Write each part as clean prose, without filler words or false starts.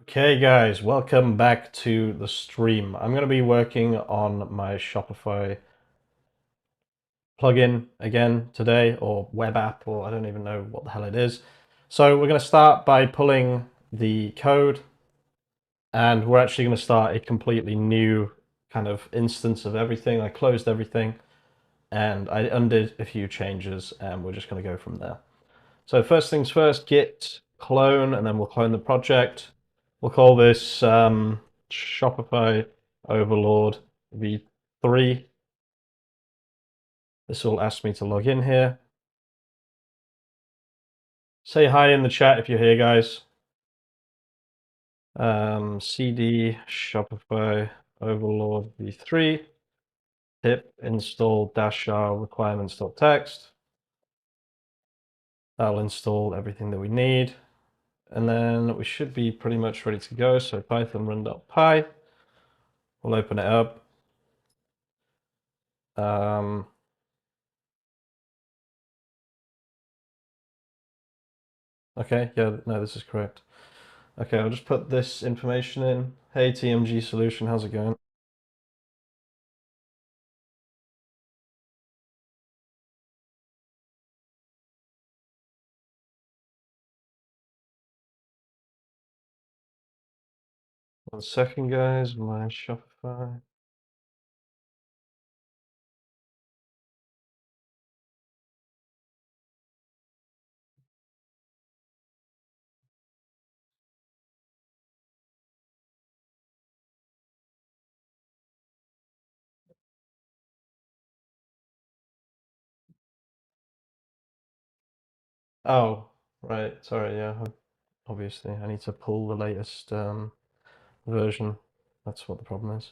Okay guys, welcome back to the stream. I'm going to be working on my Shopify plugin again today, or web app, or I don't even know what the hell it is. So we're going to start by pulling the code, and we're actually going to start a completely new kind of instance of everything. I closed everything and I undid a few changes, and we're just going to go from there. So first things first, git clone, and then we'll clone the project. We'll call this Shopify Overlord v3. This will ask me to log in here. Say hi in the chat if you're here, guys. cd Shopify Overlord v3 pip install -r requirements.txt. That'll install everything that we need. And then we should be pretty much ready to go. So python run.py. We'll open it up. Okay, yeah, no, this is correct. Okay, I'll just put this information in. Hey, TMG Solution, how's it going? One second, guys, my Shopify. Oh, right, sorry, yeah, obviously, I need to pull the latest version. That's what the problem is.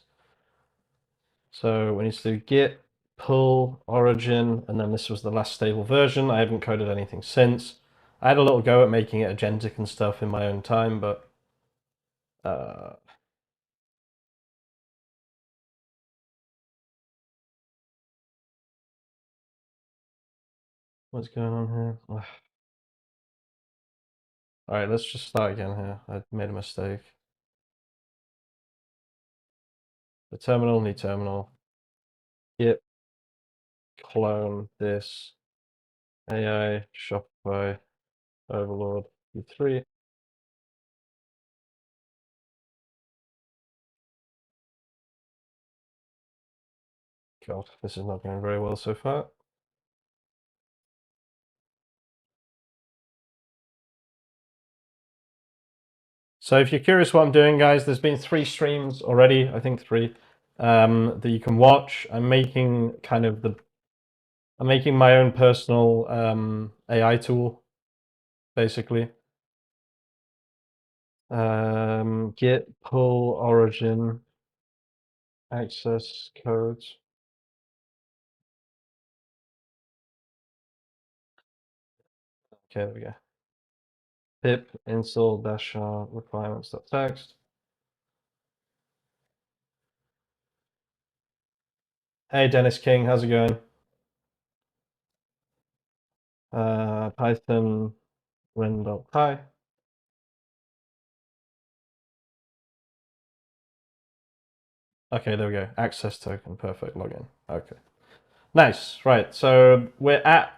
So we need to do git pull origin, and then this was the last stable version. I haven't coded anything since. I had a little go at making it agentic and stuff in my own time, but what's going on here? Ugh. All right, let's just start again here. I made a mistake. The terminal, new terminal. Git clone this AI Shopify Overlord v3. God, this is not going very well so far. So if you're curious what I'm doing, guys, there's been 3 streams already, I think 3, that you can watch. I'm making my own personal AI tool, basically. Git pull origin access codes. Okay, there we go. Pip install -r requirements.txt. Hey, Dennis King, how's it going? Python run.py. Okay, there we go. Access token, perfect login. Okay, nice. Right, so we're at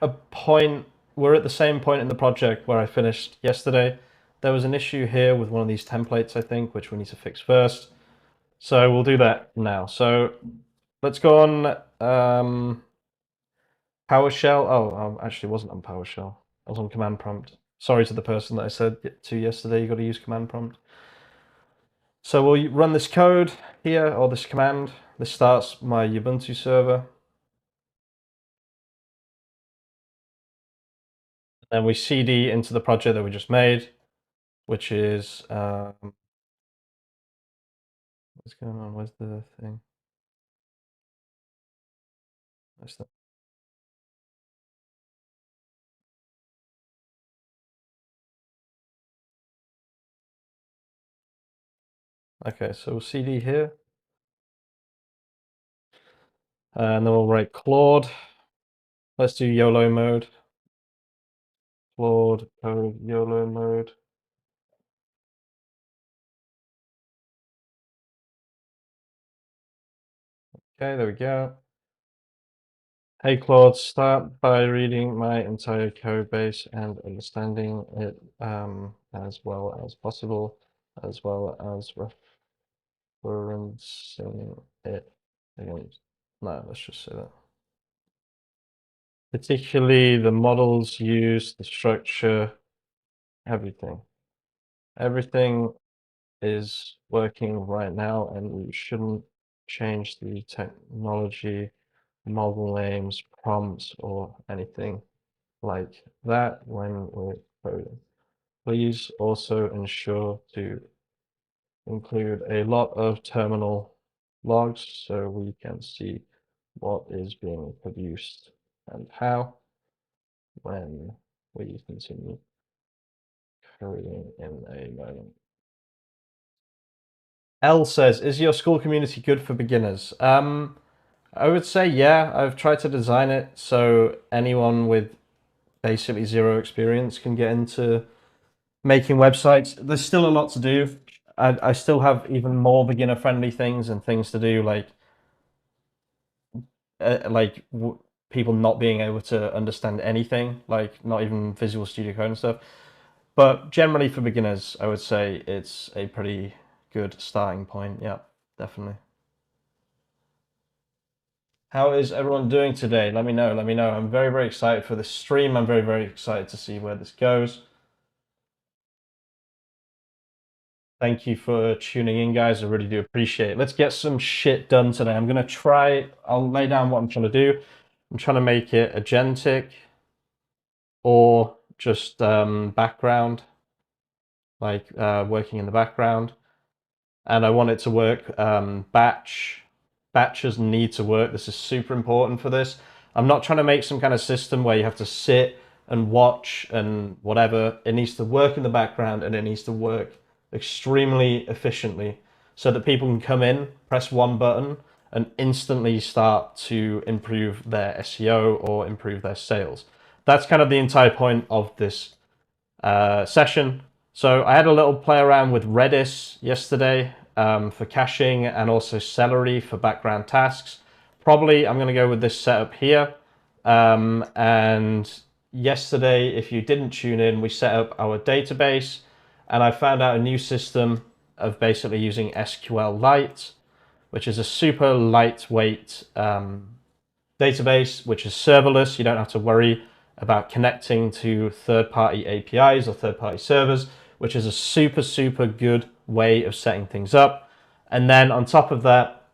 the same point in the project where I finished yesterday. There was an issue here with one of these templates, I think, which we need to fix first. So we'll do that now. So let's go on PowerShell. Oh, actually, wasn't on PowerShell. I was on command prompt. Sorry to the person that I said to yesterday, you got to use command prompt. So we'll run this code here, or this command. This starts my Ubuntu server. Then we cd into the project that we just made, which is, what's going on? Where's the thing? Where's that? Okay, so we'll cd here. And then we'll write Claude. Let's do YOLO mode. Claude code YOLO mode. Okay, there we go. Hey Claude, start by reading my entire code base and understanding it as well as possible, as well as referencing it against. No, let's just say that. Particularly the models used, the structure, everything. Everything is working right now, and we shouldn't change the technology, model names, prompts, or anything like that when we're coding. Please also ensure to include a lot of terminal logs so we can see what is being produced and how when we continue coding in a moment. L says, is your Skool community good for beginners? I would say, yeah. I've tried to design it so anyone with basically zero experience can get into making websites. There's still a lot to do. I still have even more beginner friendly things and things to do, like people not being able to understand anything, like not even Visual Studio Code and stuff. But generally for beginners, I would say it's a pretty good starting point. Yeah, definitely. How is everyone doing today? Let me know. Let me know. I'm very, very excited for this stream. I'm very, very excited to see where this goes. Thank you for tuning in, guys. I really do appreciate it. Let's get some shit done today. I'll lay down what I'm trying to do. I'm trying to make it agentic or just background, like working in the background. And I want it to work batch. Batches need to work. This is super important for this. I'm not trying to make some kind of system where you have to sit and watch and whatever. It needs to work in the background, and it needs to work extremely efficiently so that people can come in, press one button, and instantly start to improve their SEO or improve their sales. That's kind of the entire point of this session. So I had a little play around with Redis yesterday for caching, and also Celery for background tasks. Probably I'm going to go with this setup here. And yesterday, if you didn't tune in, we set up our database, and I found out a new system of basically using SQLite, which is a super lightweight database, which is serverless. You don't have to worry about connecting to third-party APIs or third-party servers, which is a super, super good way of setting things up. And then on top of that,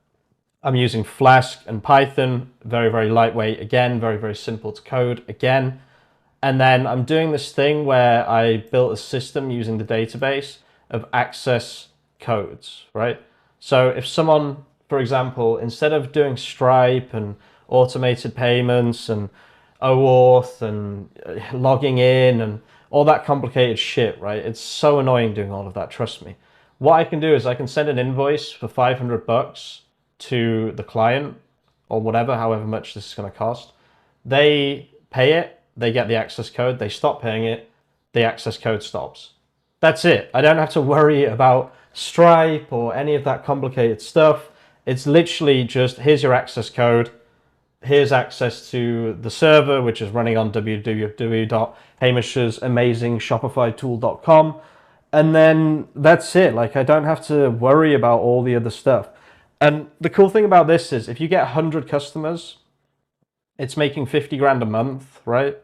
I'm using Flask and Python, very, very lightweight again, very, very simple to code again. And then I'm doing this thing where I built a system using the database of access codes, right? So if someone, for example, instead of doing Stripe and automated payments and OAuth and logging in and all that complicated shit, right? It's so annoying doing all of that, trust me. What I can do is I can send an invoice for $500 to the client or whatever, however much this is going to cost. They pay it, they get the access code, they stop paying it, the access code stops. That's it. I don't have to worry about Stripe or any of that complicated stuff. It's literally just, here's your access code, here's access to the server, which is running on www.hamish'samazingshopifytool.com. And then that's it. Like, I don't have to worry about all the other stuff. And the cool thing about this is if you get 100 customers, it's making 50 grand a month, right?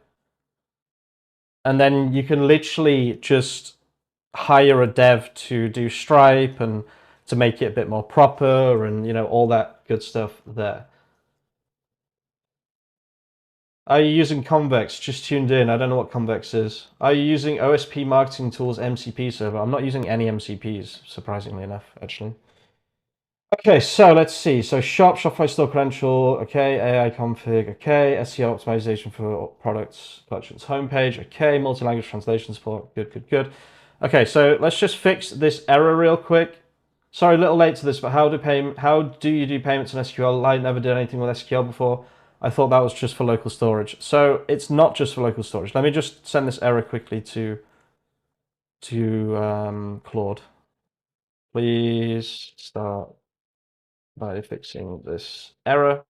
And then you can literally just hire a dev to do Stripe and to make it a bit more proper and, you know, all that good stuff there. Are you using Convex? Just tuned in. I don't know what Convex is. Are you using OSP Marketing Tools MCP server? I'm not using any MCPs, surprisingly enough, actually. Okay, so let's see. So Shopify store credential, okay, AI config, okay, SEO optimization for products, collections homepage, okay, multi-language translation support, good, good, good. Okay, so let's just fix this error real quick. Sorry, a little late to this, but how do you do payments in SQL? I never did anything with SQL before. I thought that was just for local storage. So it's not just for local storage. Let me just send this error quickly to Claude. Please start by fixing this error.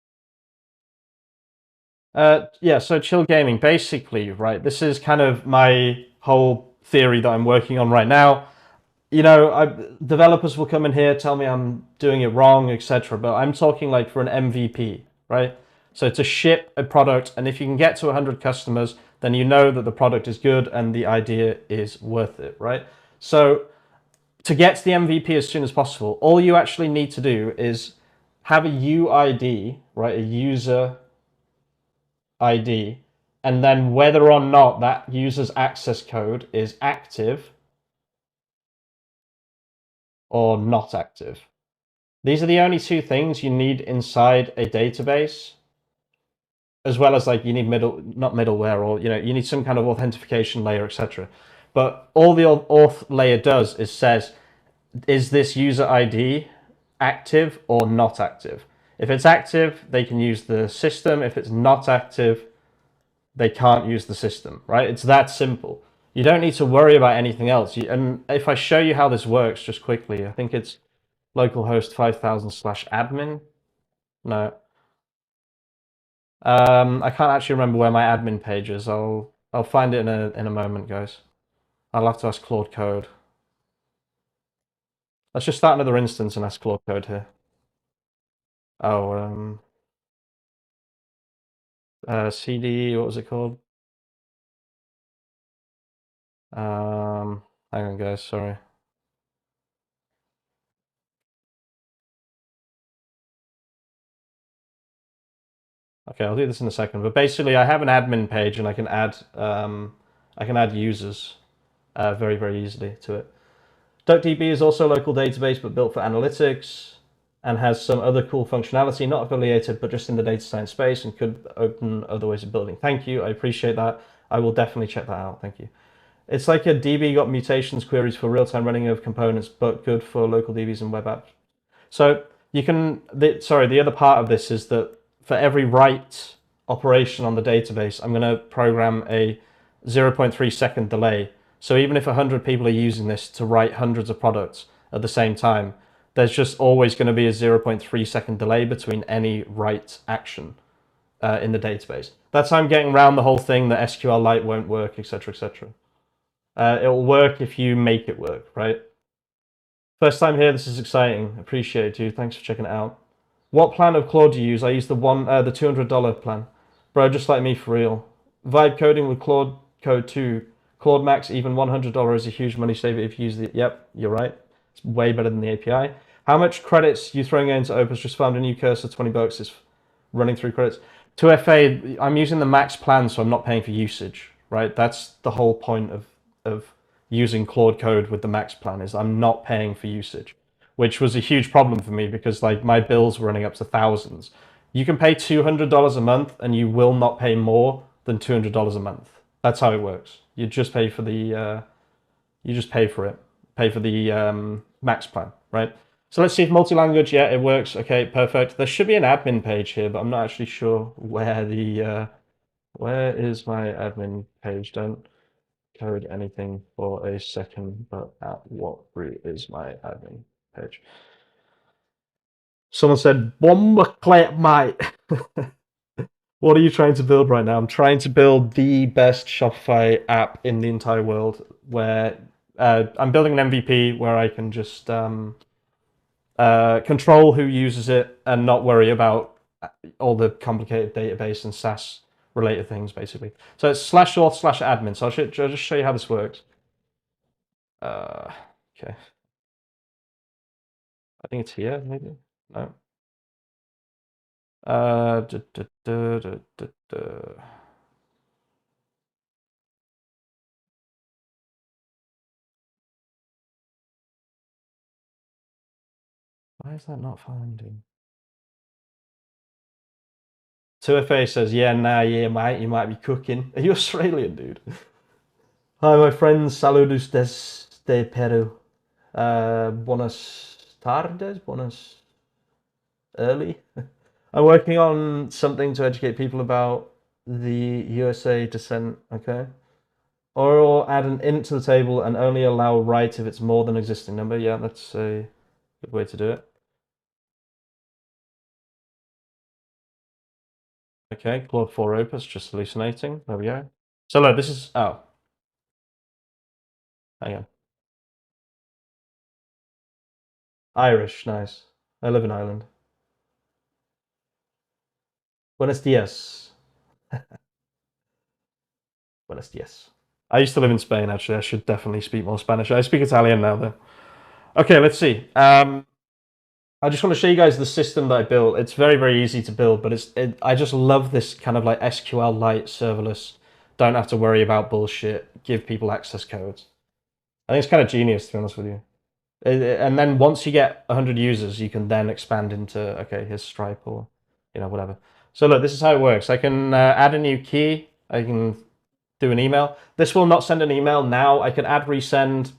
Yeah, so chill gaming, basically, right? This is kind of my whole theory that I'm working on right now. You know, developers will come in here, tell me I'm doing it wrong, etc. But I'm talking like for an MVP, right? So to ship a product, and if you can get to 100 customers, then you know that the product is good and the idea is worth it, right? So to get to the MVP as soon as possible, all you actually need to do is have a UID, right? A user ID, and then whether or not that user's access code is active or not active. These are the only two things you need inside a database, as well as like you need not middleware, or you need some kind of authentication layer, etc. But all the auth layer does is says, is this user ID active or not active? If it's active, they can use the system. If it's not active, they can't use the system, right? It's that simple. You don't need to worry about anything else. And if I show you how this works just quickly, I think it's localhost 5000/admin. No. I can't actually remember where my admin page is. I'll find it in a moment, guys. I'll have to ask Claude Code. Let's just start another instance and ask Claude Code here. Oh, CD, what was it called? Hang on, guys, sorry. Okay, I'll do this in a second. But basically, I have an admin page, and I can add users very, very easily to it. DuckDB is also a local database, but built for analytics, and has some other cool functionality, not affiliated, but just in the data science space, and could open other ways of building. Thank you, I appreciate that. I will definitely check that out. Thank you. It's like a DB got mutations queries for real-time running of components, but good for local DBs and web apps. So you can, the other part of this is that for every write operation on the database, I'm going to program a 0.3 second delay. So even if 100 people are using this to write hundreds of products at the same time, there's just always going to be a 0.3 second delay between any write action in the database. That's how I'm getting around the whole thing that SQLite won't work, etc., etc. It will work if you make it work, right? First time here, this is exciting. Appreciate you. Thanks for checking it out. What plan of Claude do you use? I use the $200 plan. Bro, just like me for real. Vibe coding with Claude Code 2. Claude Max, even $100 is a huge money saver if you use the... Yep, you're right. It's way better than the API. How much credits you throwing into Opus? Just found a new cursor, 20 bucks. It's running through credits. 2FA, I'm using the max plan, so I'm not paying for usage, right? That's the whole point of using Claude Code with the max plan, is I'm not paying for usage, which was a huge problem for me because like my bills were running up to thousands. You can pay $200 a month and you will not pay more than $200 a month. That's how it works. You just pay for the pay for the max plan, right? So let's see if multi-language, yeah, it works. Okay, perfect. There should be an admin page here, but I'm not actually sure where the where is my admin page? Don't code anything for a second, but at what root is my admin page? Someone said, "Bomba clap, mate." What are you trying to build right now? I'm trying to build the best Shopify app in the entire world, where I'm building an MVP where I can just control who uses it and not worry about all the complicated database and SaaS related things, basically. So it's /auth/admin. So I'll just show you how this works. Okay. I think it's here, maybe. No. Da, da, da, da, da, da. Why is that not finding? 2FA says, yeah, nah, yeah, mate, you might be cooking. Are you Australian, dude? Hi, my friends. Saludos desde Peru. Buenas tardes, buenas early. I'm working on something to educate people about the USA descent, okay? Or add an int to the table and only allow write if it's more than existing number. Yeah, that's a good way to do it. Okay, Claude 4 Opus just hallucinating. There we go. So look, this is, oh, hang on. Irish, nice. I live in Ireland. Buenos dias. Buenos dias. I used to live in Spain, actually. I should definitely speak more Spanish. I speak Italian now, though. Okay, let's see. I just want to show you guys the system that I built. It's very, very easy to build, but I just love this kind of like SQL-lite serverless. Don't have to worry about bullshit. Give people access codes. I think it's kind of genius, to be honest with you. And then once you get 100 users, you can then expand into, okay, here's Stripe or, whatever. So look, this is how it works. I can add a new key. I can do an email. This will not send an email now. I can add resend.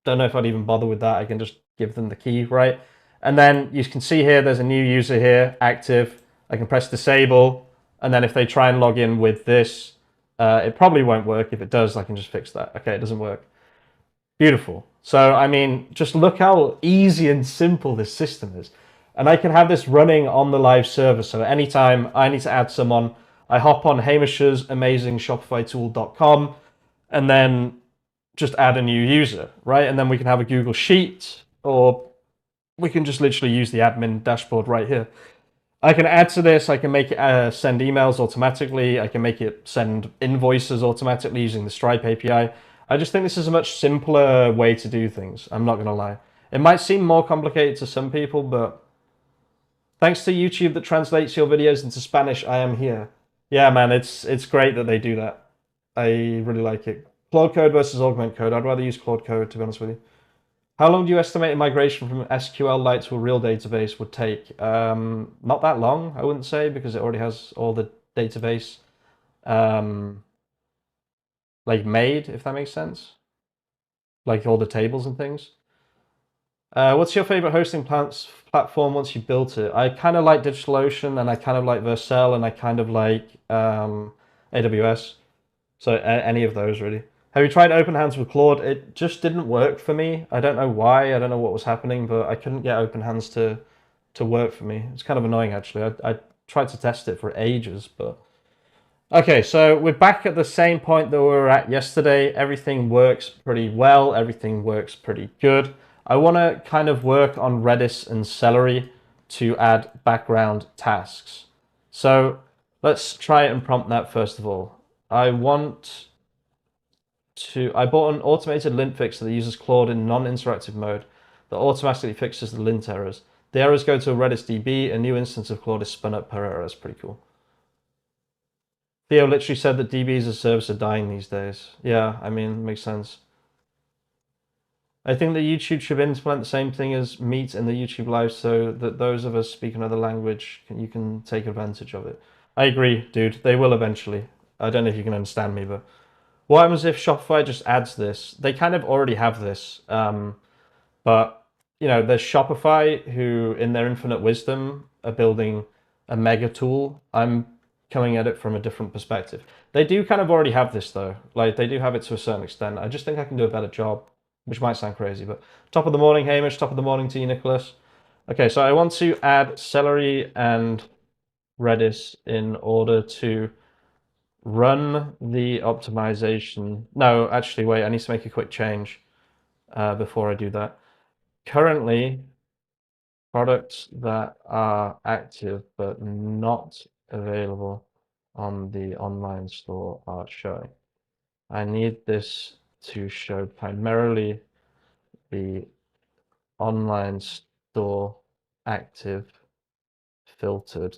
Don't know if I'd even bother with that. I can just give them the key, right? And then you can see here, there's a new user here, active. I can press disable. And then if they try and log in with this, it probably won't work. If it does, I can just fix that. Okay, it doesn't work. Beautiful. So, I mean, just look how easy and simple this system is. And I can have this running on the live server. So anytime I need to add someone, I hop on Hamish's amazing shopifytool.com and then just add a new user, right? And then we can have a Google Sheet, or we can just literally use the admin dashboard right here. I can add to this, I can make it send emails automatically, I can make it send invoices automatically using the Stripe API. I just think this is a much simpler way to do things, I'm not gonna lie. It might seem more complicated to some people, but thanks to YouTube that translates your videos into Spanish, I am here. Yeah, man, it's great that they do that. I really like it. Claude Code versus Augment Code. I'd rather use Claude Code, to be honest with you. How long do you estimate a migration from SQL-Lite to a real database would take? Not that long, I wouldn't say, because it already has all the database like made, if that makes sense. Like all the tables and things. What's your favorite hosting platform once you built it? I kind of like DigitalOcean, and I kind of like Vercel, and I kind of like AWS. So any of those, really. Have you tried Open Hands with Claude? It just didn't work for me. I don't know why. I don't know what was happening, but I couldn't get Open Hands to work for me. It's kind of annoying, actually. I tried to test it for ages, but... Okay, so we're back at the same point that we were at yesterday. Everything works pretty well. Everything works pretty good. I want to kind of work on Redis and Celery to add background tasks. So let's try and prompt that first of all. I bought an automated lint fixer that uses Claude in non-interactive mode that automatically fixes the lint errors. The errors go to a Redis DB. A new instance of Claude is spun up per error. That's pretty cool. Theo literally said that DBs as a service are dying these days. Yeah, I mean, it makes sense. I think that YouTube should implement the same thing as Meet in the YouTube Live so that those of us speak another language, you can take advantage of it. I agree, dude. They will eventually. I don't know if you can understand me, but what happens if Shopify just adds this? They kind of already have this, but there's Shopify who, in their infinite wisdom, are building a mega tool. I'm coming at it from a different perspective. They do kind of already have this though. Like they do have it to a certain extent. I just think I can do a better job, which might sound crazy, but top of the morning, Hamish. Top of the morning to you, Nicholas. Okay, so I want to add Celery and Redis in order to run the optimization. No, actually, wait, I need to make a quick change before I do that. Currently, products that are active but not available on the online store are showing. I need this to show primarily the online store active filtered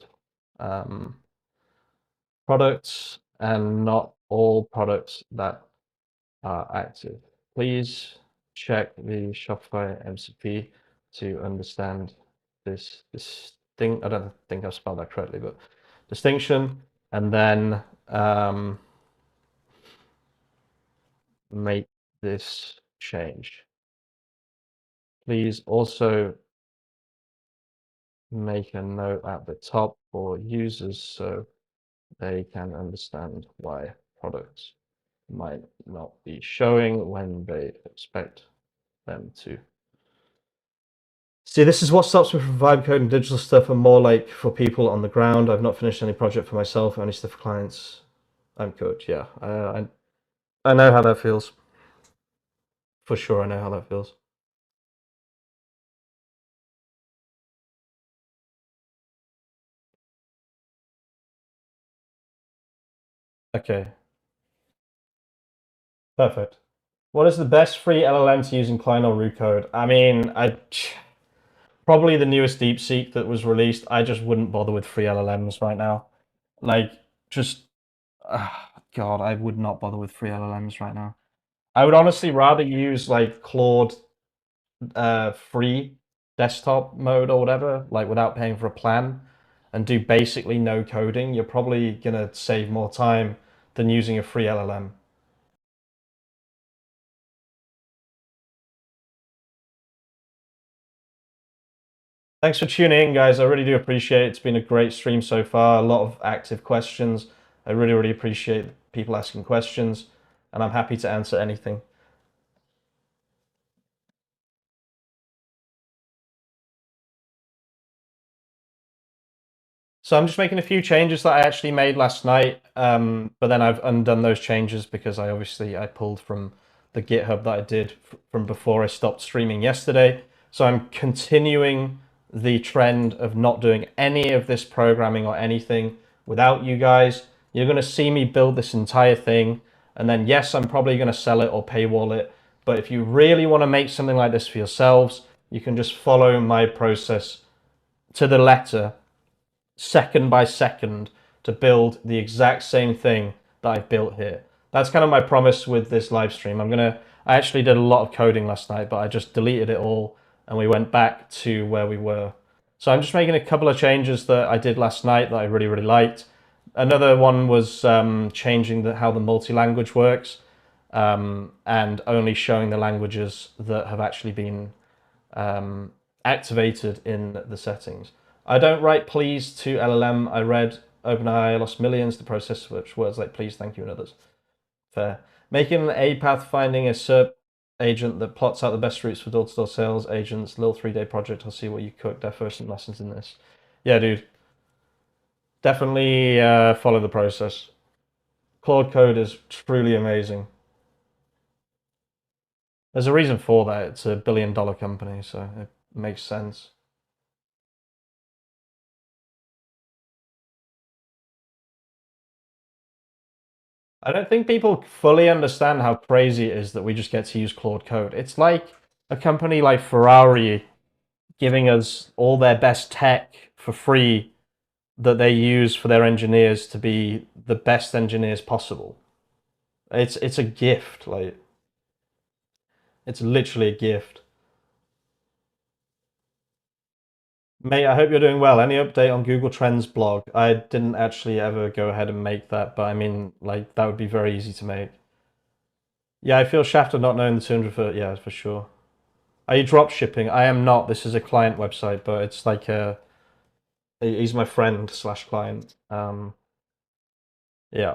products and not all products that are active. Please check the Shopify MCP to understand this thing. I don't think I've spelled that correctly, but distinction, and then make this change. Please also make a note at the top for users so they can understand why products might not be showing when they expect them to. See, this is what stops me from vibe code and digital stuff. I'm more like for people on the ground. I've not finished any project for myself, only stuff for clients. I'm good, yeah. I know how that feels. For sure, I know how that feels. Okay, perfect. What is the best free LLM to use in Klein or root code? I mean, probably the newest DeepSeek that was released. I just wouldn't bother with free LLMs right now. Like, just, God, I would not bother with free LLMs right now. I would honestly rather use like Claude free desktop mode or whatever, like without paying for a plan, and do basically no coding. You're probably gonna save more time than using a free LLM. Thanks for tuning in, guys. I really do appreciate it. It's been a great stream so far. A lot of active questions. I really, really appreciate people asking questions, and I'm happy to answer anything. So I'm just making a few changes that I actually made last night, but then I've undone those changes because I pulled from the GitHub that I did from before I stopped streaming yesterday. So I'm continuing the trend of not doing any of this programming or anything without you guys. You're going to see me build this entire thing, and then yes, I'm probably going to sell it or paywall it. But if you really want to make something like this for yourselves, you can just follow my process to the letter, second by second, to build the exact same thing that I've built here. That's kind of my promise with this live stream. I actually did a lot of coding last night, but I just deleted it all and we went back to where we were. So I'm just making a couple of changes that I did last night that I really, really liked. Another one was changing how the multi-language works, and only showing the languages that have actually been activated in the settings. I don't write please to LLM. I read OpenAI lost millions to process which words like please, thank you, and others. Fair. Making a pathfinding a SERP agent that plots out the best routes for door-to-door sales agents. Little 3-day project. I'll see what you cooked. Defo some lessons in this. Yeah, dude. Definitely follow the process. Claude Code is truly amazing. There's a reason for that. It's a billion-dollar company, so it makes sense. I don't think people fully understand how crazy it is that we just get to use Claude Code. It's like a company like Ferrari giving us all their best tech for free that they use for their engineers to be the best engineers possible. It's a gift, like it's literally a gift. Mate, I hope you're doing well. Any update on Google Trends blog? I didn't actually ever go ahead and make that, but I mean, like, that would be very easy to make. Yeah, I feel shafted not knowing the 200 for, yeah, for sure. Are you drop shipping? I am not. This is a client website, but it's like he's my friend slash client. Yeah.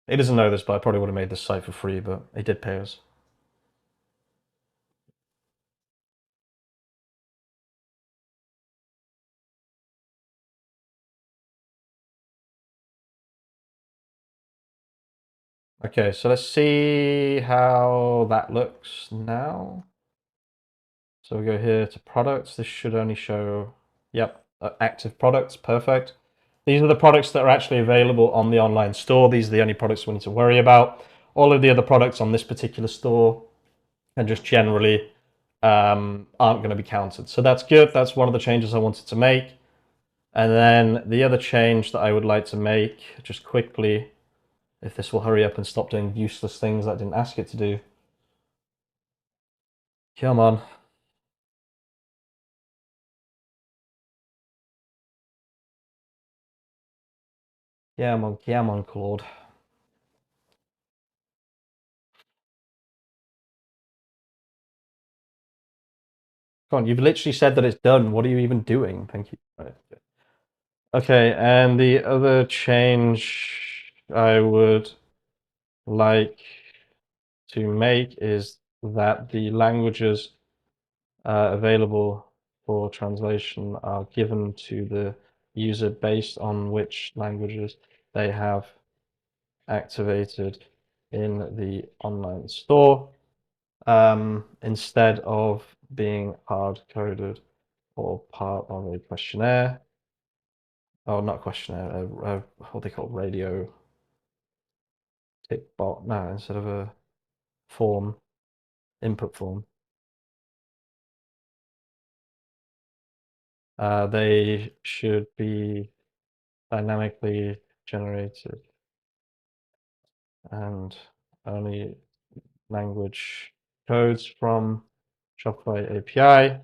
He doesn't know this, but I probably would have made this site for free, but he did pay us. Okay, so let's see how that looks now. So we go here to products. This should only show, yep, active products. Perfect. These are the products that are actually available on the online store. These are the only products we need to worry about. All of the other products on this particular store and just generally aren't going to be counted. So that's good. That's one of the changes I wanted to make. And then the other change that I would like to make, just quickly, if this will hurry up and stop doing useless things that I didn't ask it to do. Come on. Come on, Claude. Come on, you've literally said that it's done. What are you even doing? Thank you. Right. Okay, and the other change I would like to make is that the languages available for translation are given to the user based on which languages they have activated in the online store, instead of being hard-coded or part of a questionnaire. Oh, not questionnaire, what they call radio tick bot. No, instead of a form, input form. They should be dynamically generated, and only language codes from Shopify API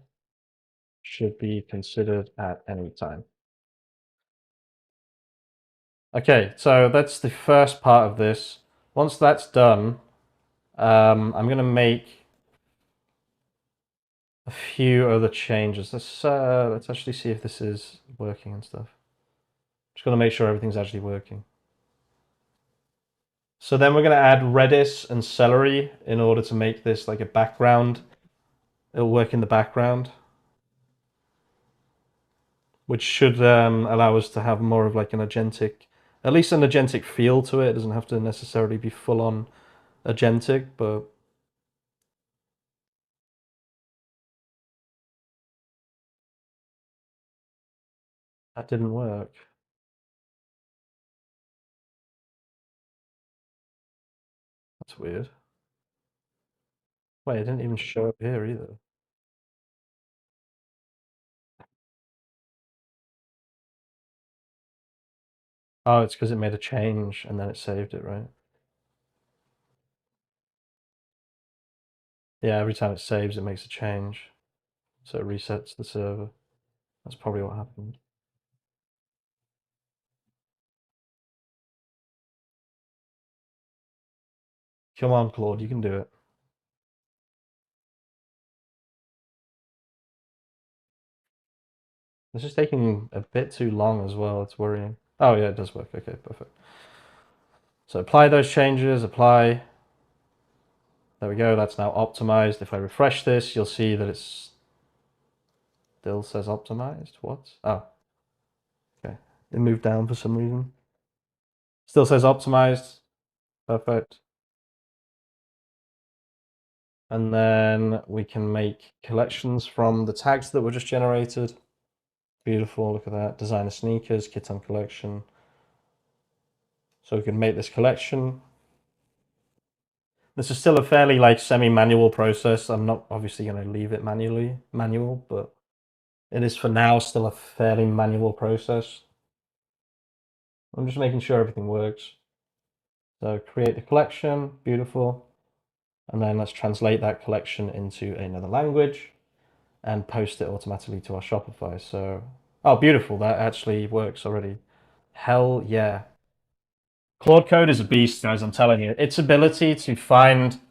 should be considered at any time. Okay, so that's the first part of this. Once that's done, I'm going to make a few other changes. Let's actually see if this is working and stuff. Just going to make sure everything's actually working. So then we're going to add Redis and Celery in order to make this like a background. It'll work in the background, which should allow us to have more of like an agentic, at least an agentic feel to it. It doesn't have to necessarily be full on agentic, but that didn't work. That's weird. Wait, it didn't even show up here either. Oh, it's because it made a change and then it saved it, right? Yeah, every time it saves, it makes a change. So it resets the server. That's probably what happened. Come on, Claude, you can do it. This is taking a bit too long as well. It's worrying. Oh, yeah, it does work. Okay, perfect. So apply those changes, apply. There we go. That's now optimized. If I refresh this, you'll see that it still says optimized. What? Oh, okay. It moved down for some reason. Still says optimized. Perfect. And then we can make collections from the tags that were just generated. Beautiful, look at that. Designer sneakers, kitten collection. So we can make this collection. This is still a fairly like semi-manual process. I'm not obviously going to leave it manual, but it is for now still a fairly manual process. I'm just making sure everything works. So create the collection, beautiful. And then let's translate that collection into another language and post it automatically to our Shopify. So, oh, beautiful. That actually works already. Hell yeah. Claude Code is a beast, guys. I'm telling you. Its ability to find,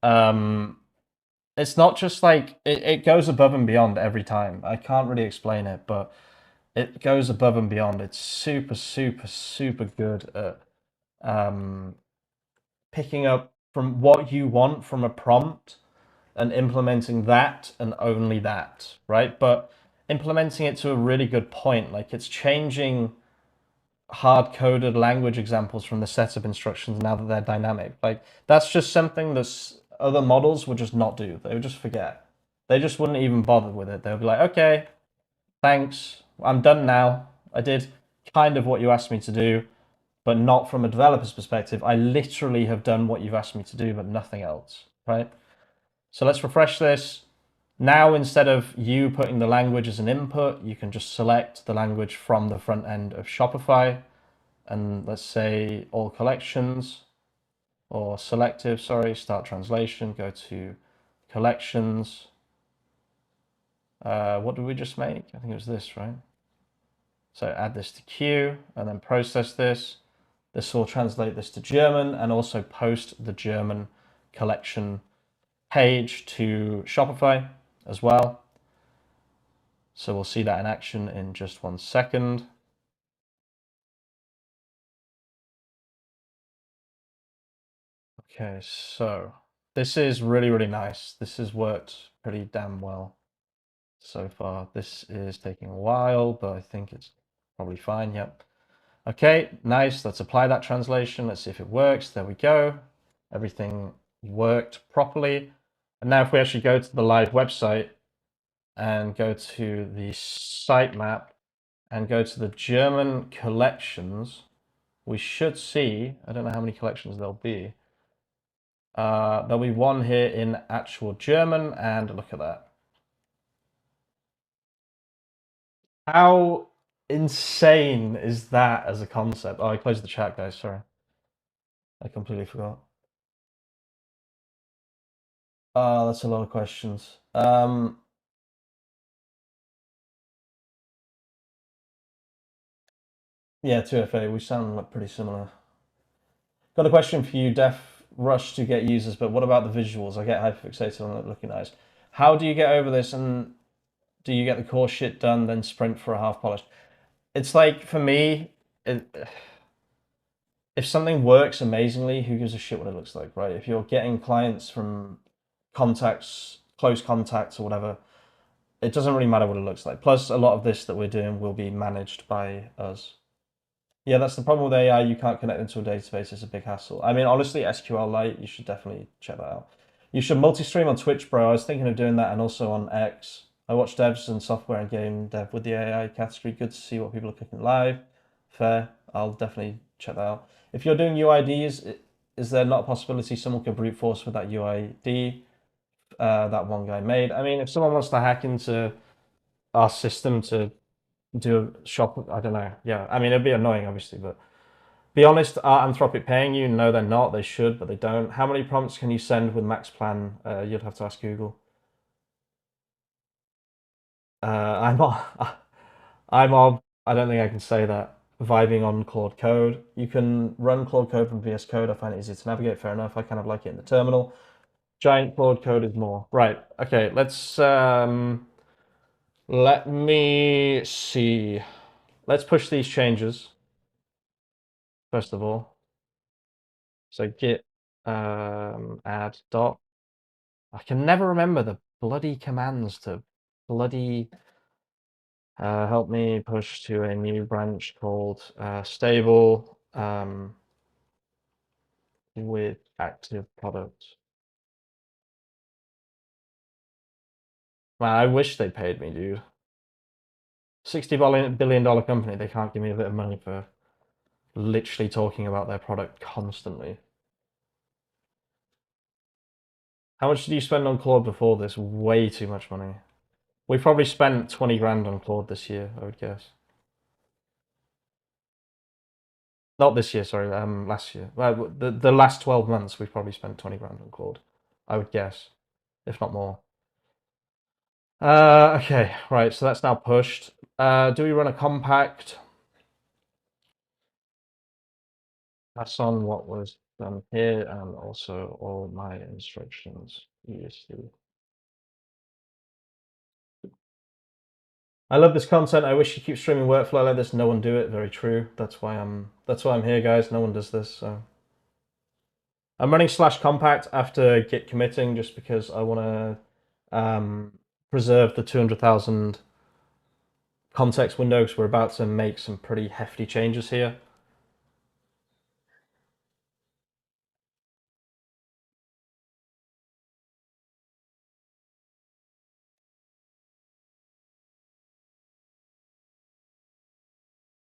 it's not just like, it goes above and beyond every time. I can't really explain it, but it goes above and beyond. It's super, super, super good at picking up from what you want from a prompt and implementing that and only that, right? But implementing it to a really good point. Like it's changing hard-coded language examples from the setup instructions now that they're dynamic. Like that's just something that other models would just not do. They would just forget. They just wouldn't even bother with it. They would be like, okay, thanks, I'm done now. I did kind of what you asked me to do, but not from a developer's perspective. I literally have done what you've asked me to do, but nothing else, right? So let's refresh this. Now, instead of you putting the language as an input, you can just select the language from the front end of Shopify. And let's say all collections or selective, sorry, start translation, go to collections. What did we just make? I think it was this, right? So add this to queue and then process this. This will translate this to German and also post the German collection page to Shopify as well. So we'll see that in action in just 1 second. Okay, so this is really, really nice. This has worked pretty damn well. so far. This is taking a while, but I think it's probably fine. Yep. Okay, nice. Let's apply that translation. Let's see if it works. There we go. Everything worked properly. And now if we actually go to the live website and go to the sitemap and go to the German collections, we should see, I don't know how many collections there'll be. There'll be one here in actual German, and look at that. How insane is that as a concept? Oh, I closed the chat, guys. Sorry. I completely forgot. That's a lot of questions. Yeah, 2FA, we sound like pretty similar. Got a question for you, Def Rush to get users, but what about the visuals? I get hyperfixated on it looking nice. How do you get over this, and do you get the core shit done, then sprint for a half polished? It's like, for me, if something works amazingly, who gives a shit what it looks like, right? If you're getting clients from contacts, close contacts or whatever, it doesn't really matter what it looks like. Plus, a lot of this that we're doing will be managed by us. Yeah, that's the problem with AI. You can't connect into a database. It's a big hassle. I mean, honestly, SQLite, you should definitely check that out. You should multi-stream on Twitch, bro. I was thinking of doing that, and also on X. I watch devs and software and game dev with the AI category. Good to see what people are cooking live. Fair. I'll definitely check that out. If you're doing UIDs, is there not a possibility someone could brute force with that UID that one guy made? I mean, if someone wants to hack into our system to do a shop, I don't know. Yeah, I mean, it'd be annoying, obviously, but be honest, are Anthropic paying you? No, they're not. They should, but they don't. How many prompts can you send with max plan? You'd have to ask Google. I'm on, I don't think I can say that. Vibing on Claude Code. You can run Claude Code from VS Code. I find it easy to navigate. Fair enough. I kind of like it in the terminal. Giant Claude Code is more. Right. Okay. Let me see. Let's push these changes first of all. So git add dot. I can never remember the bloody commands to bloody help me push to a new branch called stable with active products. Man, I wish they paid me, dude. $60 billion company, they can't give me a bit of money for literally talking about their product constantly. How much did you spend on Claude before this? Way too much money. We probably spent 20 grand on Claude this year, I would guess. Not this year, sorry, last year. Well, the last 12 months, we've probably spent 20 grand on Claude, I would guess, if not more. Okay, right, so that's now pushed. Do we run a compact? Pass on what was done here and also all my instructions previously. I love this content. I wish you keep streaming workflow like this. No one do it. Very true. That's why I'm here, guys. No one does this. So I'm running /compact after git committing just because I want to preserve the 200,000 context window because we're about to make some pretty hefty changes here.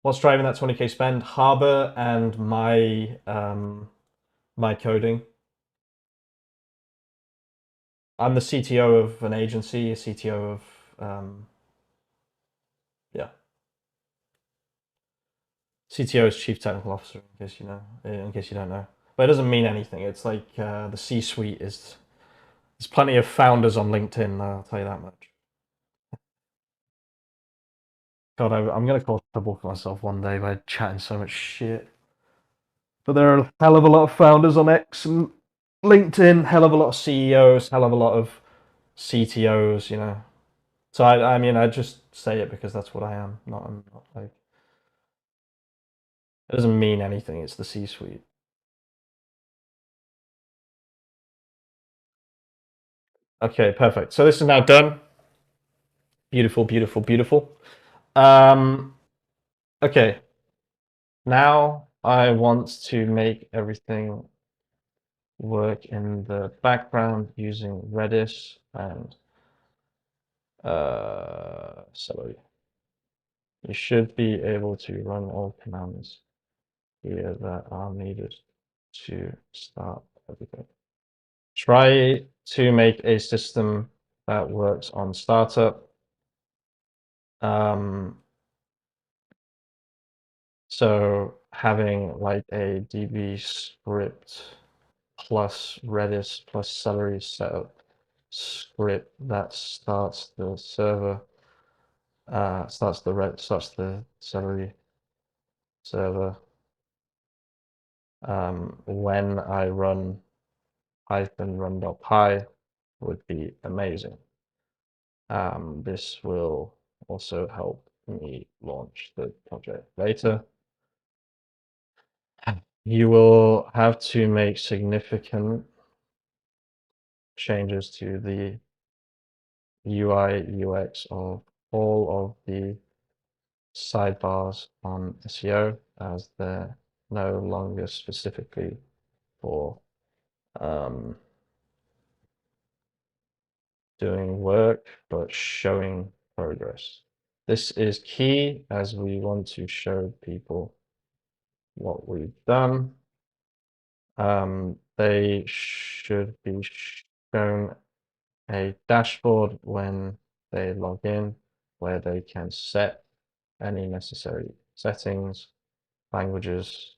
What's driving that 20K spend? Harbor and my coding. I'm the CTO of an agency, a CTO of yeah. CTO is Chief Technical Officer, in case you know, in case you don't know. But it doesn't mean anything. It's like the C-suite is. There's plenty of founders on LinkedIn. I'll tell you that much. God, I'm gonna cause trouble for myself one day by chatting so much shit. But there are a hell of a lot of founders on X and LinkedIn. Hell of a lot of CEOs. Hell of a lot of CTOs. You know. So I mean, I just say it because that's what I am. I'm not like. It doesn't mean anything. It's the C-suite. Okay, perfect. So this is now done. Beautiful, beautiful, beautiful. Okay. Now I want to make everything work in the background using Redis and celery. You should be able to run all commands here that are needed to start everything. Try to make a system that works on startup. So having like a DB script plus Redis plus Celery setup script that starts the server, starts the Celery server when I run hyphen run.py would be amazing. This will also help me launch the project later. You will have to make significant changes to the UI UX of all of the sidebars on SEO, as they're no longer specifically for doing work, but showing progress. This is key as we want to show people what we've done. They should be shown a dashboard when they log in, where they can set any necessary settings, languages,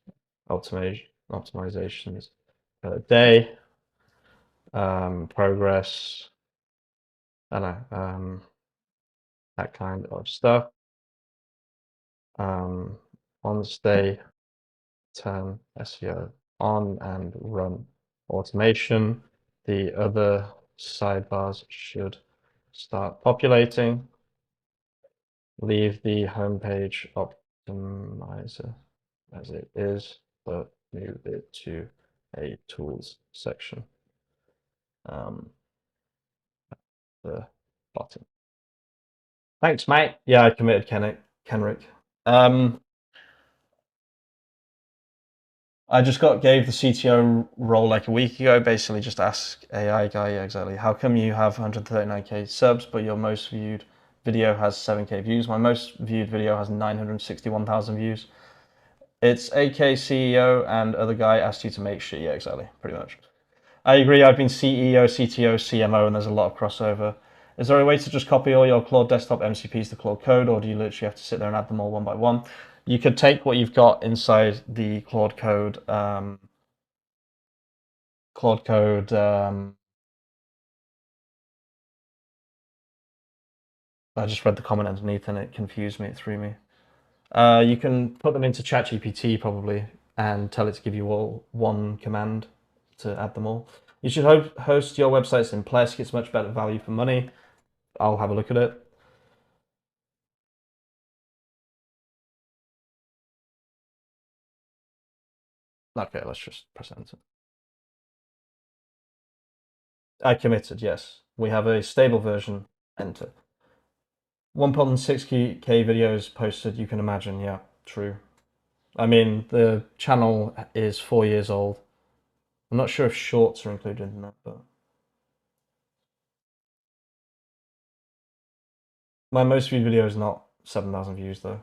optimizations per day, progress, I don't know, that kind of stuff. Once they turn SEO on and run automation, the other sidebars should start populating. Leave the homepage optimizer as it is, but move it to a tools section. The bottom. Thanks, mate. Yeah, I committed Kenrick. I just gave the CTO role like a week ago. Basically, just ask AI guy, yeah, exactly. How come you have 139k subs, but your most viewed video has 7k views? My most viewed video has 961,000 views. It's AK CEO and other guy asked you to make shit. Yeah, exactly. Pretty much. I agree. I've been CEO, CTO, CMO, and there's a lot of crossover. Is there a way to just copy all your Claude desktop MCPs to Claude Code, or do you literally have to sit there and add them all one by one? You could take what you've got inside the Claude Code. Claude Code. I just read the comment underneath and it confused me. It threw me. You can put them into ChatGPT probably and tell it to give you all one command to add them all. You should host your websites in Plesk. It's much better value for money. I'll have a look at it. Okay, let's just press enter. I committed, yes. We have a stable version, enter. 1.6k videos posted, you can imagine, yeah, true. I mean, the channel is 4 years old. I'm not sure if shorts are included in that, but my most viewed video is not 7,000 views though.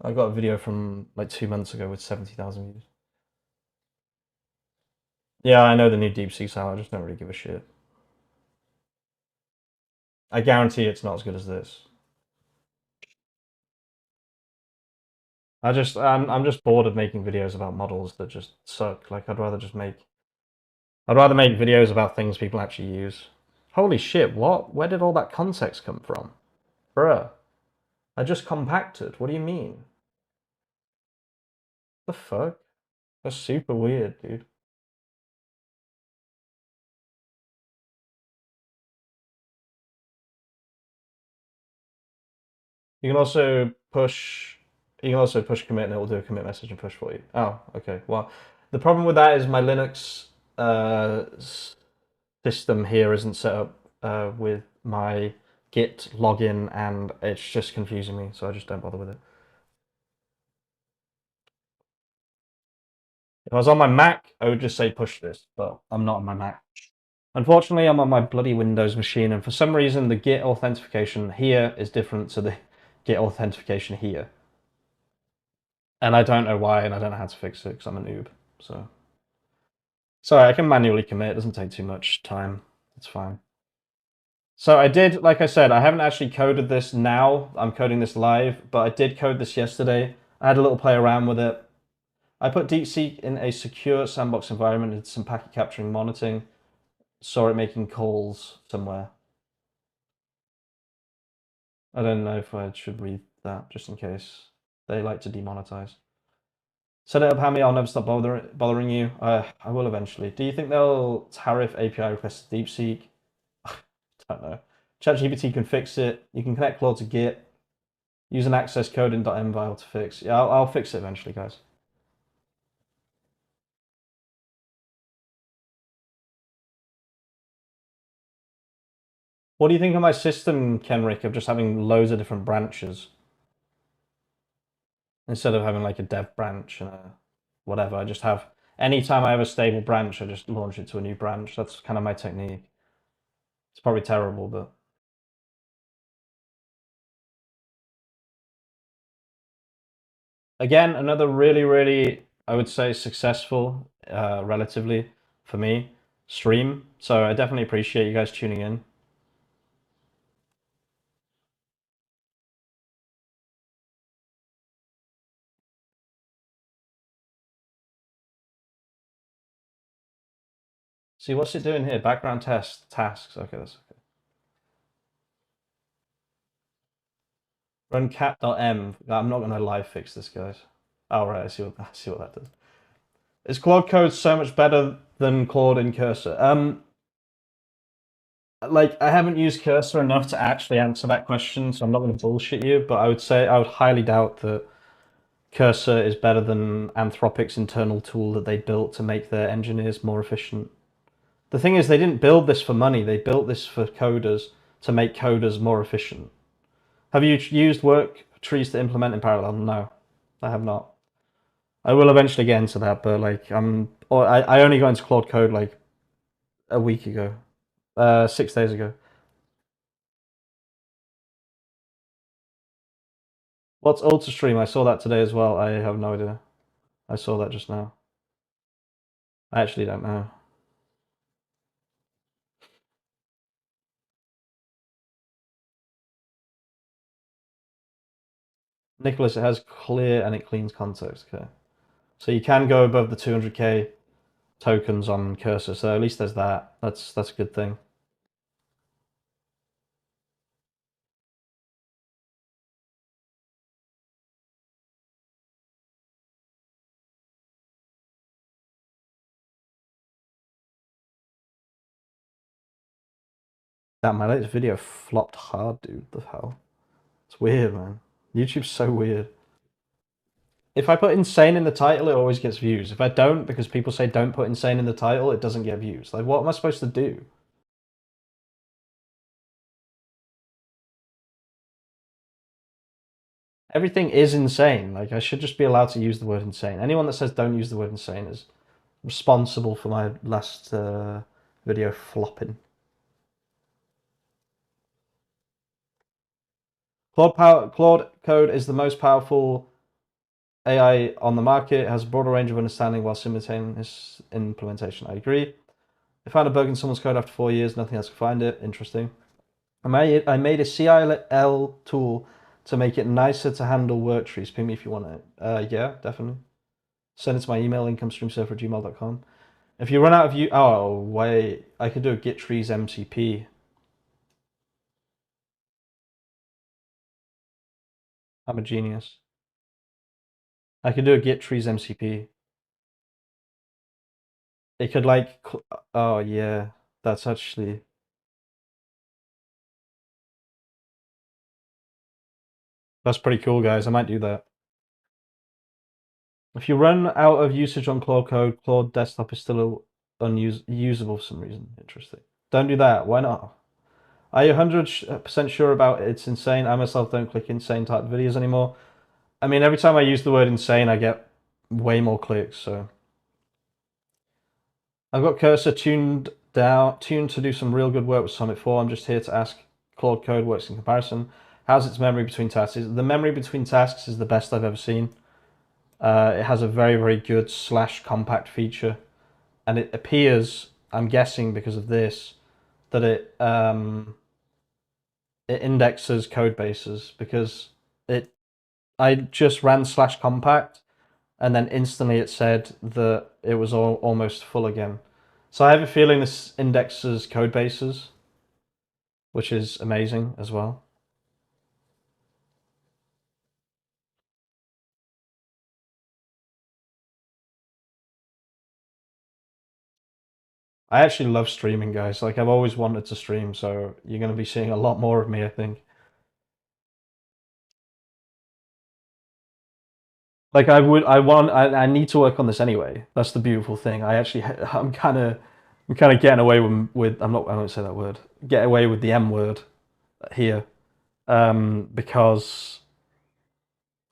I got a video from like 2 months ago with 70,000 views. Yeah, I know the new DeepSeek style, I just don't really give a shit. I guarantee it's not as good as this. I'm just bored of making videos about models that just suck. Like I'd rather make videos about things people actually use. Holy shit, what? Where did all that context come from? Bruh. I just compacted. What do you mean? The fuck? That's super weird, dude. You can also push commit and it will do a commit message and push for you. Oh, okay. Well, the problem with that is my Linux system here isn't set up with my git login, and it's just confusing me, so I just don't bother with it. If I was on my Mac, I would just say push this, but I'm not on my Mac. Unfortunately, I'm on my bloody Windows machine, and for some reason, the Git authentication here is different to the Git authentication here. And I don't know why, and I don't know how to fix it, because I'm a noob, so... Sorry, I can manually commit, it doesn't take too much time. It's fine. So I did, like I said, I haven't actually coded this now. I'm coding this live, but I did code this yesterday. I had a little play around with it. I put DeepSeek in a secure sandbox environment, did some packet capturing monitoring, saw it making calls somewhere. I don't know if I should read that, just in case. They like to demonetize. Set it up, Hammy, I'll never stop bothering you. I will eventually. Do you think they'll tariff API requests to DeepSeek? Don't know. ChatGPT can fix it. You can connect Claude to Git. Use an access code in .env to fix. Yeah, I'll fix it eventually, guys. What do you think of my system, Kenrick, of just having loads of different branches? Instead of having like a dev branch and a whatever, I just have... Anytime I have a stable branch, I just launch it to a new branch. That's kind of my technique. It's probably terrible, but... Again, another really, I would say, successful, relatively, for me, stream. So I definitely appreciate you guys tuning in. See, what's it doing here? Background test, tasks. Okay, that's okay. Run cat.m. I'm not going to live fix this, guys. Oh, right, I see what that does. Is Claude Code so much better than Claude in Cursor? Like, I haven't used Cursor enough to actually answer that question, so I'm not going to bullshit you, but I would say I would highly doubt that Cursor is better than Anthropic's internal tool that they built to make their engineers more efficient. The thing is, they didn't build this for money, they built this for coders to make coders more efficient. Have you used work trees to implement in parallel? No, I have not. I will eventually get into that, but like I only got into Claude Code like a week ago, 6 days ago. What's UltraStream? I saw that today as well. I have no idea. I saw that just now. I actually don't know. Nicholas, it has clear and it cleans context. Okay, so you can go above the 200k tokens on Cursor. So at least there's that. That's a good thing. Damn, my latest video flopped hard, dude. The hell? It's weird, man. YouTube's so weird. If I put insane in the title, it always gets views. If I don't, because people say don't put insane in the title, it doesn't get views. Like, what am I supposed to do? Everything is insane. Like, I should just be allowed to use the word insane. Anyone that says don't use the word insane is responsible for my last video flopping. Claude Code is the most powerful AI on the market. It has a broader range of understanding while simultaneous implementation. I agree. I found a bug in someone's code after 4 years. Nothing else could find it. Interesting. I made a CIL tool to make it nicer to handle work trees. Ping me if you want it. Yeah, definitely. Send it to my email, incomestreamsurfer@gmail.com. If you run out of you, oh wait, I could do a git trees MCP. I'm a genius. I could do a git trees MCP. It could like, oh yeah, that's actually, that's pretty cool, guys. I might do that. If you run out of usage on Claude Code, Claude Desktop is still unusable for some reason. Interesting. Don't do that. Why not? Are you 100% sure about it? It's insane? I myself don't click insane type videos anymore. I mean, every time I use the word insane, I get way more clicks, so. I've got Cursor tuned to do some real good work with Summit 4. I'm just here to ask Claude Code works in comparison. How's its memory between tasks? The memory between tasks is the best I've ever seen. It has a very, very good slash compact feature. And it appears, I'm guessing because of this, that it indexes code bases because I just ran slash compact and then instantly it said that it was almost full again. So I have a feeling this indexes code bases, which is amazing as well. I actually love streaming, guys. Like I've always wanted to stream, so you're going to be seeing a lot more of me, I think. Like I need to work on this anyway. That's the beautiful thing. I'm kind of getting away with I won't say that word. Get away with the M word here, because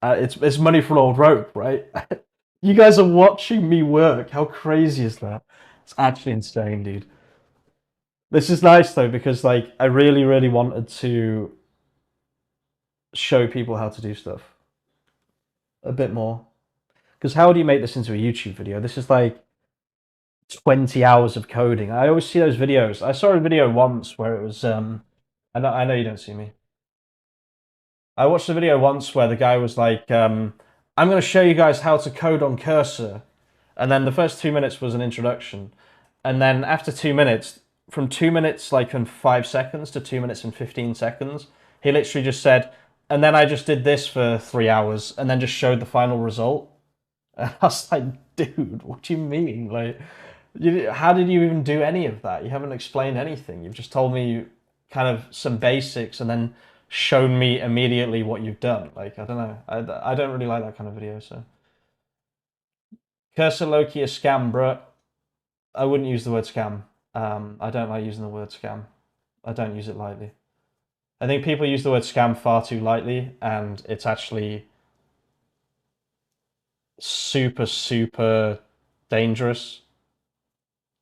it's money for an old rope, right? You guys are watching me work. How crazy is that? It's actually insane, dude. This is nice though because like I really, really wanted to show people how to do stuff a bit more. Because how do you make this into a YouTube video? This is like 20 hours of coding. I always see those videos. I saw a video once where it was I know you don't see me. I watched a video once where the guy was like, I'm going to show you guys how to code on Cursor. And then the first 2 minutes was an introduction. And then after 2 minutes, from 2 minutes, like in 5 seconds to 2 minutes and 15 seconds, he literally just said, and then I just did this for 3 hours and then just showed the final result. And I was like, dude, what do you mean? Like, how did you even do any of that? You haven't explained anything. You've just told me kind of some basics and then shown me immediately what you've done. Like, I don't know. I don't really like that kind of video, so. Cursor Loki a scam, bruh. I wouldn't use the word scam. I don't like using the word scam. I don't use it lightly. I think people use the word scam far too lightly, and it's actually super, super dangerous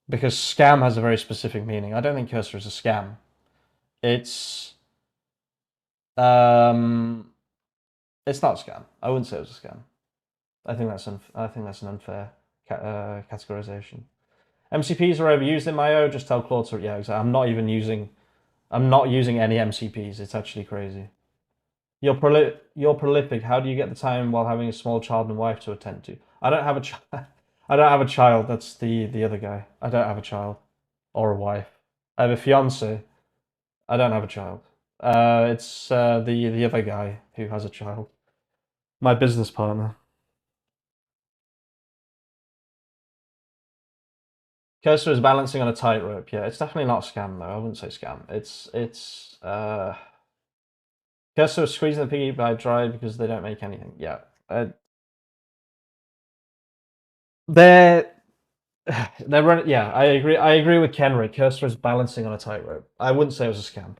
because scam has a very specific meaning. I don't think Cursor is a scam. It's um, it's not a scam. I wouldn't say it was a scam. I think that's an unfair categorization. MCPs are overused in my O. Just tell Claude to yeah. Exactly. I'm not using any MCPs. It's actually crazy. You're prolific. How do you get the time while having a small child and wife to attend to? I don't have a child. I don't have a child. That's the other guy. I don't have a child or a wife. I have a fiance. I don't have a child. It's the other guy who has a child. My business partner. Cursor is balancing on a tightrope. Yeah, it's definitely not a scam though. I wouldn't say scam. It's Cursor is squeezing the piggy by dry because they don't make anything. Yeah, they're they're running. Yeah, I agree. I agree with Kenrick. Cursor is balancing on a tightrope. I wouldn't say it was a scam,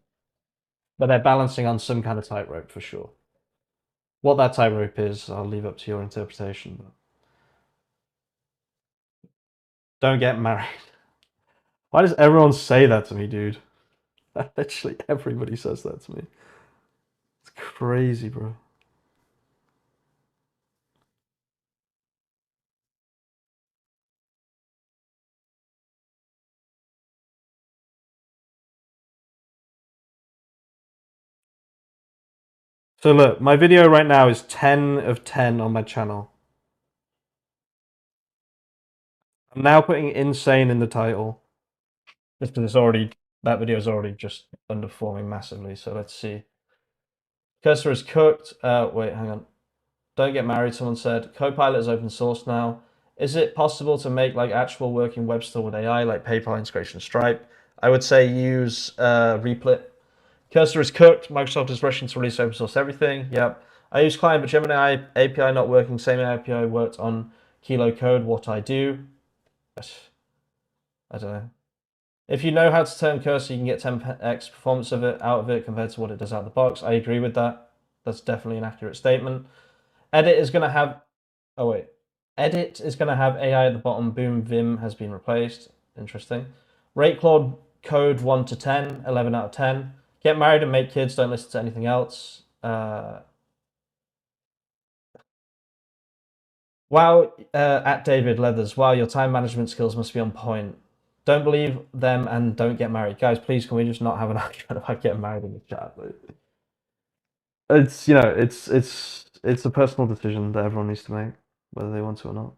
but they're balancing on some kind of tightrope for sure. What that tightrope is, I'll leave up to your interpretation. But don't get married. Why does everyone say that to me, dude? Literally everybody says that to me. It's crazy, bro. So look, my video right now is 10 of 10 on my channel. I'm now putting insane in the title. Just because that video is already just underperforming massively. So let's see. Cursor is cooked. Wait, hang on. Don't get married, someone said. Copilot is open source now. Is it possible to make like actual working web store with AI, like PayPal integration, Stripe? I would say use Replit. Cursor is cooked. Microsoft is rushing to release open source everything. Yep. I use client, but Gemini API not working. Same API worked on Kilo Code. What I do? I don't know. If you know how to turn cursor, you can get 10x performance out of it compared to what it does out of the box. I agree with that. That's definitely an accurate statement. Edit is going to have... Oh, wait. Edit is going to have AI at the bottom. Boom, Vim has been replaced. Interesting. Rate Claude code 1 to 10, 11 out of 10. Get married and make kids. Don't listen to anything else. Wow, at David Leathers. Wow, your time management skills must be on point. Don't believe them and don't get married. Guys, please, can we just not have an argument about getting married in the chat? It's, it's a personal decision that everyone needs to make, whether they want to or not.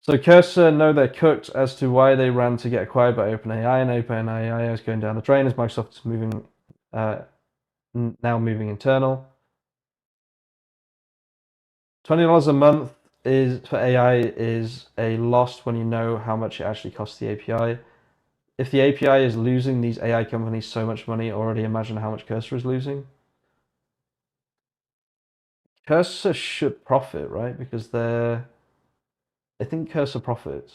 So Cursor know they're cooked as to why they ran to get acquired by OpenAI, and OpenAI is going down the drain as Microsoft's moving, now moving internal. $20 a month is for AI is a loss when you know how much it actually costs the API. If the API is losing these AI companies so much money, already imagine how much Cursor is losing. Cursor should profit, right? Because I think Cursor profits.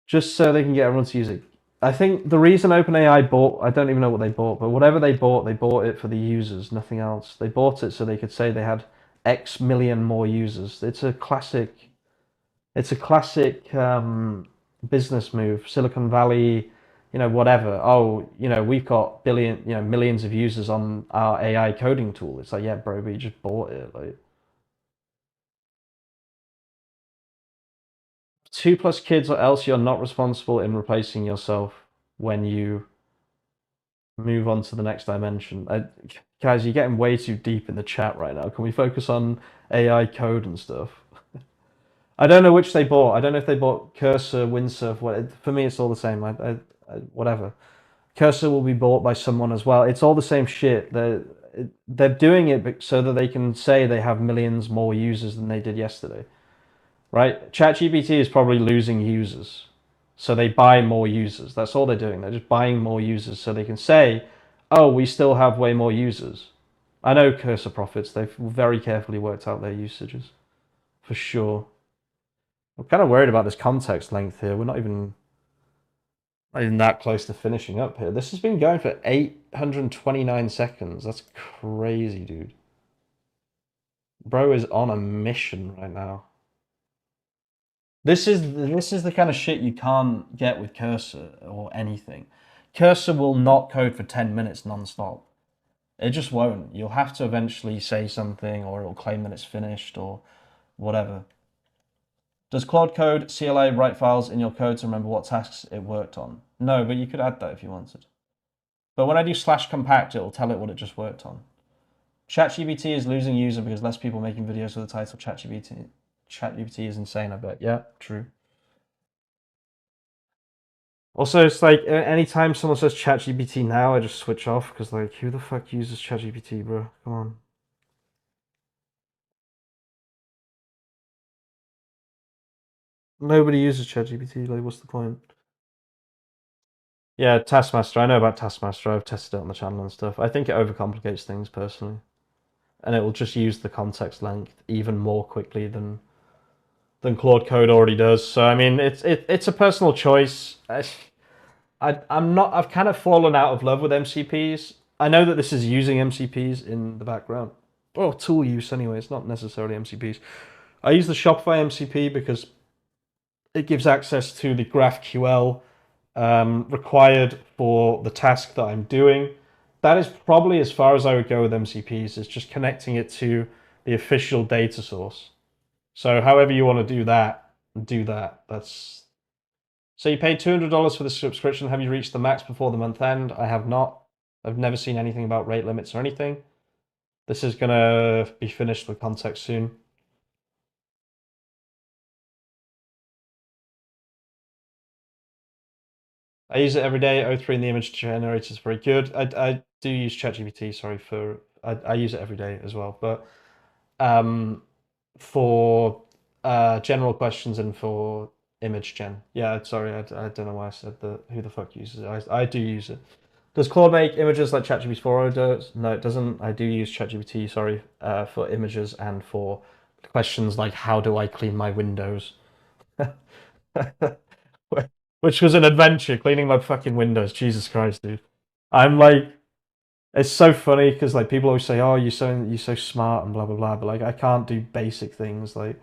Just so they can get everyone to use it. I think the reason OpenAI bought, I don't even know what they bought, but whatever they bought it for the users, nothing else. They bought it so they could say they had X million more users. It's a classic business move. Silicon Valley, whatever. Oh, we've got millions of users on our AI coding tool. It's like, yeah, bro, but you just bought it. Like 2+ kids, or else you're not responsible in replacing yourself when you move on to the next dimension. Guys, you're getting way too deep in the chat right now. Can we focus on AI code and stuff? I don't know which they bought. I don't know if they bought Cursor, Windsurf. For me, it's all the same. Whatever. Cursor will be bought by someone as well. It's all the same shit. They're doing it so that they can say they have millions more users than they did yesterday, right? ChatGPT is probably losing users, so they buy more users. That's all they're doing. They're just buying more users so they can say, "Oh, we still have way more users." I know Cursor profits. They've very carefully worked out their usages, for sure. I'm kind of worried about this context length here. We're not even that close to finishing up here. This has been going for 829 seconds. That's crazy, dude. Bro is on a mission right now. This is the kind of shit you can't get with Cursor or anything. Cursor will not code for 10 minutes non-stop. It just won't. You'll have to eventually say something, or it'll claim that it's finished, or whatever. Does Claude Code CLA write files in your code to remember what tasks it worked on? No, but you could add that if you wanted. But when I do /compact, it'll tell it what it just worked on. ChatGPT is losing user because less people making videos with the title ChatGPT. ChatGPT is insane, I bet. Yeah, true. Also, it's like anytime someone says ChatGPT now, I just switch off because, like, who the fuck uses ChatGPT, bro? Come on. Nobody uses ChatGPT. Like, what's the point? Yeah, Taskmaster. I know about Taskmaster. I've tested it on the channel and stuff. I think it overcomplicates things personally, and it will just use the context length even more quickly than Claude Code already does. So I mean, it's a personal choice. I've kind of fallen out of love with MCPs. I know that this is using MCPs in the background. Well, tool use anyway. It's not necessarily MCPs. I use the Shopify MCP because it gives access to the GraphQL required for the task that I'm doing. That is probably as far as I would go with MCPs. It's just connecting it to the official data source. So however you want to do that, do that. So you paid $200 for the subscription. Have you reached the max before the month end? I have not. I've never seen anything about rate limits or anything. This is gonna be finished with context soon. I use it every day. O3 and the image generator is very good. I do use ChatGPT. Sorry I use it every day as well. But for general questions and for image gen, yeah. Sorry, I don't know why I said that. Who the fuck uses it? I do use it. Does Claude make images like ChatGPT 4 does? No, it doesn't. I do use ChatGPT, sorry, for images and for questions like how do I clean my windows? Which was an adventure, cleaning my fucking windows. Jesus Christ, dude. I'm like, it's so funny because like people always say, "Oh, you're so smart and blah blah blah," but like I can't do basic things. Like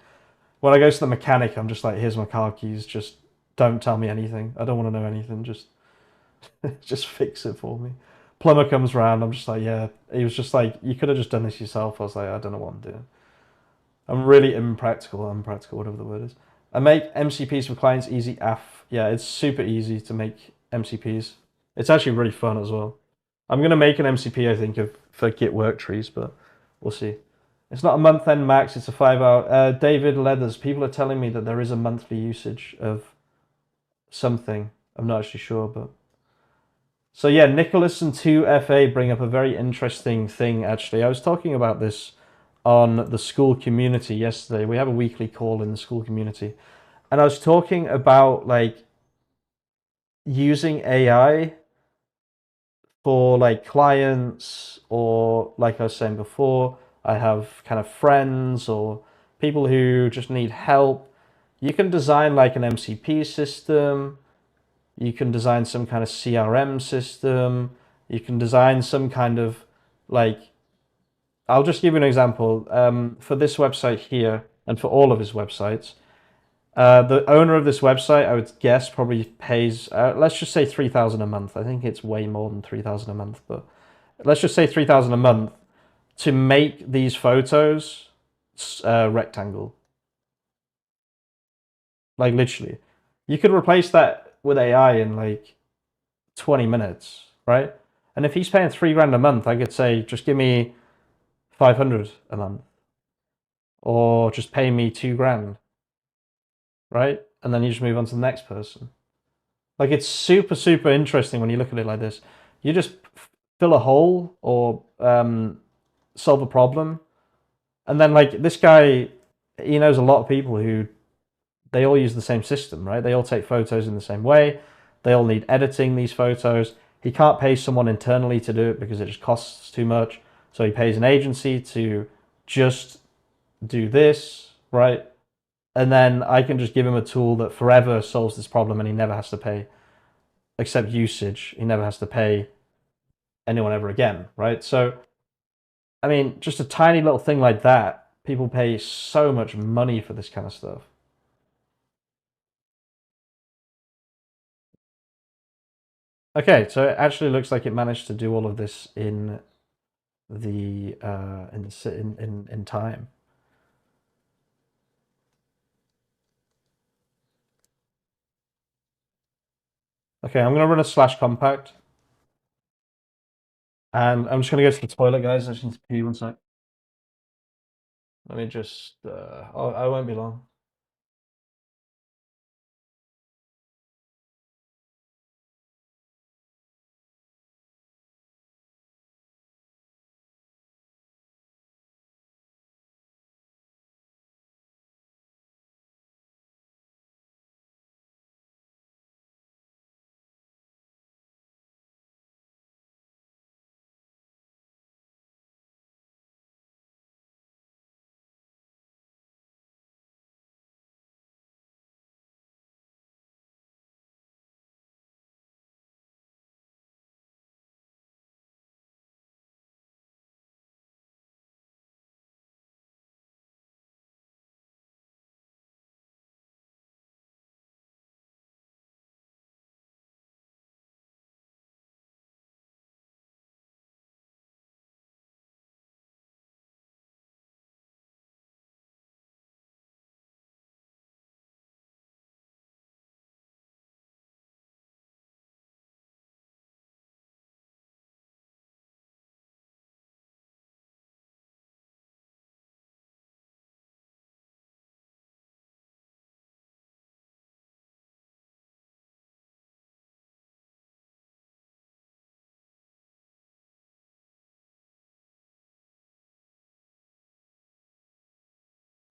when I go to the mechanic, I'm just like, "Here's my car keys. Just don't tell me anything. I don't want to know anything. Just just fix it for me." Plumber comes round. I'm just like, "Yeah." He was just like, "You could have just done this yourself." I was like, "I don't know what I'm doing." I'm really unpractical, whatever the word is. I make MCPs for clients easy af. Yeah, it's super easy to make MCPs. It's actually really fun as well. I'm gonna make an MCP, I think, for Git work trees, but we'll see. It's not a month end max, it's a 5 hour. David Leathers, people are telling me that there is a monthly usage of something. I'm not actually sure, but. So yeah, Nicholas and 2FA bring up a very interesting thing, actually. I was talking about this on the Skool community yesterday. We have a weekly call in the Skool community. And I was talking about like using AI for like clients, or like I was saying before, I have kind of friends or people who just need help. You can design like an MCP system, you can design some kind of CRM system, you can design some kind of like, I'll just give you an example. For this website here, and for all of his websites, the owner of this website, I would guess, probably pays, let's just say 3,000 a month. I think it's way more than 3,000 a month, but let's just say 3,000 a month to make these photos rectangle. Like literally, you could replace that with AI in like 20 minutes, right? And if he's paying 3 grand a month, I could say, just give me 500 a month, or just pay me 2 grand, right? And then you just move on to the next person. Like it's super, super interesting when you look at it like this. You just fill a hole or solve a problem. And then like this guy, he knows a lot of people who they all use the same system, right? They all take photos in the same way. They all need editing these photos. He can't pay someone internally to do it because it just costs too much. So he pays an agency to just do this, right? And then I can just give him a tool that forever solves this problem and he never has to pay, except usage. He never has to pay anyone ever again, right? So, I mean, just a tiny little thing like that, people pay so much money for this kind of stuff. Okay, so it actually looks like it managed to do all of this in the in time. Okay, I'm gonna run a slash compact, and I'm just gonna go to the toilet, guys. I just need to pee one sec. Let me just. Oh, I won't be long.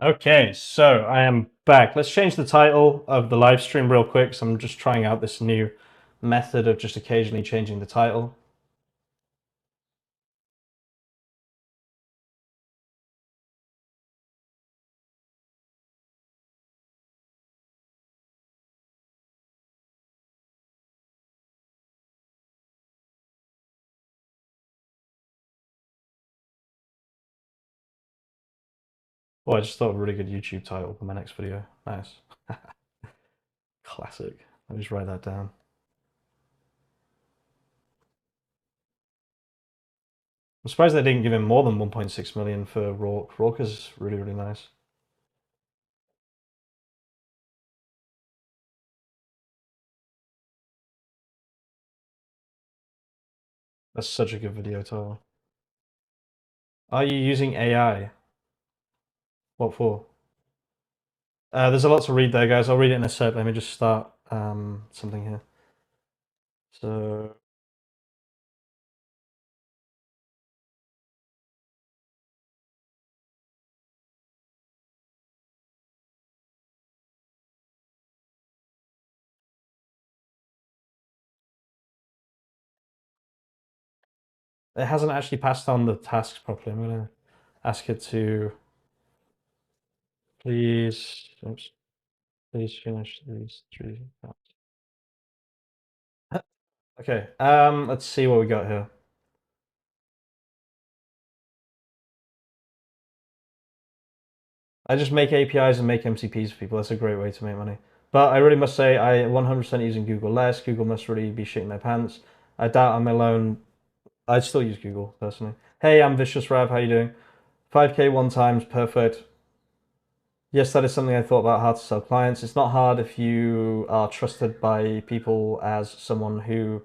Okay, so I am back. Let's change the title of the live stream real quick. So I'm just trying out this new method of just occasionally changing the title. Oh, I just thought of a really good YouTube title for my next video. Nice. Classic. Let me just write that down. I'm surprised they didn't give him more than 1.6 million for Rourke. Rourke is really, really nice. That's such a good video title. Are you using AI? What for? There's a lot to read there, guys. I'll read it in a sec. Let me just start something here. So, it hasn't actually passed on the tasks properly. I'm gonna ask it to please, oops, please finish these three. Okay, let's see what we got here. I just make APIs and make MCPs for people. That's a great way to make money. But I really must say, I 100% using Google less. Google must really be shitting their pants. I doubt I'm alone. I'd still use Google personally. Hey, I'm Vicious Rav. How you doing? 5K one times, perfect. Yes, that is something I thought about how to sell clients. It's not hard if you are trusted by people as someone who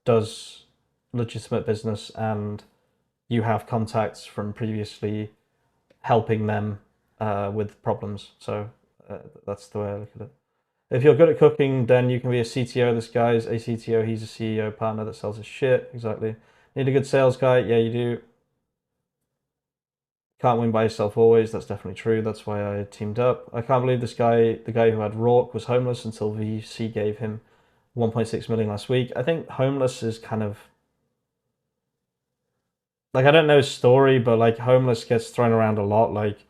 does legitimate business and you have contacts from previously helping them with problems. So that's the way I look at it. If you're good at cooking, then you can be a CTO. This guy's a CTO. He's a CEO partner that sells his shit. Exactly. Need a good sales guy? Yeah, you do. Can't win by yourself always. That's definitely true. That's why I teamed up. I can't believe this guy, the guy who had Rourke, was homeless until VC gave him 1.6 million last week. I think homeless is kind of like, I don't know his story, but like homeless gets thrown around a lot. Like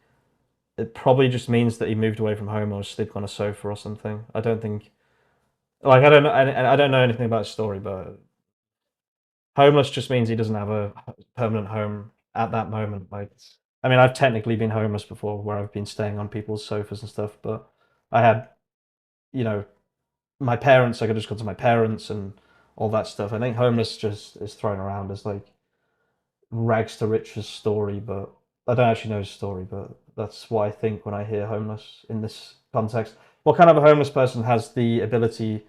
it probably just means that he moved away from home or was sleeping on a sofa or something. I don't think like I don't know, and I don't know anything about his story, but homeless just means he doesn't have a permanent home at that moment. Like, I mean, I've technically been homeless before, where I've been staying on people's sofas and stuff, but I had, you know, my parents. I could just go to my parents and all that stuff. I think homeless just is thrown around as like rags to riches story, but I don't actually know his story. But that's what I think when I hear homeless in this context. What kind of a homeless person has the ability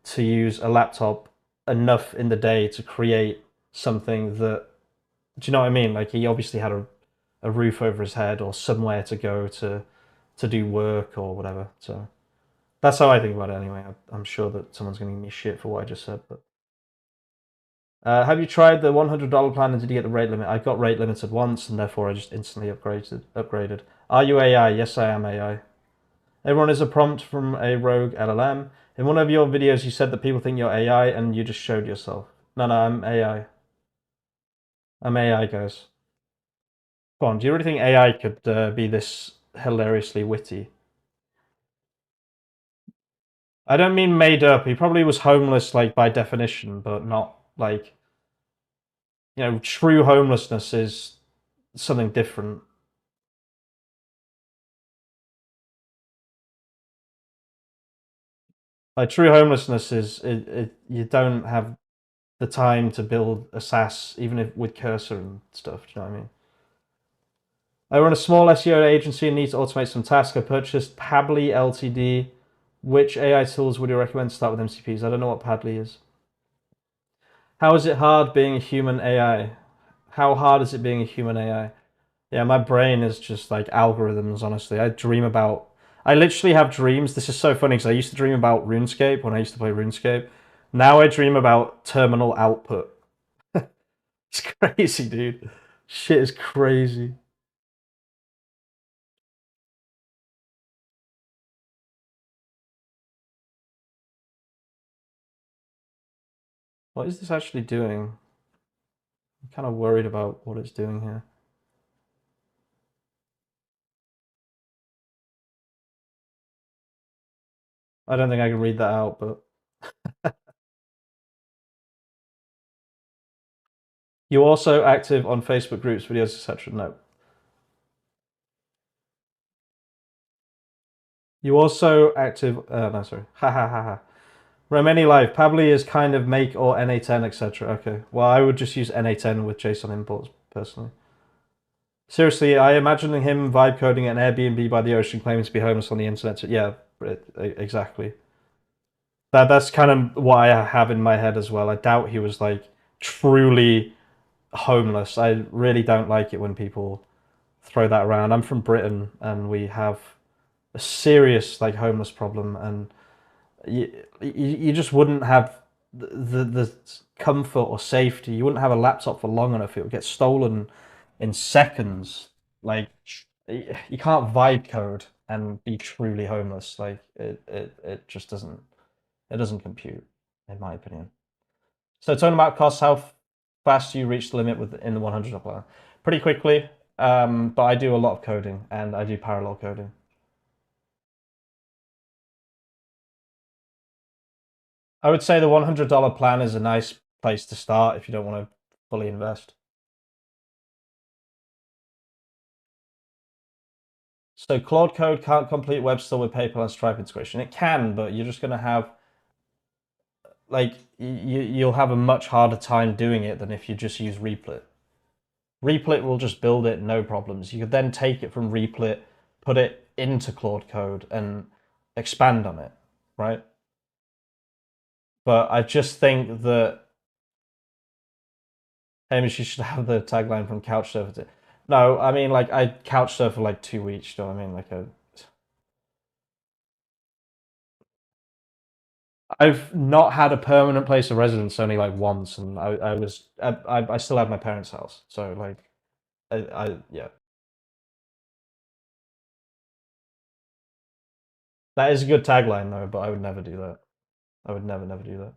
to use a laptop enough in the day to create something that, do you know what I mean? Like he obviously had a roof over his head or somewhere to go to do work or whatever. So that's how I think about it anyway. I'm sure that someone's going to give me shit for what I just said. But have you tried the $100 plan and did you get the rate limit? I got rate limited once and therefore I just instantly upgraded. Are you AI? Yes, I am AI. Everyone is a prompt from a rogue LLM. In one of your videos, you said that people think you're AI and you just showed yourself. No, I'm AI. I'm AI, guys. Come on, do you really think AI could be this hilariously witty? I don't mean made up. He probably was homeless, like by definition, but not like, true homelessness is something different. Like true homelessness is you don't have the time to build a SaaS, even if with cursor and stuff. Do you know what I mean? I run a small SEO agency and need to automate some tasks. I purchased Pably Ltd. Which AI tools would you recommend to start with MCPs? I don't know what Padly is. How is it hard being a human AI? How hard is it being a human AI? Yeah, my brain is just like algorithms, honestly. I literally have dreams. This is so funny because I used to dream about RuneScape when I used to play RuneScape. Now I dream about terminal output. It's crazy, dude. Shit is crazy. What is this actually doing? I'm kind of worried about what it's doing here. I don't think I can read that out, but you also active on Facebook groups, videos, etc. No. You also active. No, sorry. Ha ha ha ha. Remini Live. Pabli is kind of make or NA10, etc. Okay. Well, I would just use NA10 with JSON imports personally. Seriously, I imagine him vibe coding an Airbnb by the ocean, claiming to be homeless on the internet. So, yeah, exactly. That's kind of what I have in my head as well. I doubt he was like truly homeless. I really don't like it when people throw that around. I'm from Britain and we have a serious like homeless problem, and you just wouldn't have the comfort or safety. You wouldn't have a laptop for long enough. It would get stolen in seconds. Like you can't vibe code and be truly homeless. Like it just doesn't. It doesn't compute, in my opinion. So talking about costs, how fast do you reach the limit within the 100 plan? Pretty quickly, but I do a lot of coding and I do parallel coding. I would say the $100 plan is a nice place to start if you don't want to fully invest. So Claude Code can't complete web store with PayPal and Stripe integration. It can, but you're just going to have like you'll have a much harder time doing it than if you just use Replit. Replit will just build it, no problems. You could then take it from Replit, put it into Claude Code, and expand on it, right? But I just think that Hamish, you should have the tagline from Couchsurfer. No, I mean like I Couchsurf for like 2 weeks. You know what I mean? I've not had a permanent place of residence only like once, and I still had my parents' house, so like yeah, that is a good tagline though. But I would never do that. I would never do that.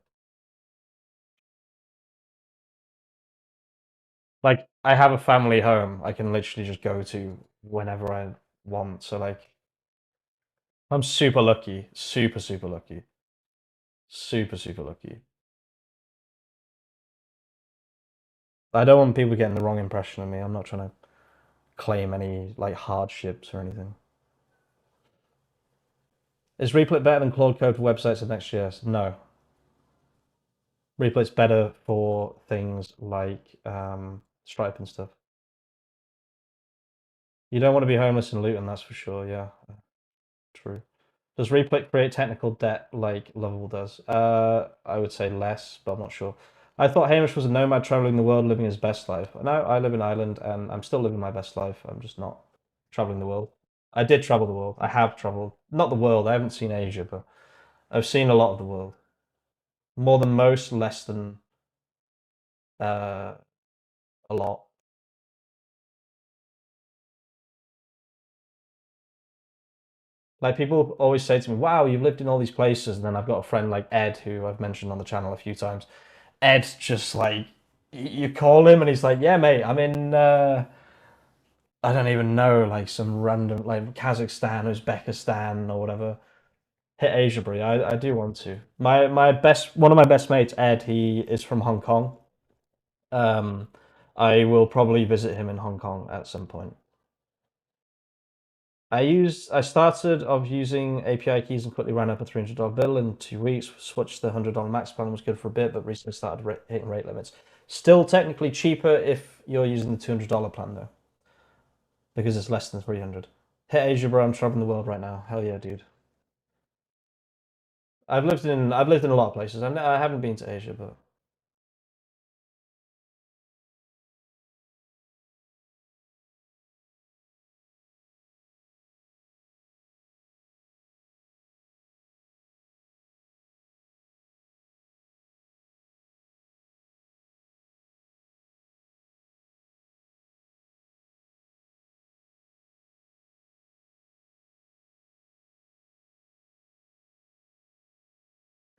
Like I have a family home I can literally just go to whenever I want. So like I'm super lucky, super lucky, super lucky. I don't want people getting the wrong impression of me. I'm not trying to claim any like hardships or anything. Is Replit better than Claude Code for websites of Next.js? No. Replit's better for things like Stripe and stuff. You don't want to be homeless in Luton, that's for sure. Yeah, true. Does Replit create technical debt like Lovable does? I would say less, but I'm not sure. I thought Hamish was a nomad traveling the world, living his best life. No, I live in Ireland, and I'm still living my best life. I'm just not traveling the world. I did travel the world. I have traveled, not the world. I haven't seen Asia, but I've seen a lot of the world. More than most, less than uh, a lot. Like people always say to me, "Wow, you've lived in all these places," and then I've got a friend like Ed, who I've mentioned on the channel a few times. Ed's just like you call him, and he's like, "Yeah, mate, I'm in. I don't even know, like some random like Kazakhstan, Uzbekistan, or whatever." Hit Asia, bro. I do want to. My best one of my best mates, Ed. He is from Hong Kong. Um, I will probably visit him in Hong Kong at some point. I started of using API keys and quickly ran up a $300 bill in 2 weeks. Switched the $100 max plan, was good for a bit, but recently started hitting rate limits. Still technically cheaper if you're using the $200 plan though, because it's less than 300. Hit Asia, bro. I'm traveling the world right now. Hell yeah, dude. I've lived in a lot of places. I haven't been to Asia, but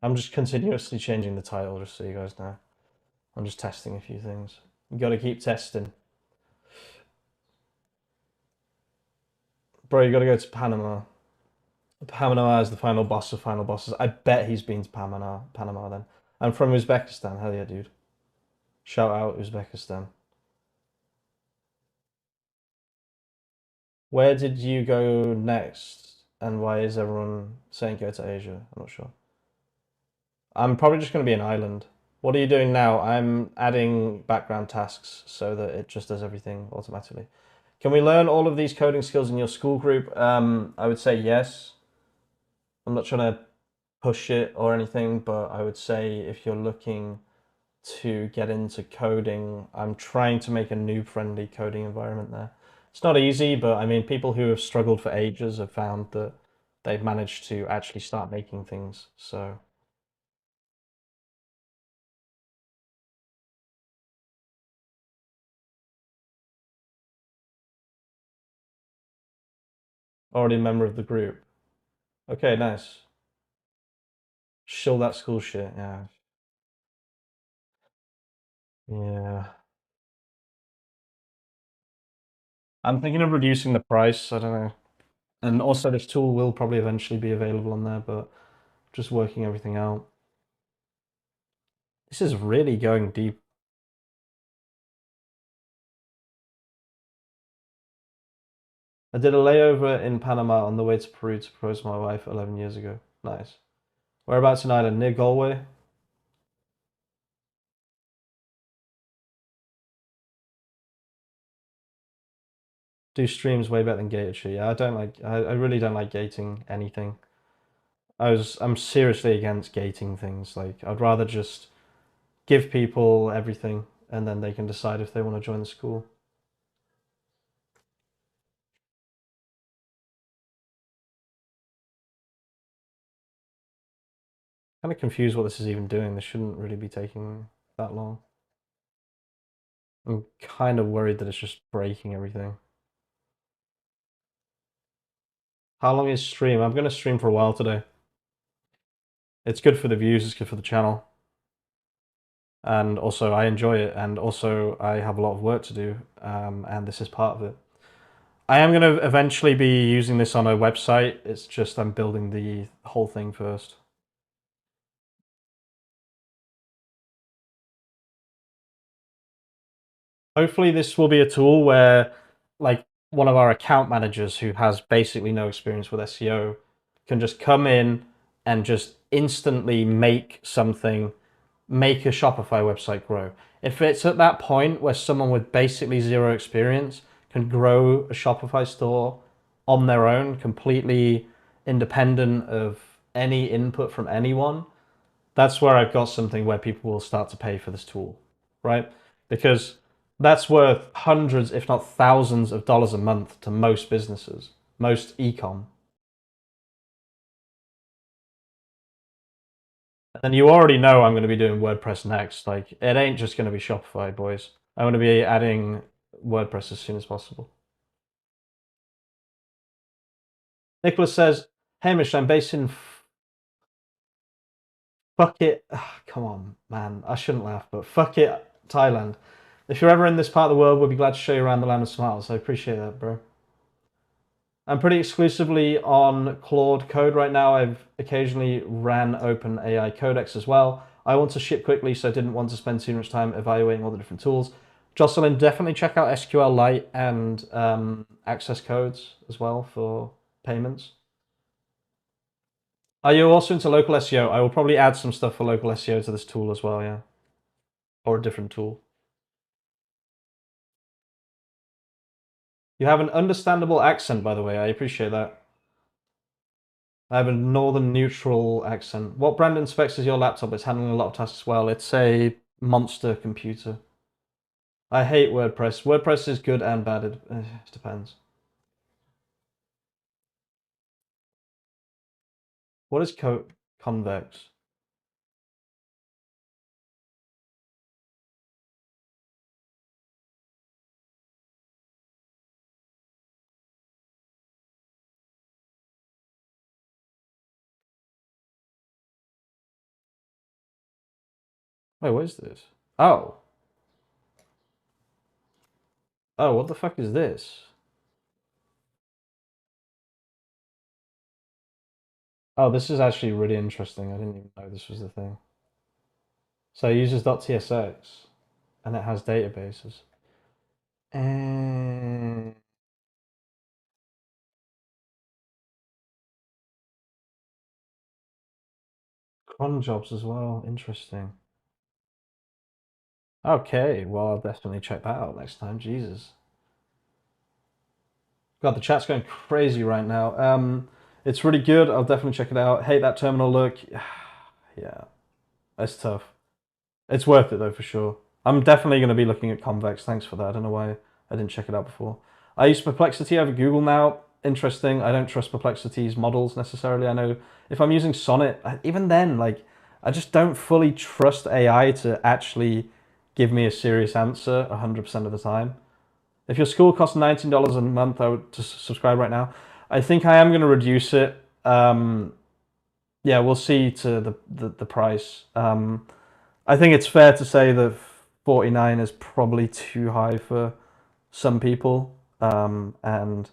I'm just continuously changing the title just so you guys know. I'm just testing a few things. You got to keep testing, bro. You got to go to Panama. Panama is the final boss of final bosses. I bet he's been to Panama. Panama then. I'm from Uzbekistan. Hell yeah, dude. Shout out Uzbekistan. Where did you go next? And why is everyone saying go to Asia? I'm not sure. I'm probably just going to be an island. What are you doing now? I'm adding background tasks so that it just does everything automatically. Can we learn all of these coding skills in your Skool group? I would say yes. I'm not trying to push it or anything, but I would say if you're looking to get into coding, I'm trying to make a noob-friendly coding environment there. It's not easy, but I mean, people who have struggled for ages have found that they've managed to actually start making things. So already a member of the group. Okay, nice. Shill that Skool shit, yeah. Yeah. I'm thinking of reducing the price, I don't know. And also this tool will probably eventually be available on there, but just working everything out. This is really going deep. I did a layover in Panama on the way to Peru to propose to my wife 11 years ago. Nice. Whereabouts in Ireland? Near Galway? Do streams way better than gated shit. Yeah, I really don't like gating anything. I'm seriously against gating things. Like, I'd rather just give people everything and then they can decide if they want to join the school. Kind of confused what this is even doing. This shouldn't really be taking that long. I'm kind of worried that it's just breaking everything. How long is stream? I'm going to stream for a while today. It's good for the views, it's good for the channel. And also, I enjoy it. And also, I have a lot of work to do. And this is part of it. I am going to eventually be using this on a website. It's just I'm building the whole thing first. Hopefully, this will be a tool where, like, one of our account managers who has basically no experience with SEO can just come in and just instantly make something, make a Shopify website grow. If it's at that point where someone with basically zero experience can grow a Shopify store on their own, completely independent of any input from anyone, that's where I've got something where people will start to pay for this tool, right? Because that's worth hundreds, if not thousands of dollars a month to most businesses, most ecom. And you already know I'm going to be doing WordPress next. Like, it ain't just going to be Shopify, boys. I'm going to be adding WordPress as soon as possible. Nicholas says, Hamish, I'm based in fuck it. Come on, man. I shouldn't laugh, but fuck it, Thailand. If you're ever in this part of the world, we'll be glad to show you around the land of smiles. I appreciate that, bro. I'm pretty exclusively on Claude code right now. I've occasionally ran OpenAI Codex as well. I want to ship quickly, so I didn't want to spend too much time evaluating all the different tools. Jocelyn, definitely check out SQLite and access codes as well for payments. Are you also into local SEO? I will probably add some stuff for local SEO to this tool as well, yeah. Or a different tool. You have an understandable accent, by the way. I appreciate that. I have a northern neutral accent. What brand and specs is your laptop? It's handling a lot of tasks well. It's a monster computer. I hate WordPress. WordPress is good and bad. It depends. What is convex? Wait, what is this? Oh. Oh, what the fuck is this? Oh, this is actually really interesting. I didn't even know this was the thing. So it uses .tsx and it has databases. And Cron jobs as well. Interesting. Okay, well, I'll definitely check that out next time. Jesus. God, the chat's going crazy right now. It's really good. I'll definitely check it out. Hate that terminal look. Yeah, it's tough. It's worth it though, for sure. I'm definitely going to be looking at Convex. Thanks for that. I don't know why I didn't check it out before. I use Perplexity over Google now. Interesting. I don't trust Perplexity's models necessarily. I know if I'm using Sonnet, even then, like, I just don't fully trust AI to actually give me a serious answer 100% of the time. If your school costs $19 a month, I would just subscribe right now. I think I am going to reduce it. Yeah, we'll see to the price. I think it's fair to say that 49 is probably too high for some people, and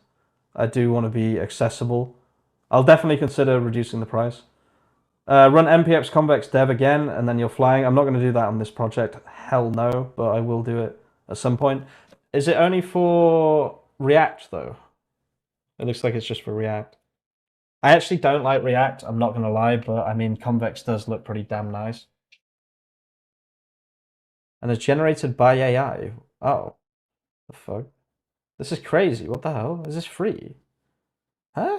I do want to be accessible. I'll definitely consider reducing the price. Run npx convex dev again, and then you're flying. I'm not going to do that on this project. Hell no, but I will do it at some point. Is it only for React, though? It looks like it's just for React. I actually don't like React, I'm not going to lie, but I mean, Convex does look pretty damn nice. And it's generated by AI. Oh, the fuck? This is crazy. What the hell? Is this free? Huh?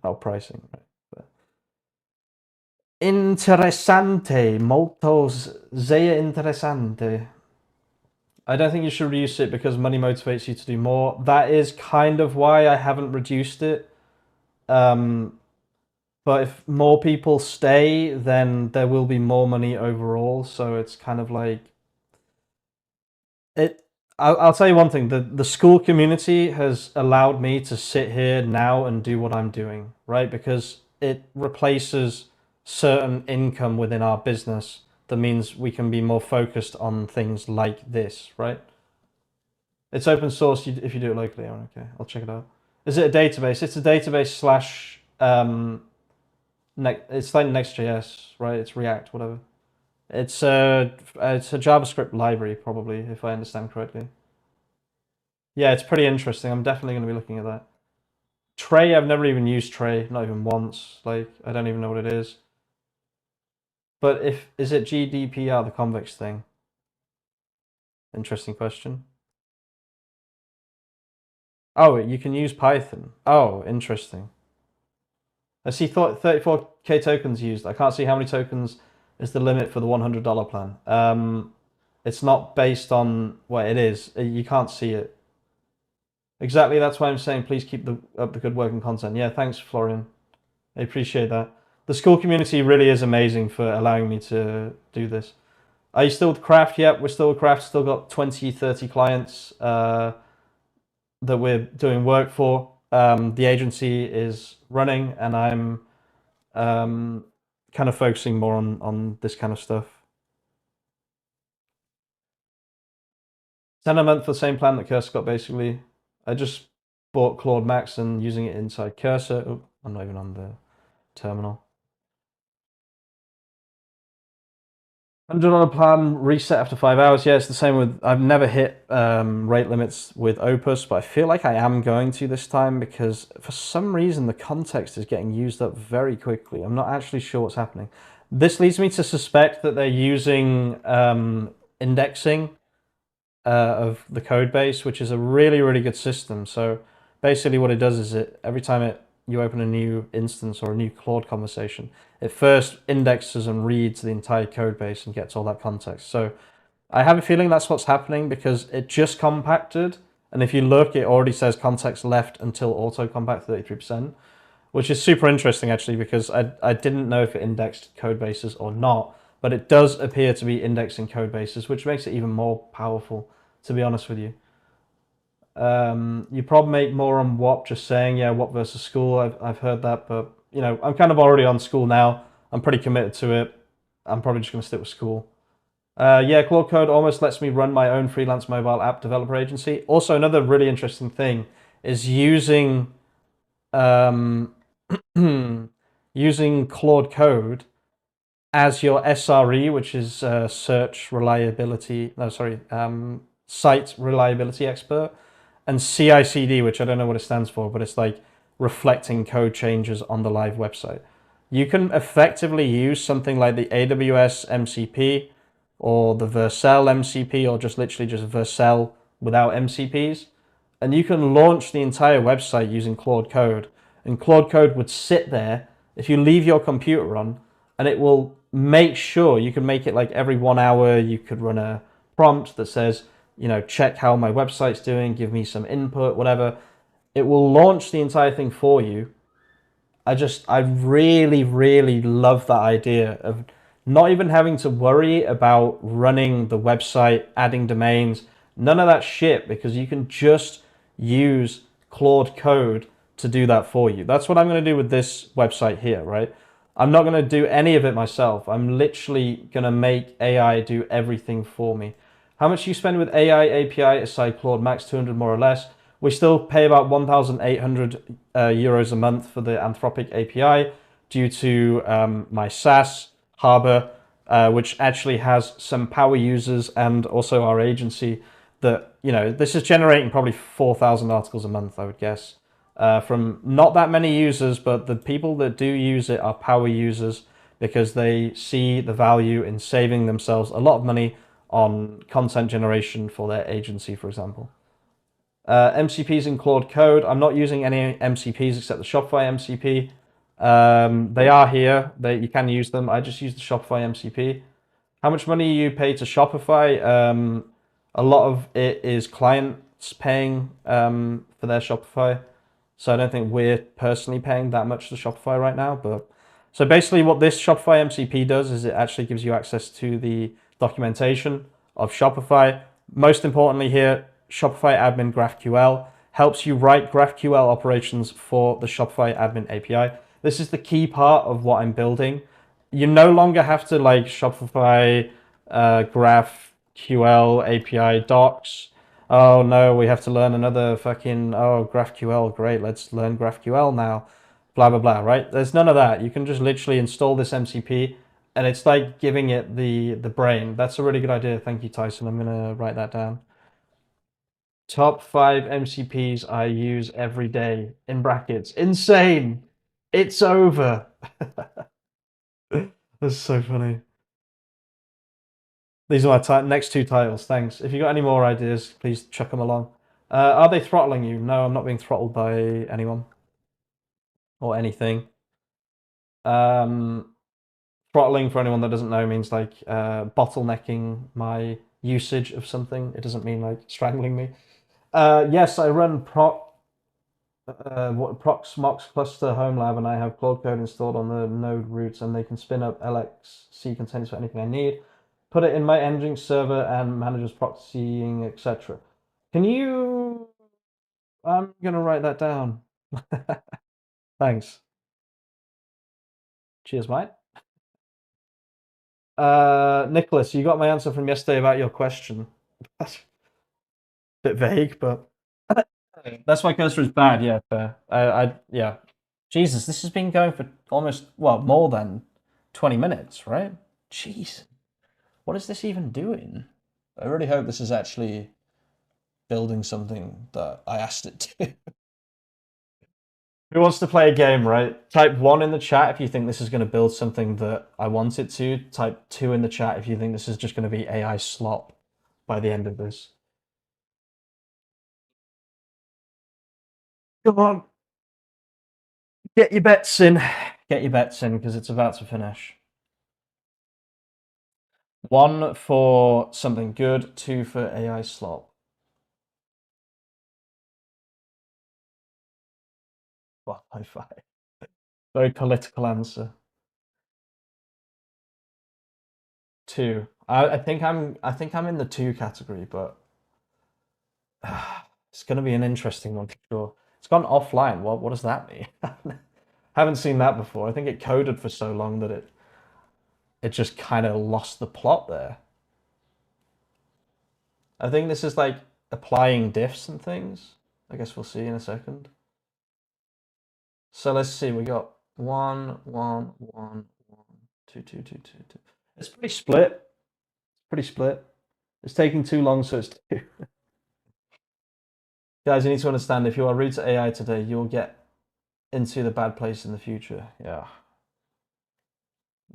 Oh, pricing. Right. Interessante. Molto sehr interessante. I don't think you should reduce it because money motivates you to do more. That is kind of why I haven't reduced it. But if more people stay, then there will be more money overall. So it's kind of like it. I'll tell you one thing: the Skool community has allowed me to sit here now and do what I'm doing, right? Because it replaces certain income within our business. That means we can be more focused on things like this, right? It's open source if you do it locally. Okay, I'll check it out. Is it a database? It's a database slash it's like Next.js, right? It's React, whatever. It's a JavaScript library, probably, if I understand correctly. Yeah, it's pretty interesting. I'm definitely going to be looking at that. Tray, I've never even used Tray, not even once. Like, I don't even know what it is. But is it GDPR, the convex thing? Interesting question. Oh, you can use Python. Oh, interesting. I see 34k tokens used. I can't see how many tokens is the limit for the $100 plan. It's not based on what it is. You can't see it. Exactly, that's why I'm saying please keep up the good work and content. Yeah, thanks, Florian. I appreciate that. The Skool community really is amazing for allowing me to do this. Are you still with Craft? Yep, we're still with Craft. Still got 20, 30 clients that we're doing work for. The agency is running, and I'm kind of focusing more on this kind of stuff. 10 a month for the same plan that Cursor got, basically. I just bought Claude Max and using it inside Cursor. Oh, I'm not even on the terminal. $100 plan reset after 5 hours. Yeah, it's the same with. I've never hit rate limits with Opus, but I feel like I am going to this time because for some reason the context is getting used up very quickly. I'm not actually sure what's happening. This leads me to suspect that they're using indexing of the code base, which is a really, really good system. So basically what it does is every time you open a new instance or a new Claude conversation, it first indexes and reads the entire code base and gets all that context. So I have a feeling that's what's happening because it just compacted. And if you look, it already says context left until auto compact 33%, which is super interesting actually, because I didn't know if it indexed code bases or not, but it does appear to be indexing code bases, which makes it even more powerful, to be honest with you. You probably make more on WAP, just saying, yeah, WAP versus Skool. I've heard that, but you know, I'm kind of already on Skool now. I'm pretty committed to it. I'm probably just going to stick with Skool. Yeah, Claude Code almost lets me run my own freelance mobile app developer agency. Also, another really interesting thing is using using Claude Code as your SRE, which is search reliability. No, sorry, site reliability expert, and CI/CD, which I don't know what it stands for, but it's like reflecting code changes on the live website. you can effectively use something like the AWS MCP or the Vercel MCP or just literally just Vercel without MCPs. And you can launch the entire website using Claude Code. And Claude Code would sit there if you leave your computer on, and it will make sure you can make it like every 1 hour. You could run a prompt that says, check how my website's doing, give me some input, whatever. It will launch the entire thing for you. I really, really love that idea of not even having to worry about running the website, adding domains, none of that shit, because you can just use Claude Code to do that for you. That's what I'm going to do with this website here, right? I'm not going to do any of it myself. I'm literally going to make AI do everything for me. How much you spend with AI API aside Claude Max 200 more or less? We still pay about 1,800 euros a month for the Anthropic API due to my SaaS Harbor, which actually has some power users and also our agency that, this is generating probably 4,000 articles a month, I would guess, from not that many users, but the people that do use it are power users because they see the value in saving themselves a lot of money on content generation for their agency, for example. MCPs in Claude Code. I'm not using any MCPs except the Shopify MCP. They are here. You can use them. I just use the Shopify MCP. How much money you pay to Shopify? A lot of it is clients paying for their Shopify. So I don't think we're personally paying that much to Shopify right now. But so basically what this Shopify MCP does is it actually gives you access to the documentation of Shopify. Most importantly here, Shopify Admin GraphQL helps you write GraphQL operations for the Shopify Admin API. This is the key part of what I'm building. You no longer have to like Shopify GraphQL API docs. Oh no, we have to learn another fucking, GraphQL, great, let's learn GraphQL now, blah, blah, blah, right? There's none of that. You can just literally install this MCP and it's like giving it the brain. That's a really good idea. Thank you, Tyson. I'm going to write that down. Top 5 MCPs I use every day, in brackets. Insane! It's over! That's so funny. These are my next two titles, thanks. If you got any more ideas, please chuck them along. Are they throttling you? No, I'm not being throttled by anyone or anything. Throttling, for anyone that doesn't know, means like bottlenecking my usage of something. It doesn't mean like strangling me. Yes, I run Proxmox cluster home lab, and I have Claude Code installed on the node roots, and they can spin up LXC containers for anything I need. Put it in my Nginx server and manages proxying, etc. Can you? I'm gonna write that down. Thanks. Cheers, mate. Nicholas, you got my answer from yesterday about your question. That's a bit vague, but that's why cursor is bad. Yeah, fair. Yeah. Jesus, this has been going for almost more than 20 minutes, right? Jeez, what is this even doing? I really hope this is actually building something that I asked it to. Who wants to play a game, right? Type 1 in the chat if you think this is going to build something that I want it to. Type 2 in the chat if you think this is just going to be AI slop by the end of this. Come on. Get your bets in. Get your bets in because it's about to finish. 1 for something good, 2 for AI slop. Well, high five. Very political answer. 2. I think I'm in the 2 category, but it's going to be an interesting one for sure. It's gone offline. What does that mean? Haven't seen that before. I think it coded for so long that it just kind of lost the plot there. I think this is like applying diffs and things. I guess we'll see in a second. So let's see. We got 1, 1, 1, 1, 2, 2, 2, 2, 2. It's pretty split. Pretty split. It's taking too long, so it's 2. Guys, you need to understand, if you are rude to AI today, you'll get into the bad place in the future. Yeah.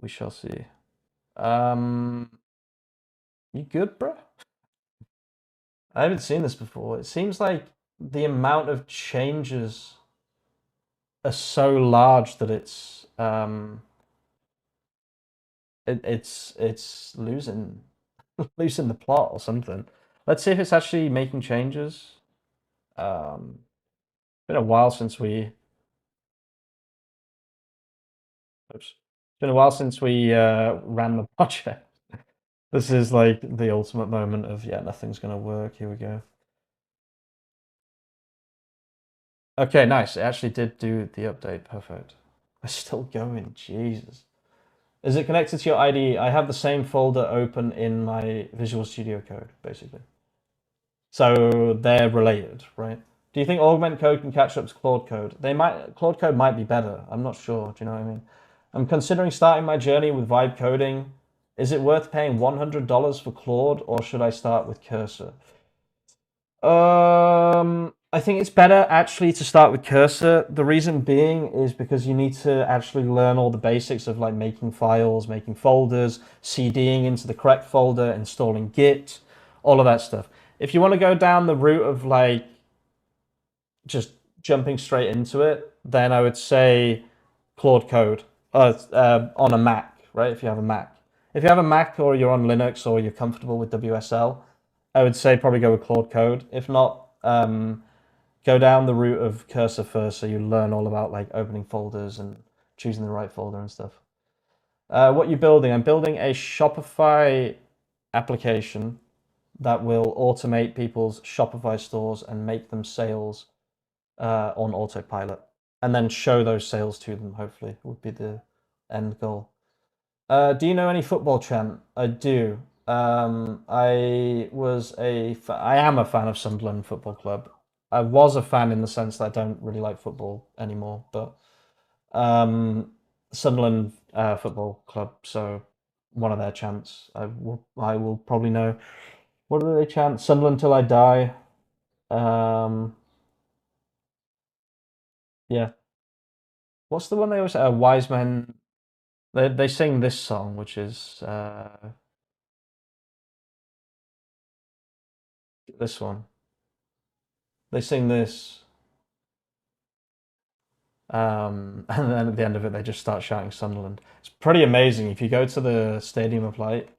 We shall see. You good, bro? I haven't seen this before. It seems like the amount of changes are so large that it's losing losing the plot or something. Let's see if it's actually making changes. It's been a while since we oops. It's been a while since we ran the project. This is like the ultimate moment of yeah, nothing's gonna work. Here we go. Okay, nice. It actually did do the update. Perfect. It's still going. Jesus. Is it connected to your IDE? I have the same folder open in my Visual Studio Code, basically. So they're related, right? Do you think Augment Code can catch up to Claude Code? Claude Code might be better. I'm not sure. Do you know what I mean? I'm considering starting my journey with vibe coding. Is it worth paying $100 for Claude, or should I start with Cursor? I think it's better actually to start with Cursor. The reason being is because you need to actually learn all the basics of like making files, making folders, CDing into the correct folder, installing Git, all of that stuff. If you want to go down the route of like just jumping straight into it, then I would say Claude Code on a Mac, right? If you have a Mac. If you have a Mac or you're on Linux or you're comfortable with WSL, I would say probably go with Claude Code. If not, go down the route of Cursor first, so you learn all about like opening folders and choosing the right folder and stuff. What you're building? I'm building a Shopify application that will automate people's Shopify stores and make them sales on autopilot, and then show those sales to them. Hopefully, would be the end goal. Do you know any football, chant? I do. I am a fan of Sunderland Football Club. I was a fan in the sense that I don't really like football anymore, but Sunderland Football Club. So one of their chants. I will probably know. What do they chant? Sunderland till I die. Um, yeah. What's the one they always say? Wise men. They sing this song, which is this one. They sing this. And then at the end of it, they just start shouting Sunderland. It's pretty amazing. If you go to the Stadium of Light,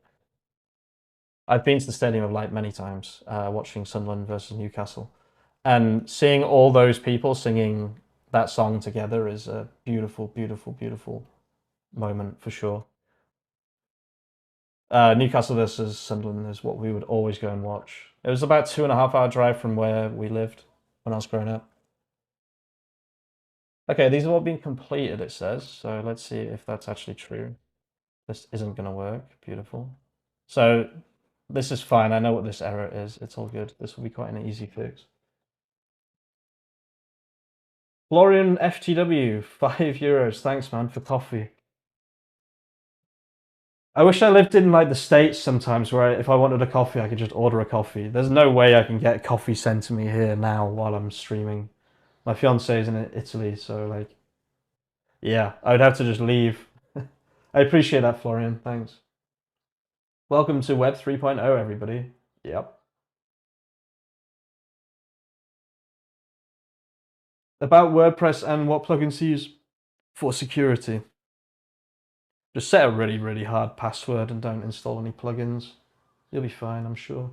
I've been to the Stadium of Light many times, watching Sunderland versus Newcastle, and seeing all those people singing that song together is a beautiful, beautiful, beautiful moment for sure. Newcastle versus Sunderland is what we would always go and watch. It was about 2.5 hour drive from where we lived when I was growing up. Okay, these have all been completed, it says. So let's see if that's actually true. This isn't going to work. Beautiful. So this is fine. I know what this error is. It's all good. This will be quite an easy fix. Florian FTW, €5. Thanks, man, for coffee. I wish I lived in like the States sometimes where if I wanted a coffee, I could just order a coffee. There's no way I can get coffee sent to me here now while I'm streaming. My fiance is in Italy, so like, yeah, I would have to just leave. I appreciate that, Florian. Thanks. Welcome to Web 3.0, everybody. Yep. About WordPress and what plugins to use for security. Just set a really, really hard password and don't install any plugins. You'll be fine, I'm sure.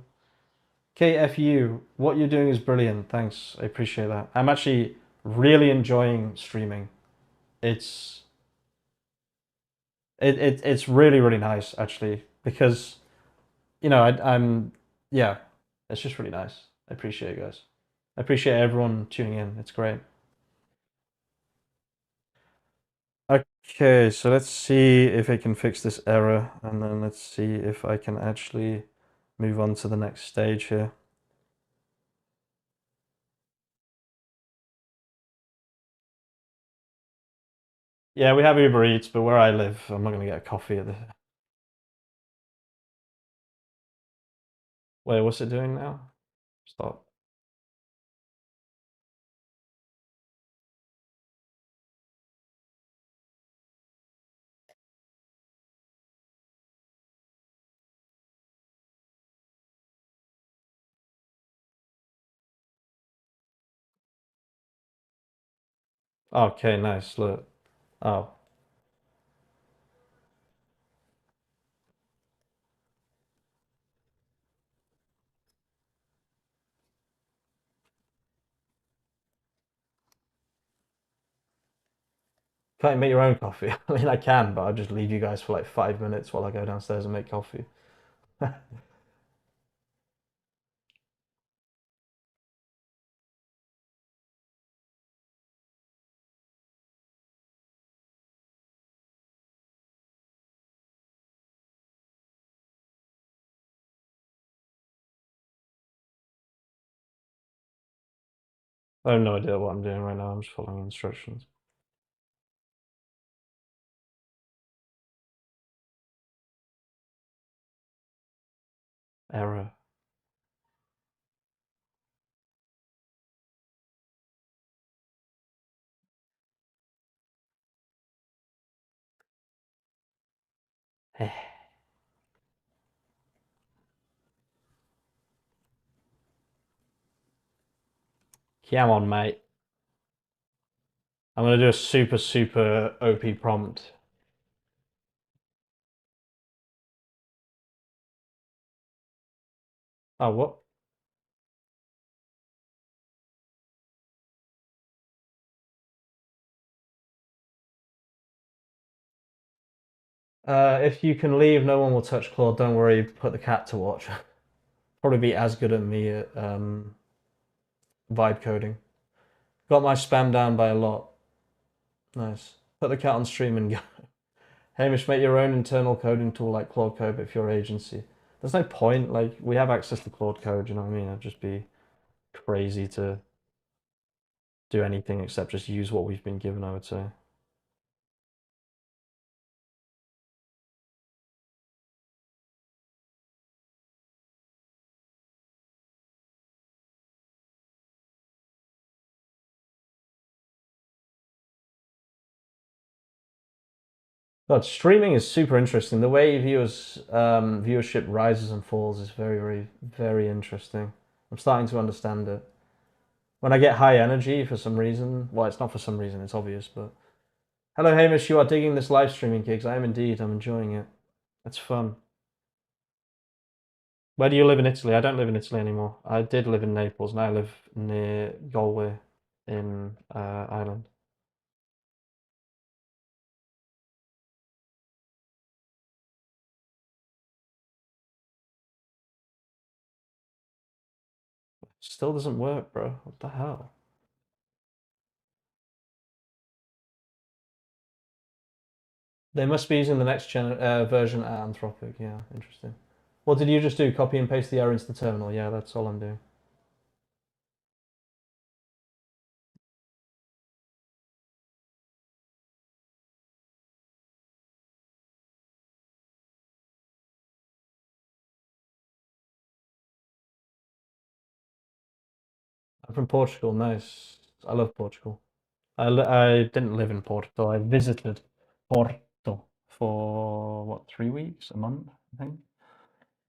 KFU, what you're doing is brilliant. Thanks. I appreciate that. I'm actually really enjoying streaming. It's it's really, really nice actually because I'm yeah, it's just really nice. I appreciate it, guys. I appreciate everyone tuning in. It's great. Okay, so let's see if I can fix this error, and then let's see if I can actually move on to the next stage here. Yeah, we have Uber Eats, but where I live, I'm not going to get a coffee at the... Wait, what's it doing now? Stop. Okay, nice. Look. Oh. Can't you make your own coffee? I mean, I can, but I'll just leave you guys for like 5 minutes while I go downstairs and make coffee. I have no idea what I'm doing right now. I'm just following instructions. Error. Come on, mate. I'm gonna do a super, super OP prompt. Oh, what? If you can leave, no one will touch Claude. Don't worry, put the cat to watch. Probably be as good at me at vibe coding. Got my spam down by a lot. Nice. Put the cat on stream and go. Hamish, make your own internal coding tool like Claude Code, but if your agency. There's no point. Like, we have access to Claude Code, you know what I mean? It'd just be crazy to do anything except just use what we've been given, I would say. But streaming is super interesting. The way viewership rises and falls is very, very, very interesting. I'm starting to understand it. When I get high energy for some reason, well, it's not for some reason, it's obvious, but hello, Hamish, you are digging this live streaming gigs. I am indeed. I'm enjoying it. It's fun. Where do you live in Italy? I don't live in Italy anymore. I did live in Naples, and I live near Galway in Ireland. Still doesn't work, bro. What the hell? They must be using the next version at Anthropic. Yeah, interesting. What did you just do? Copy and paste the error into the terminal? Yeah, that's all I'm doing. I'm from Portugal. Nice. I love Portugal. I didn't live in Porto. I visited Porto for what, 3 weeks, a month, I think,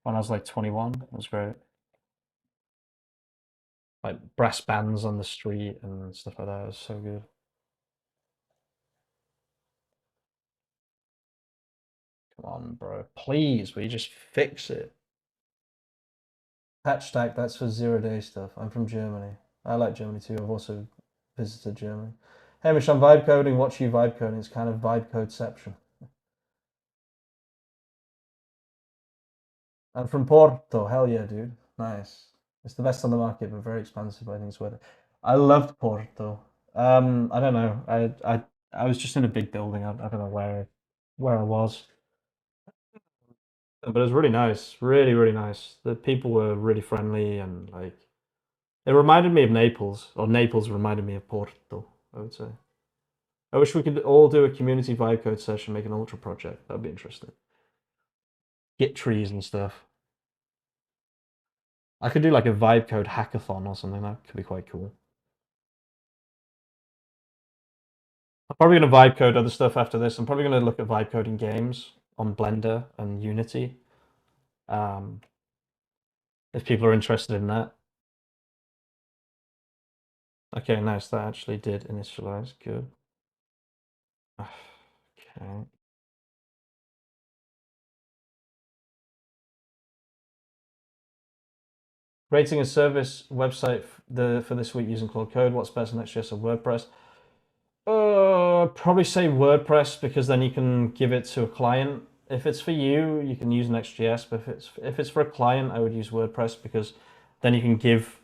when I was like 21. It was great. Like brass bands on the street and stuff like that. It was so good. Come on, bro. Please, will you just fix it? Patch stack, that's for 0 day stuff. I'm from Germany. I like Germany too. I've also visited Germany. Hamish, I'm vibe coding. Watch you vibe coding. It's kind of vibe codeception. I'm from Porto. Hell yeah, dude. Nice. It's the best on the market, but very expensive. I think it's worth it. I loved Porto. I don't know. I was just in a big building. I don't know where I was, but it was really nice. Really, really nice. The people were really friendly and like it reminded me of Naples, or Naples reminded me of Porto, I would say. I wish we could all do a community vibe code session, make an ultra project. That'd be interesting. Git trees and stuff. I could do like a vibe code hackathon or something. That could be quite cool. I'm probably going to vibe code other stuff after this. I'm probably going to look at vibe coding games on Blender and Unity. Um, if people are interested in that. Okay, nice. That actually did initialize. Good. Okay. Rating a service website for this week using Claude Code. What's best, Next.js or WordPress? Probably say WordPress because then you can give it to a client. If it's for you, you can use Next.js, but if it's for a client, I would use WordPress because then you can give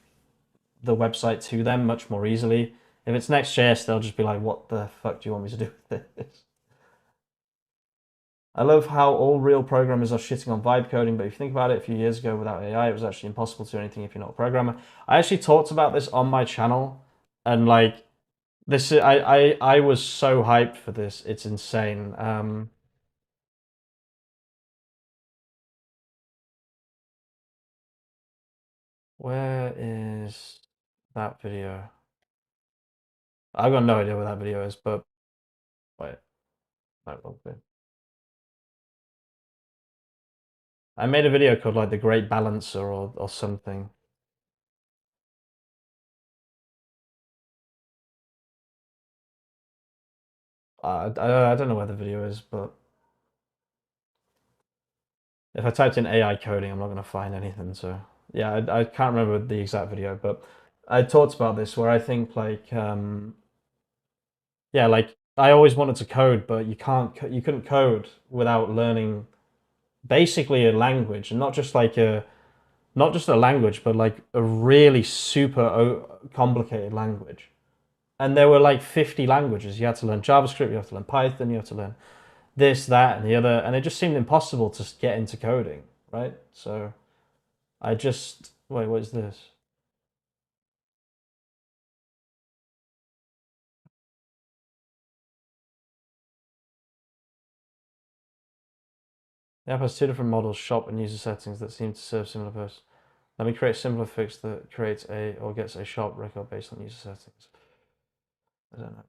the website to them much more easily. If it's Next.js, they'll just be like, "What the fuck do you want me to do with this?" I love how all real programmers are shitting on vibe coding, but if you think about it, a few years ago without AI, it was actually impossible to do anything if you're not a programmer. I actually talked about this on my channel, and like this, I was so hyped for this. It's insane. Where is that video? I've got no idea where that video is, but wait, that will be. I made a video called like the Great Balancer or something. I don't know where the video is, but if I typed in AI coding, I'm not going to find anything. So yeah, I can't remember the exact video, but I talked about this where I think like yeah, like I always wanted to code, but you couldn't code without learning basically a language, and not just a language, but like a really super complicated language. And there were like 50 languages. You had to learn JavaScript, you have to learn Python, you have to learn this, that, and the other, and it just seemed impossible to get into coding, right? So I just wait. What is this? The app has two different models: shop and user settings that seem to serve similar purposes. Let me create a simpler fix that creates a or gets a shop record based on user settings. I don't know.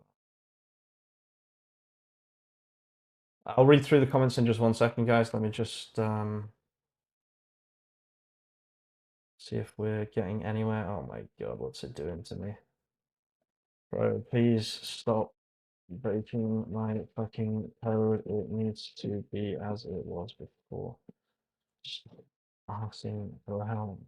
I'll read through the comments in just 1 second, guys. Let me just see if we're getting anywhere. Oh my god, what's it doing to me? Bro, please stop breaking my fucking code. It needs to be as it was before. Just asking for help.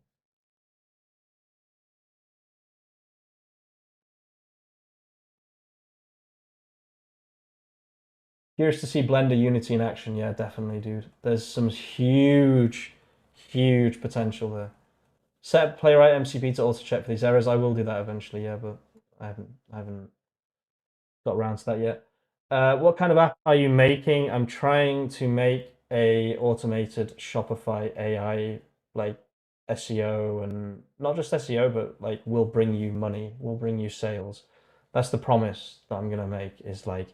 Curious to see Blender Unity in action. Yeah, definitely, dude. There's some huge, huge potential there. Set Playwright MCP to auto check for these errors. I will do that eventually, yeah, but I haven't got around to that yet. What kind of app are you making? I'm trying to make a automated Shopify AI like SEO, and not just SEO, but like will bring you money, will bring you sales. That's the promise that I'm gonna make is like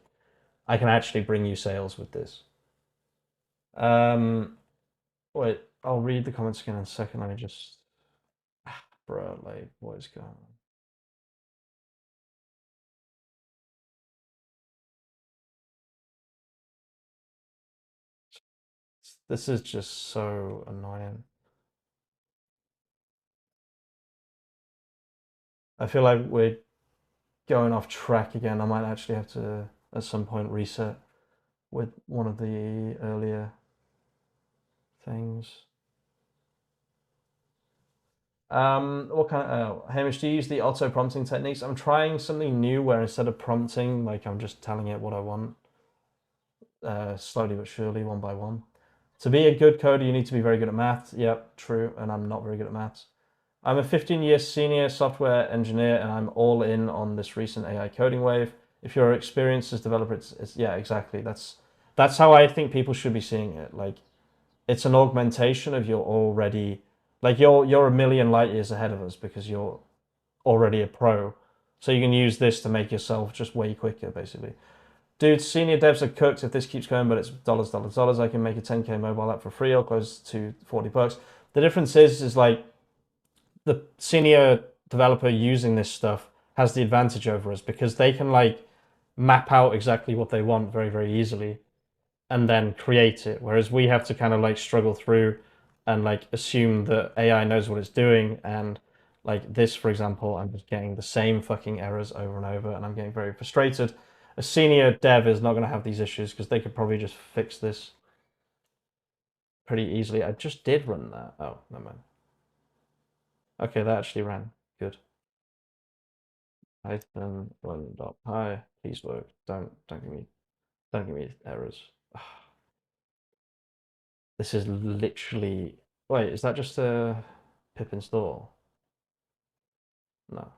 I can actually bring you sales with this. Um, wait, I'll read the comments again in a second. Let me just, bro, like what is going on? This is just so annoying. I feel like we're going off track again. I might actually have to at some point reset with one of the earlier things. What kind of, Hamish, do you use the auto prompting techniques? I'm trying something new where instead of prompting, like I'm just telling it what I want, slowly but surely, one by one. To be a good coder, you need to be very good at maths. Yep, true, and I'm not very good at maths. I'm a 15-year senior software engineer, and I'm all in on this recent AI coding wave. If you're experienced as developer, it's yeah, exactly. That's how I think people should be seeing it. Like it's an augmentation of your already, like you're a million light years ahead of us because you're already a pro. So you can use this to make yourself just way quicker, basically. Dude, senior devs are cooked if this keeps going, but it's dollars, dollars, dollars. I can make a 10K mobile app for free or close to 40 bucks. The difference is like the senior developer using this stuff has the advantage over us because they can like map out exactly what they want very, very easily and then create it. Whereas we have to kind of like struggle through and like assume that AI knows what it's doing and Like this, for example, I'm just getting the same fucking errors over and over, and I'm getting very frustrated. A senior dev is not going to have these issues because they could probably just fix this pretty easily. I just did run that. Oh, never mind. Okay, that actually ran. Good. Python run.py. Please work. Don't give me errors. This is literally. Wait, is that just a pip install? No.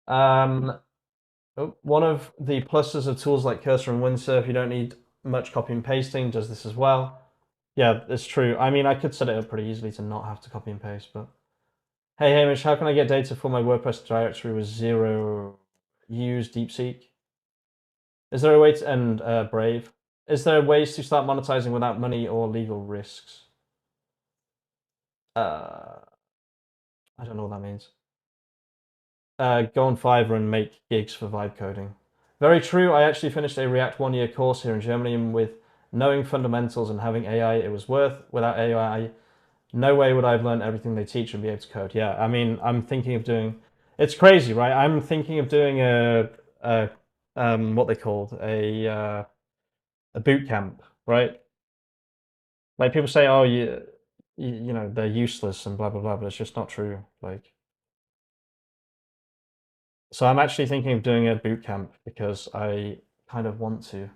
Um, one of the pluses of tools like Cursor and Windsurf, you don't need much copy and pasting, does this as well. Yeah, it's true. I mean, I could set it up pretty easily to not have to copy and paste, but hey, Hamish, how can I get data for my WordPress directory with zero use DeepSeek? Is there a way to, and Brave, is there ways to start monetizing without money or legal risks? I don't know what that means. Go on Fiverr and make gigs for vibe coding. Very true. I actually finished a React 1-year course here in Germany, and with knowing fundamentals and having AI, it was worth. Without AI, no way would I have learned everything they teach and be able to code. Yeah, I mean, I'm thinking of doing. It's crazy, right? I'm thinking of doing a what they called a boot camp, right? Like people say, oh, you know, they're useless and blah blah blah, but it's just not true. Like, so I'm actually thinking of doing a boot camp because I kind of want to.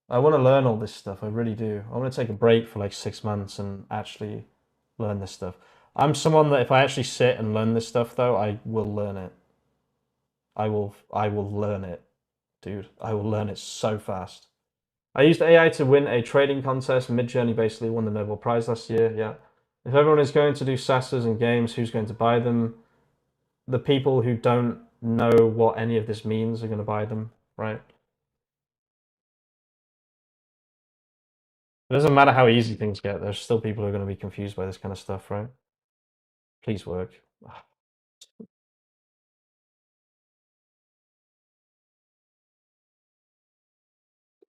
I want to learn all this stuff. I really do. I want to take a break for like 6 months and actually learn this stuff. I'm someone that if I actually sit and learn this stuff, though, I will learn it. I will learn it, dude. I will learn it so fast. I used AI to win a trading contest. Midjourney basically won the Nobel Prize last year. Yeah. If everyone is going to do SaaSes and games, who's going to buy them? The people who don't know what any of this means are going to buy them, right? It doesn't matter how easy things get. There's still people who are going to be confused by this kind of stuff, right? Please work.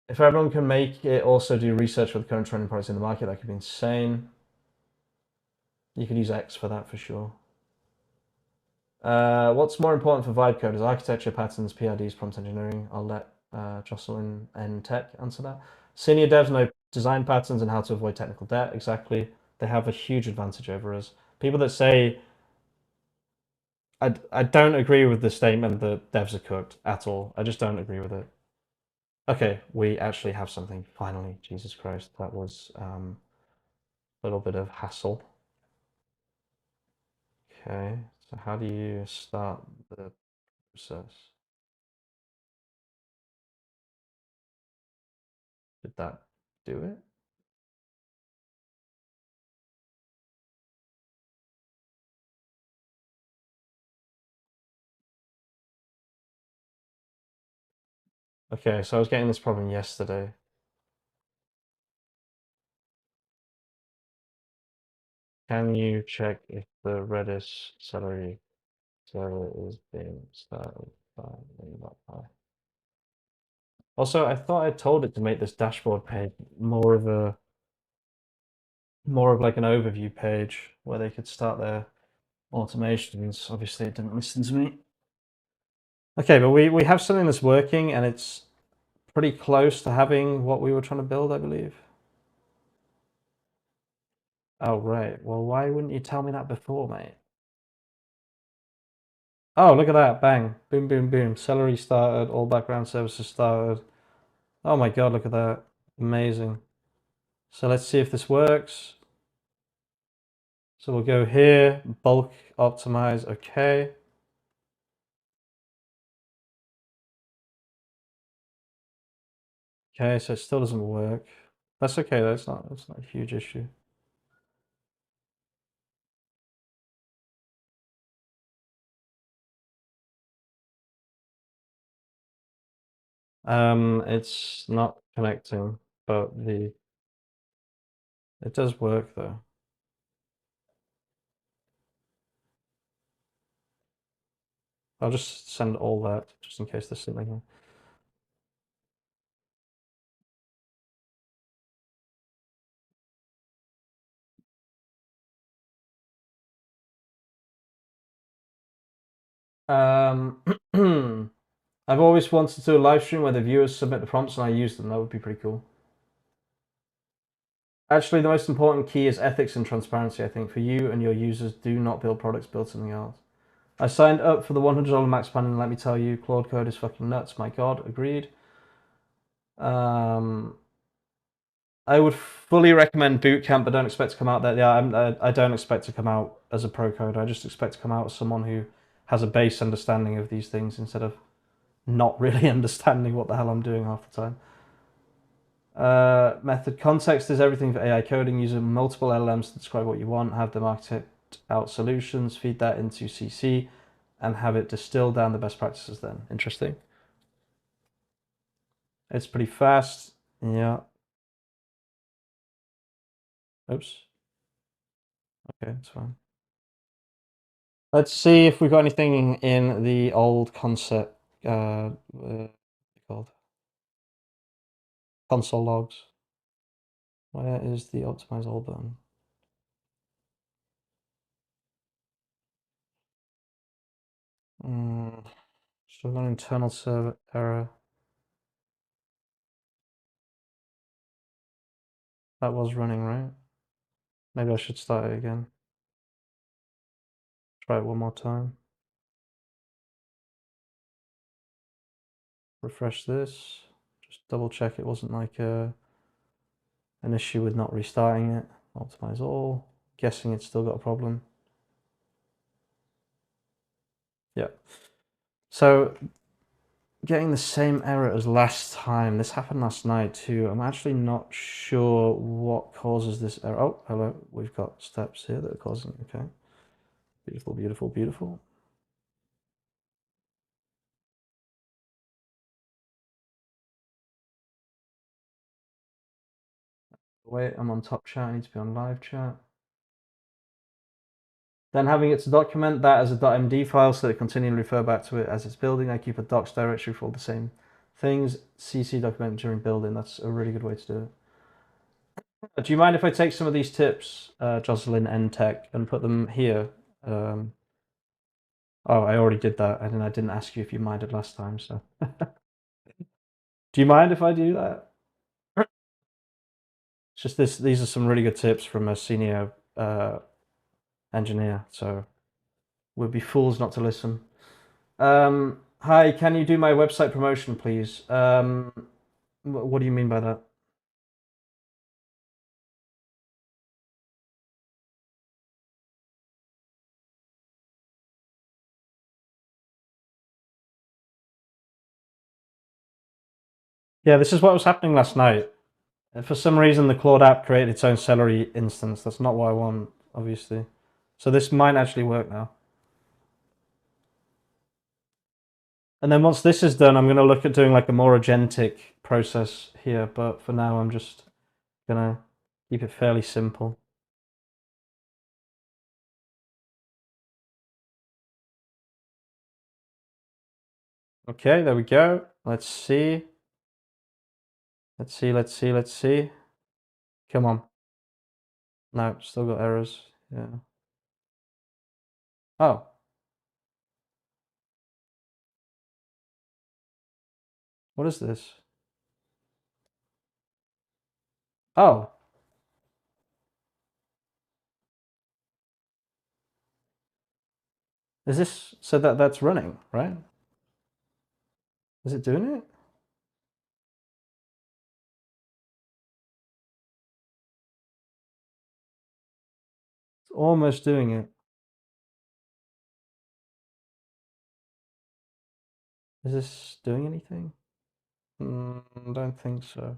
If everyone can make it also do research for the current trending products in the market, that could be insane. You could use X for that for sure. What's more important for vibe coders? Architecture, patterns, PRDs, prompt engineering. I'll let Jocelyn and Tech answer that. Senior devs know design patterns and how to avoid technical debt. Exactly. They have a huge advantage over us. People that say, I don't agree with the statement that devs are cooked at all. I just don't agree with it. Okay, we actually have something finally. Jesus Christ, that was a little bit of hassle. Okay, so how do you start the process? Did that do it? Okay, so I was getting this problem yesterday. Can you check if the Redis Celery server is being started by me.py? Also, I thought I told it to make this dashboard page more of like an overview page where they could start their automations. Obviously, it didn't listen to me. Okay, but we have something that's working and it's pretty close to having what we were trying to build, I believe. Oh, right. Well, why wouldn't you tell me that before, mate? Oh, look at that. Bang. Boom, boom, boom. Celery started. All background services started. Oh my God, look at that. Amazing. So let's see if this works. So we'll go here, bulk optimize, okay. Okay, so it still doesn't work. That's okay, that's not a huge issue. It's not connecting, but it does work though. I'll just send all that just in case there's something here. I've always wanted to do a live stream where the viewers submit the prompts and I use them. That would be pretty cool. Actually, the most important key is ethics and transparency, I think. For you and your users, do not build products, build something else. I signed up for the $100 max plan, and let me tell you, Claude code is fucking nuts. My god, agreed. I would fully recommend Bootcamp, but don't expect to come out there. Yeah, I don't expect to come out as a pro coder. I just expect to come out as someone who has a base understanding of these things instead of not really understanding what the hell I'm doing half the time. Method context is everything for AI coding. Using multiple LLMs to describe what you want, have them architect out solutions, feed that into CC, and have it distill down the best practices then. Interesting. It's pretty fast. Yeah. Oops. Okay, it's fine. Let's see if we've got anything in the old concept. What's it called? Console logs. Where is the optimize all button? So we've got an internal server error. That was running, right? Maybe I should start it again. Try it one more time. Refresh this. Just double check it wasn't like an issue with not restarting it. Optimize all. Guessing it's still got a problem. Yeah. So getting the same error as last time. This happened last night too. I'm actually not sure what causes this error. Oh, hello. We've got steps here that are causing. Okay. Beautiful, beautiful, beautiful. Wait, I'm on top chat. I need to be on live chat. Then having it to document that as a .md file so that it continually refer back to it as it's building. I keep a docs directory for all the same things. CC document during building. That's a really good way to do it. Do you mind if I take some of these tips, Jocelyn and Tech, and put them here? Oh, I already did that, and then I didn't ask you if you minded last time. So, do you mind if I do that? It's just this. These are some really good tips from a senior engineer. So, we'd be fools not to listen. Hi, can you do my website promotion, please? What do you mean by that? Yeah, this is what was happening last night. For some reason, the Claude app created its own Celery instance. That's not what I want, obviously. So this might actually work now. And then once this is done, I'm going to look at doing like a more agentic process here. But for now, I'm just going to keep it fairly simple. Okay, there we go. Let's see. Let's see, let's see, let's see. Come on. No, still got errors. Yeah. Oh. What is this? Oh. Is this so that's running, right? Is it doing it? It's almost doing it. Is this doing anything? Don't think so.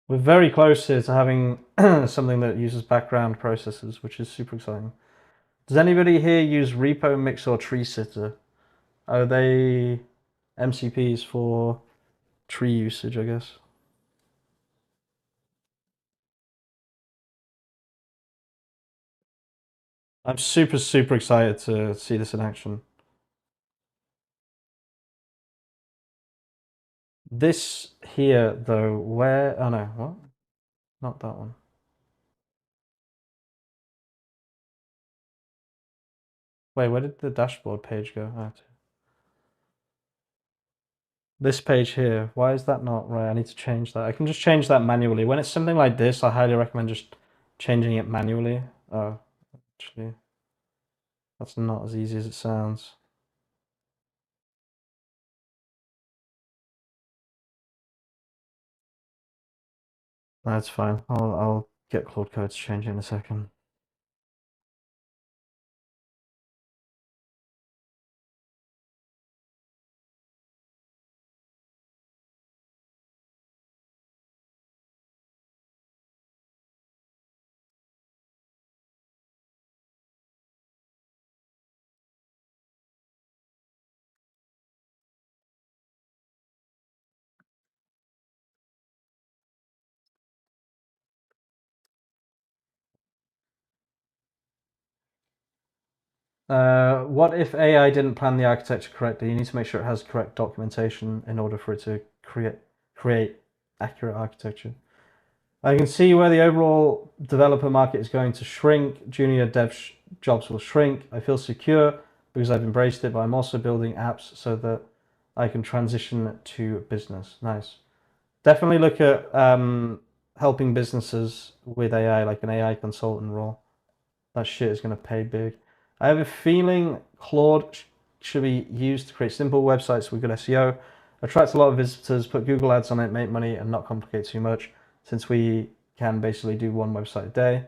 We're very close here to having something that uses background processes, which is super exciting. Does anybody here use repo mix or tree sitter? Are they MCPs for tree usage, I guess? I'm super, super excited to see this in action. This here, though, where... Oh, no, what? Not that one. Wait, where did the dashboard page go? Oh, this page here. Why is that not right? I need to change that. I can just change that manually. When it's something like this, I highly recommend just changing it manually. Oh, actually, that's not as easy as it sounds. That's fine. I'll get Claude Code to change it in a second. What if AI didn't plan the architecture correctly? You need to make sure it has correct documentation in order for it to create accurate architecture. I can see where the overall developer market is going to shrink. Junior dev jobs will shrink. I feel secure because I've embraced it, but I'm also building apps so that I can transition to business. Nice. Definitely look at helping businesses with AI, like an AI consultant role. That shit is going to pay big. I have a feeling Claude should be used to create simple websites with good SEO, attract a lot of visitors, put Google ads on it, make money, and not complicate too much, since we can basically do one website a day.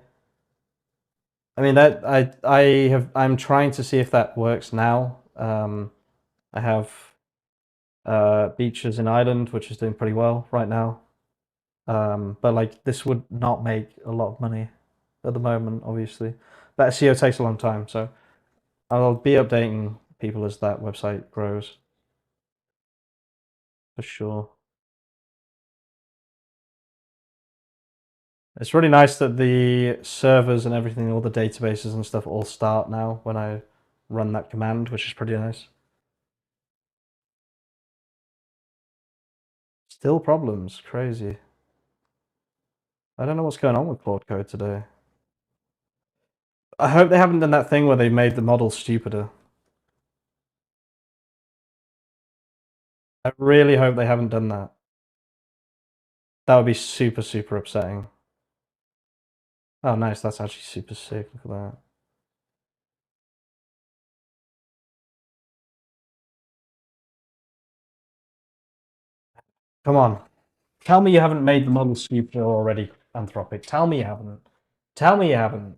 I mean that I'm trying to see if that works now. I have Beaches in Ireland, which is doing pretty well right now. But like this would not make a lot of money at the moment, obviously. But SEO takes a long time, so I'll be updating people as that website grows, for sure. It's really nice that the servers and everything, all the databases and stuff all start now when I run that command, which is pretty nice. Still problems, crazy. I don't know what's going on with Claude Code today. I hope they haven't done that thing where they made the model stupider. I really hope they haven't done that. That would be super, super upsetting. Oh, nice. That's actually super sick. Look at that. Come on. Tell me you haven't made the model stupider already, Anthropic. Tell me you haven't. Tell me you haven't.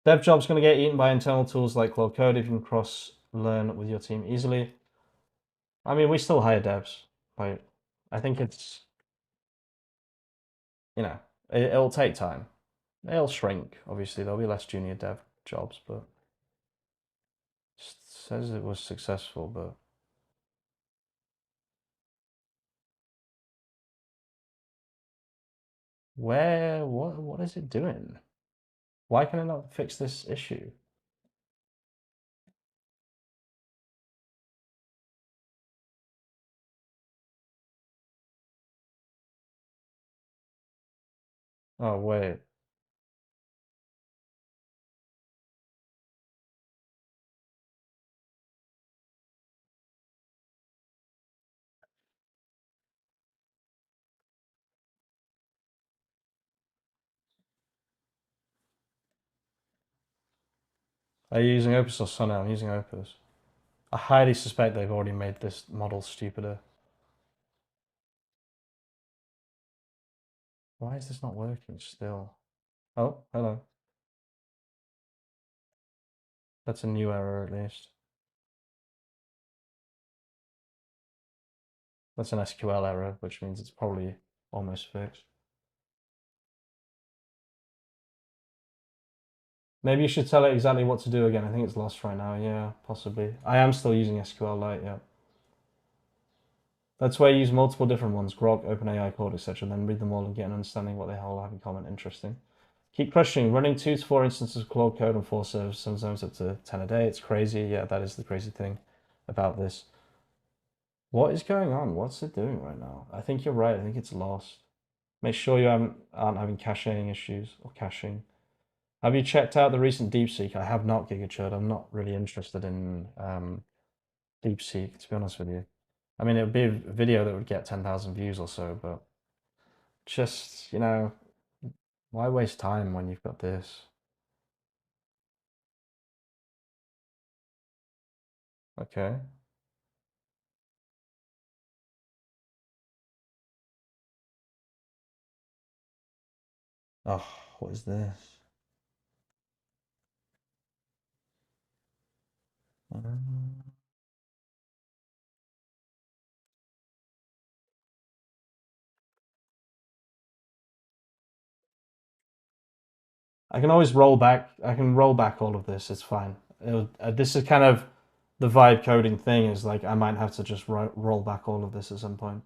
Dev job's going to get eaten by internal tools like Claude Code if you can cross-learn with your team easily. I mean, we still hire devs, but I think it's, you know, it'll take time. It'll shrink, obviously. There'll be less junior dev jobs, but it says it was successful, but what is it doing? Why can it not fix this issue? Oh, wait. Are you using Opus or Sonnet? I'm using Opus. I highly suspect they've already made this model stupider. Why is this not working still? Oh, hello. That's a new error at least. That's an SQL error, which means it's probably almost fixed. Maybe you should tell it exactly what to do again. I think it's lost right now. Yeah, possibly. I am still using SQLite, yeah. That's where you use multiple different ones, Grok, OpenAI, Claude, etc. Then read them all and get an understanding what they all have in common. Interesting. Keep crushing. Running 2 to 4 instances of Claude Code on 4 servers, sometimes up to 10 a day. It's crazy. Yeah, that is the crazy thing about this. What is going on? What's it doing right now? I think you're right. I think it's lost. Make sure you aren't having caching issues or caching. Have you checked out the recent DeepSeek? I have not, GigaChud. I'm not really interested in DeepSeek, to be honest with you. I mean, it would be a video that would get 10,000 views or so, but just, why waste time when you've got this? Okay. Oh, what is this? Um, I can always roll back. I can roll back all of this. It's fine. This is kind of the vibe coding thing. Is like I might have to just roll back all of this at some point.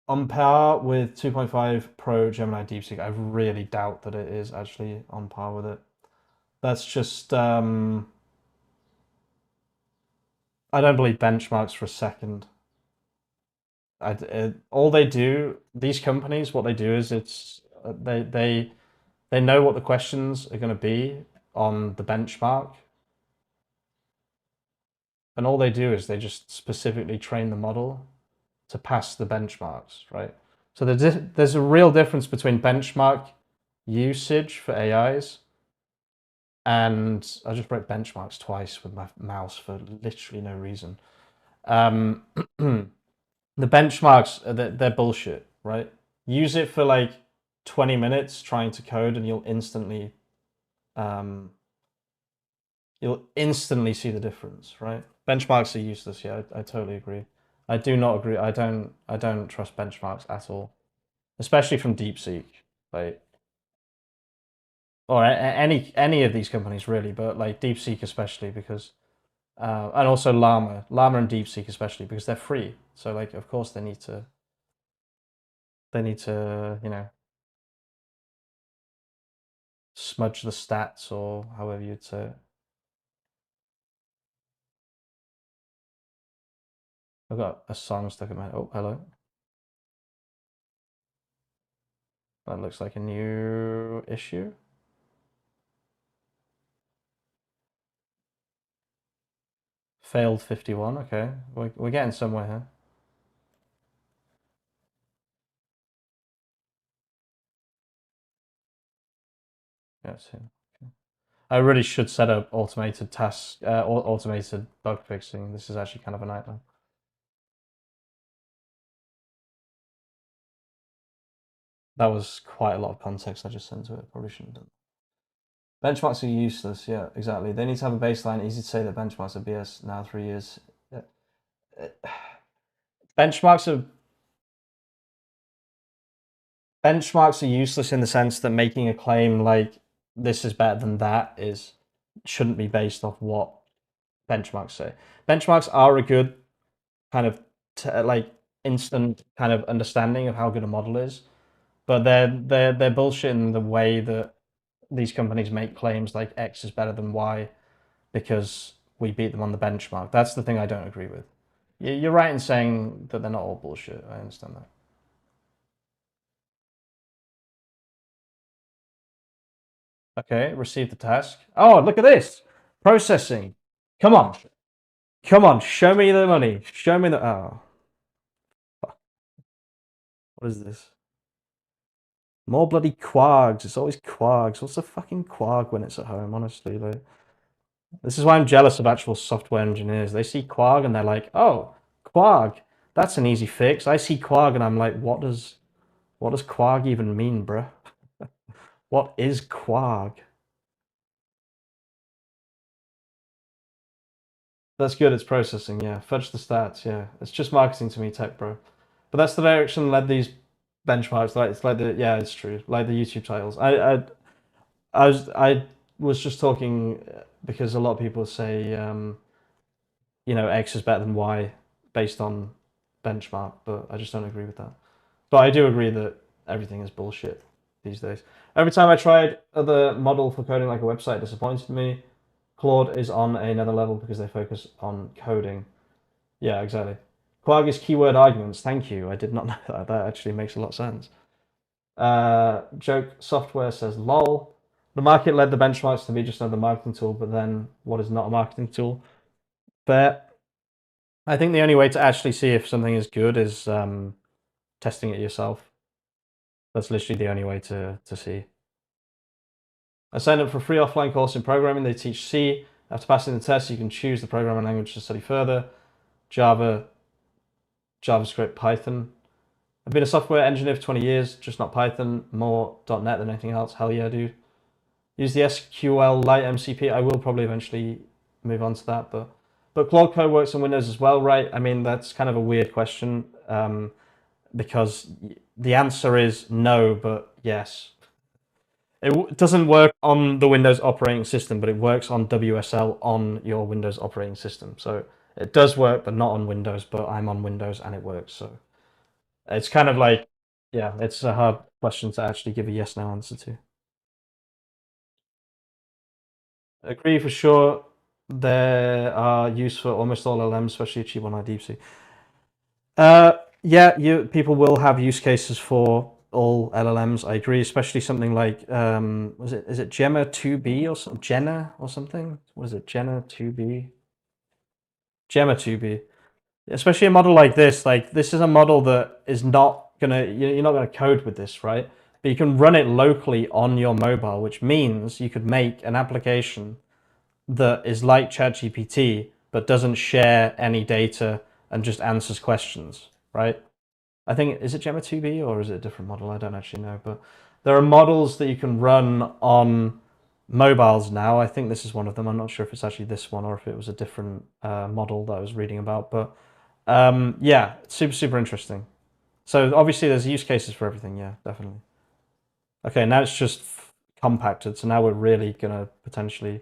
On par with 2.5 Pro Gemini DeepSeek, I really doubt that it is actually on par with it. That's just I don't believe benchmarks for a second. All they do, these companies, what they do is they know what the questions are going to be on the benchmark, and all they do is they just specifically train the model to pass the benchmarks, right? So there's a real difference between benchmark usage for AIs and I just wrote benchmarks twice with my mouse for literally no reason. The benchmarks, they're bullshit, right? Use it for like 20 minutes trying to code and um, you'll instantly see the difference, right? Benchmarks are useless. Yeah, I totally agree. I do not agree. I don't trust benchmarks at all, especially from DeepSeek, like or any of these companies really, but like DeepSeek especially because and also Llama and DeepSeek especially because they're free. So like of course they need to smudge the stats or however you'd say it. I've got a song stuck in my head. Oh, hello. That looks like a new issue. Failed 51. Okay, we're getting somewhere here. Yeah, okay. I really should set up automated tasks, automated bug fixing. This is actually kind of a nightmare. That was quite a lot of context I just sent to it. Probably shouldn't have done. Benchmarks are useless. Yeah, exactly. They need to have a baseline. Easy to say that benchmarks are BS now. 3 years. Yeah. Benchmarks are benchmarks are useless in the sense that making a claim like this is better than that is shouldn't be based off what benchmarks say. Benchmarks are a good kind of like instant kind of understanding of how good a model is, but they're bullshit in the way that these companies make claims like X is better than Y because we beat them on the benchmark. That's the thing I don't agree with. You're right in saying that they're not all bullshit. I understand that. Okay, receive the task. Oh, look at this. Processing. Come on. Come on. Show me the money. Show me the. Oh, what is this? More bloody quags. It's always quags. What's a fucking quag when it's at home, honestly? Like, this is why I'm jealous of actual software engineers. They see quag and they're like, oh, quag. That's an easy fix. I see quag and I'm like, what does quag even mean, bruh? What is quag? That's good. It's processing. Yeah, fudge the stats. Yeah, it's just marketing to me, tech bro. But that's the direction led these benchmarks. Like it's like the yeah, it's true. Like the YouTube titles. I was just talking because a lot of people say X is better than Y based on benchmark, but I just don't agree with that. But I do agree that everything is bullshit these days. Every time I tried the model for coding like a website, it disappointed me. Claude is on another level because they focus on coding. Yeah, exactly. Quark is keyword arguments. Thank you. I did not know that. That actually makes a lot of sense. Joke Software says, lol. The market led the benchmarks to be just another marketing tool, but then what is not a marketing tool? But I think the only way to actually see if something is good is testing it yourself. That's literally the only way to see. I signed up for a free offline course in programming. They teach C. After passing the test, you can choose the programming language to study further. Java, JavaScript, Python. I've been a software engineer for 20 years, just not Python, more .NET than anything else. Hell yeah, dude. Use the SQL Lite MCP. I will probably eventually move on to that, but Claude Code works on Windows as well, right? I mean, that's kind of a weird question because the answer is no, but yes. It doesn't work on the Windows operating system, but it works on WSL on your Windows operating system. So it does work, but not on Windows. But I'm on Windows and it works. So it's kind of like, yeah, it's a hard question to actually give a yes/no answer to. Agree for sure. There are use for almost all LLMs, especially cheap on IDeepSeek. Yeah, people will have use cases for all LLMs. I agree, especially something like is it Gemma 2B or something? Jenna or something? What is it? Jenna 2B? Gemma 2B. Especially a model like this. Like this is a model that is not gonna you're not gonna code with this, right? But you can run it locally on your mobile, which means you could make an application that is like ChatGPT but doesn't share any data and just answers questions, right? I think, is it Gemma 2B or is it a different model? I don't actually know, but there are models that you can run on mobiles now. I think this is one of them. I'm not sure if it's actually this one or if it was a different model that I was reading about, but yeah, super interesting. So obviously there's use cases for everything. Yeah, definitely. Okay, now it's just compacted. So now we're really gonna potentially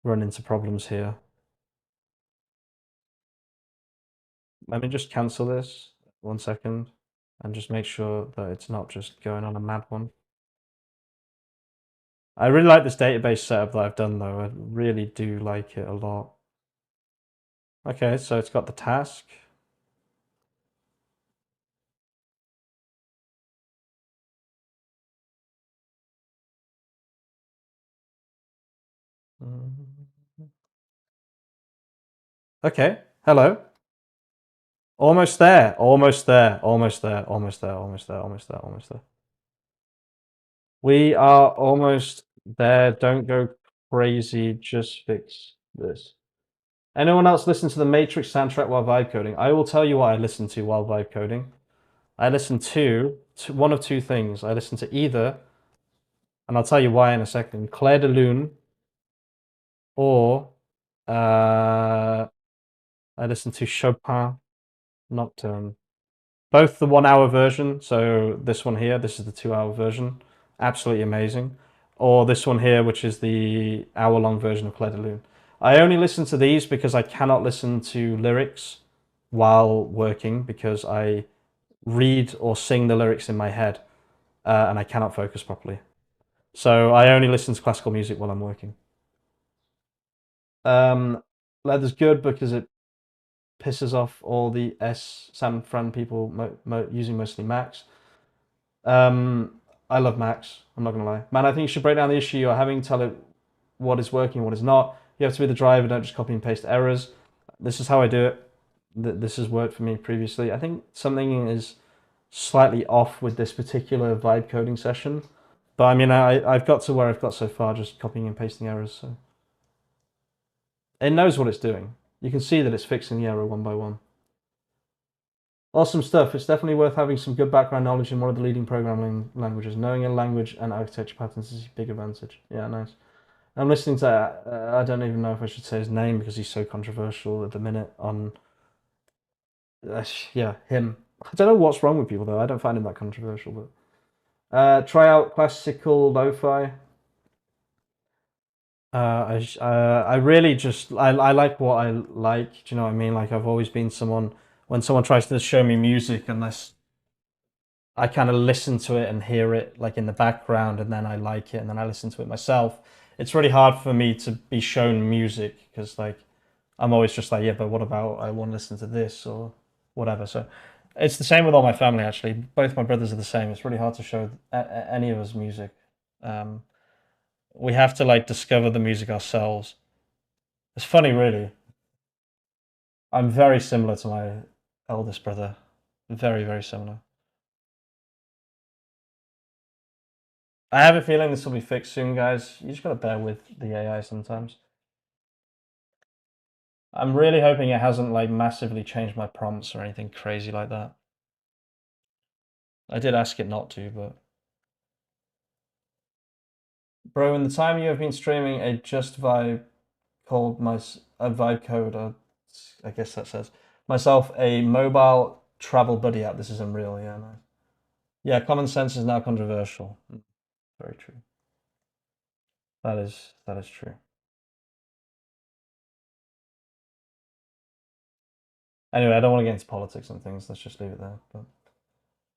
run into problems here. Let me just cancel this 1 second and just make sure that it's not just going on a mad one. I really like this database setup that I've done though. I really do like it a lot. Okay, so it's got the task. Okay, hello. Almost there, almost there, almost there, almost there, almost there, almost there, almost there. We are almost there. Don't go crazy. Just fix this. Anyone else listen to the Matrix soundtrack while vibe coding? I will tell you what I listen to while vibe coding. I listen to one of two things. I listen to either, and I'll tell you why in a second, Claire de Lune, or I listen to Chopin Nocturne. Both the 1 hour version, so this one here, this is the 2 hour version, absolutely amazing. Or this one here, which is the hour-long version of Claire de Lune. I only listen to these because I cannot listen to lyrics while working because I read or sing the lyrics in my head and I cannot focus properly. So I only listen to classical music while I'm working. Leather's good because it pisses off all the San Fran people using mostly Macs. I love Macs. I'm not gonna lie, man. I think you should break down the issue you're having. Tell it what is working, what is not. You have to be the driver. Don't just copy and paste errors. This is how I do it. This has worked for me previously. I think something is slightly off with this particular vibe coding session, but I mean, I've got to where I've got so far, just copying and pasting errors. So it knows what it's doing. You can see that it's fixing the error one by one. Awesome stuff. It's definitely worth having some good background knowledge in one of the leading programming languages. Knowing a language and architecture patterns is a big advantage. Yeah, nice. I'm listening to, I don't even know if I should say his name because he's so controversial at the minute on, yeah, him. I don't know what's wrong with people though. I don't find him that controversial, but try out classical lo-fi. I really just I like what I like. Do you know what I mean? Like I've always been someone when someone tries to show me music, unless I kind of listen to it and hear it like in the background, and then I like it, and then I listen to it myself. it's really hard for me to be shown music because like I'm always just like, yeah, but what about I want to listen to this or whatever. So it's the same with all my family actually. Both my brothers are the same. It's really hard to show any of us music. Um, we have to like discover the music ourselves. It's funny, really. I'm very similar to my eldest brother. Very, very similar. I have a feeling this will be fixed soon, guys. You just gotta bear with the AI sometimes. I'm really hoping it hasn't like massively changed my prompts or anything crazy like that. I did ask it not to, but bro, in the time you have been streaming a Just Vibe called a Vibe Code, I guess that says myself a mobile travel buddy app. This is unreal. Yeah, nice. Yeah, common sense is now controversial. Very true. That is true. Anyway, I don't want to get into politics and things. Let's just leave it there. But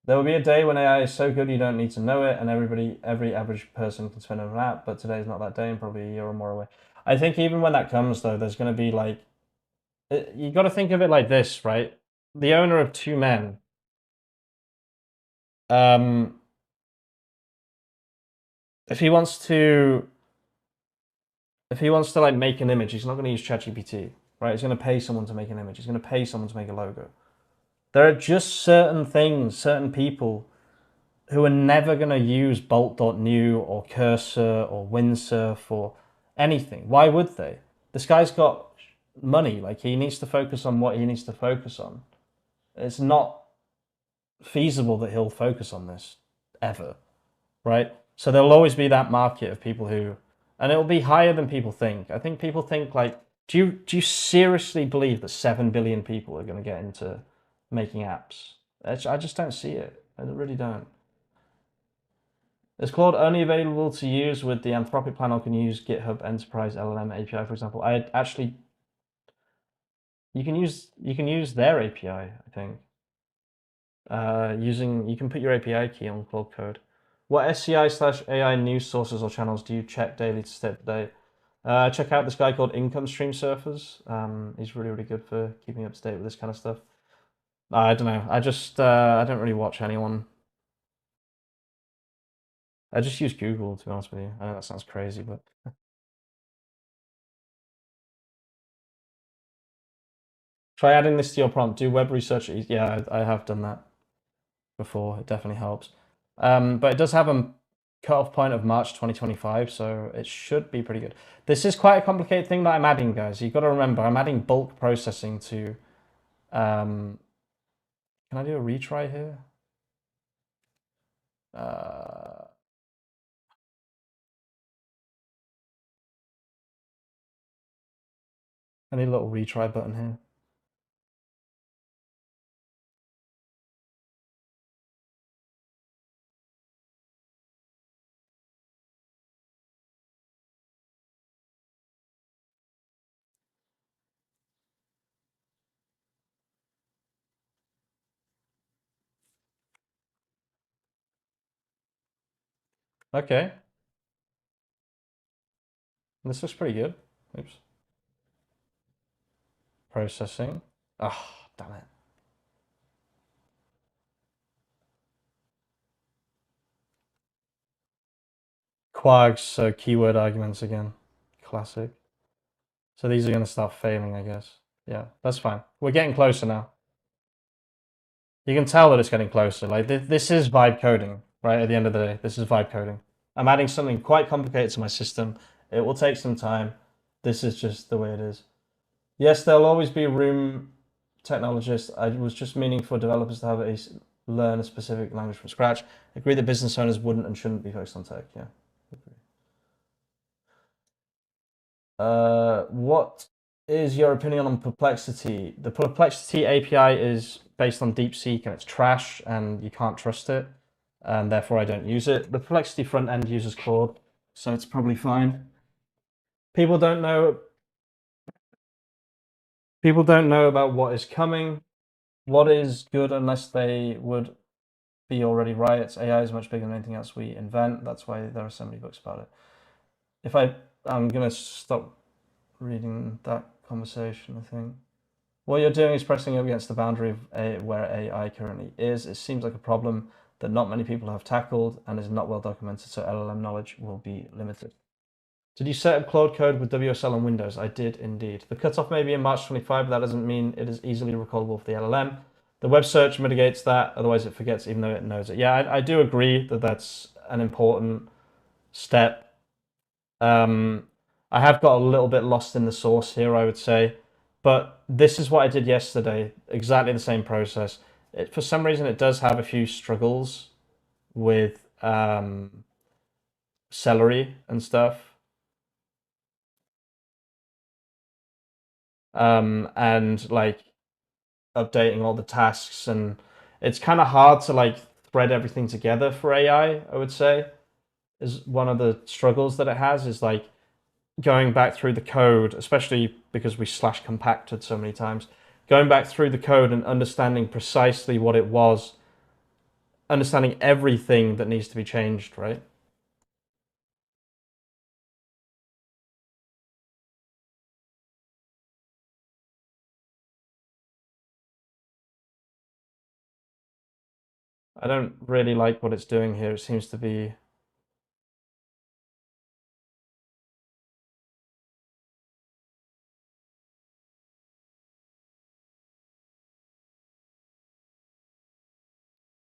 there will be a day when AI is so good you don't need to know it, and every average person can spend on an app. But today is not that day, and probably a year or more away. I think even when that comes, though, there's going to be like you got to think of it like this, right? The owner of two men, um, if he wants to, if he wants to like make an image, he's not going to use ChatGPT, right? He's going to pay someone to make an image. He's going to pay someone to make a logo. There are just certain things, certain people who are never going to use Bolt.new or Cursor or Windsurf or anything. Why would they? This guy's got money. Like, he needs to focus on what he needs to focus on. It's not feasible that he'll focus on this ever, right? So there'll always be that market of people who, and it'll be higher than people think. I think people think like, do you seriously believe that 7 billion people are going to get into making apps? I just don't see it. I really don't. Is Claude only available to use with the Anthropic plan, or can you use GitHub Enterprise LLM API, for example? I actually, you can use their API, I think. You can put your API key on Claude Code. What SCI/AI news sources or channels do you check daily to stay up to date? Check out this guy called Income Stream Surfers. He's really, really good for keeping up to date with this kind of stuff. I don't know. I don't really watch anyone. I just use Google, to be honest with you. I know that sounds crazy, but try adding this to your prompt. Do web research. Yeah, I have done that before. It definitely helps. But it does have a cutoff point of March 2025, so it should be pretty good. This is quite a complicated thing that I'm adding, guys. You've got to remember, I'm adding bulk processing to. Can I do a retry here? I need a little retry button here. Okay, this looks pretty good. Oops. Processing. Oh, damn it. Quags, so keyword arguments again. Classic. So these are going to start failing, I guess. Yeah, that's fine. We're getting closer now. You can tell that it's getting closer. Like this is vibe coding, right? At the end of the day, this is vibe coding. I'm adding something quite complicated to my system. It will take some time. This is just the way it is. Yes, there'll always be room technologists. I was just meaning for developers to have learn a specific language from scratch. I agree that business owners wouldn't and shouldn't be focused on tech. Yeah. What is your opinion on Perplexity? The Perplexity API is based on DeepSeek and it's trash and you can't trust it, and therefore I don't use it. The Perplexity front end uses Claude, so it's probably fine. People don't know. People don't know about what is coming. What is good unless they would be already right. AI is much bigger than anything else we invent. That's why there are so many books about it. If I I'm going to stop reading that conversation, I think. What you're doing is pressing up against the boundary of where AI currently is. It seems like a problem that not many people have tackled and is not well documented, so LLM knowledge will be limited. Did you set up Claude Code with WSL on Windows? I did indeed. The cutoff may be in March 25, but that doesn't mean it is easily recallable for the LLM. The web search mitigates that, otherwise it forgets even though it knows it. Yeah, I do agree that that's an important step. I have got a little bit lost in the source here, I would say, but this is what I did yesterday, exactly the same process. For some reason, it does have a few struggles with celery and stuff. And like updating all the tasks, and it's kind of hard to like thread everything together for AI, I would say, is one of the struggles that it has, is like going back through the code, especially because we slash compacted so many times, going back through the code and understanding precisely what it was, understanding everything that needs to be changed, right? I don't really like what it's doing here. It seems to be...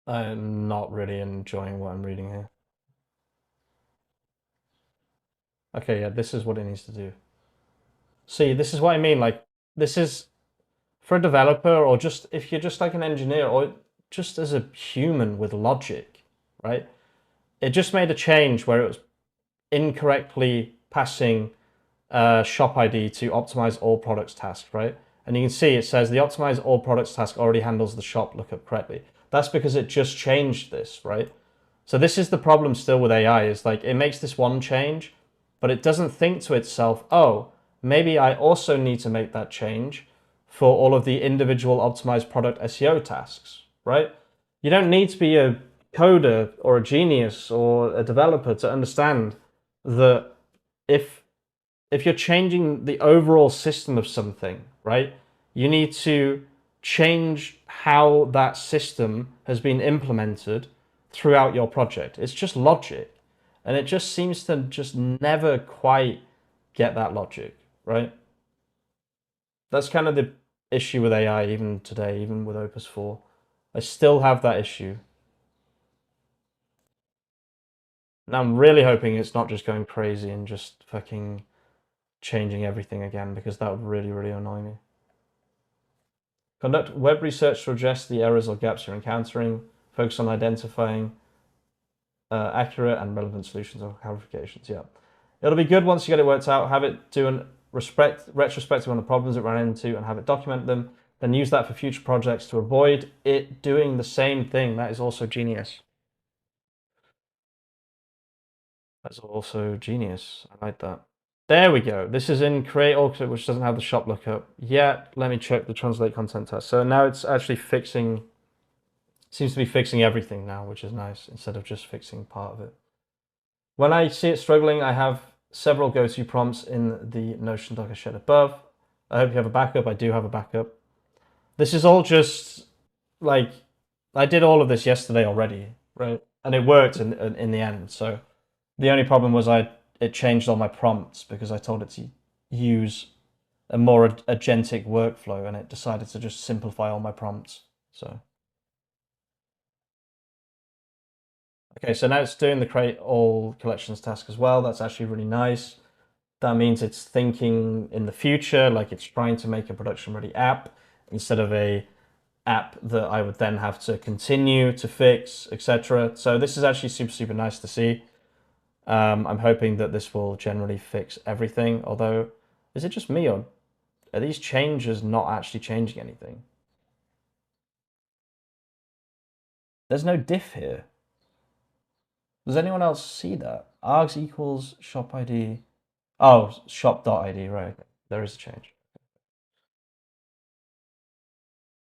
I'm not really enjoying what I'm reading here. Okay, yeah, this is what it needs to do. See, this is what I mean. Like, this is for a developer, or just if you're just like an engineer, or just as a human with logic, right? It just made a change where it was incorrectly passing shop ID to optimize all products task, right? And you can see it says the optimize all products task already handles the shop lookup correctly. That's because it just changed this, right? So this is the problem still with AI, is like it makes this one change, but it doesn't think to itself, oh, maybe I also need to make that change for all of the individual optimized product SEO tasks, right? You don't need to be a coder or a genius or a developer to understand that if you're changing the overall system of something, right, you need to change how that system has been implemented throughout your project. It's just logic. And it just seems to just never quite get that logic, right? That's kind of the issue with AI even today, even with Opus 4. I still have that issue. And I'm really hoping it's not just going crazy and just fucking changing everything again, because that would really, really annoy me. Conduct web research to address the errors or gaps you're encountering. Focus on identifying accurate and relevant solutions or clarifications. Yeah. It'll be good once you get it worked out. Have it do a retrospective on the problems it ran into and have it document them. Then use that for future projects to avoid it doing the same thing. That is also genius. That's also genius. I like that. There we go. This is in create orchid, which doesn't have the shop lookup yet. Let me check the translate content test. So now it's actually fixing, seems to be fixing everything now, which is nice, instead of just fixing part of it. When I see it struggling, I have several go-to prompts in the Notion doc I shared above. I hope you have a backup. I do have a backup. This is all just like, I did all of this yesterday already, right? And it worked in the end. So the only problem was it changed all my prompts because I told it to use a more agentic workflow, and it decided to just simplify all my prompts. So okay, so now it's doing the create all collections task as well. That's actually really nice. That means it's thinking in the future, like it's trying to make a production ready app instead of a app that I would then have to continue to fix, etc. So this is actually super, super nice to see. I'm hoping that this will generally fix everything, although is it just me, or are these changes not actually changing anything? There's no diff here. Does anyone else see that? Args equals shop ID. Oh, shop.id, right. There is a change.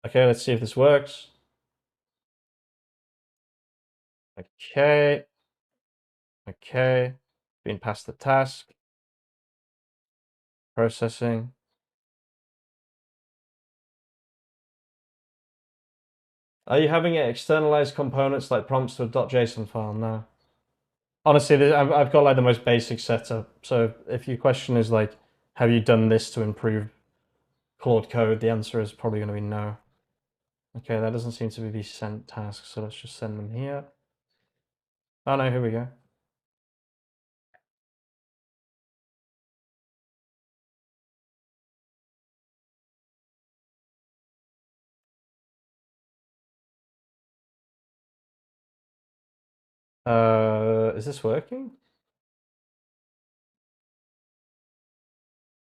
Okay, let's see if this works. Okay. Okay. Been past the task. Processing. Are you having it externalize components like prompts to a .json file? No. Honestly, I've got like the most basic setup. So if your question is like, have you done this to improve Claude code? The answer is probably going to be no. Okay, that doesn't seem to be sent tasks, so let's just send them here. Oh no, here we go. Is this working?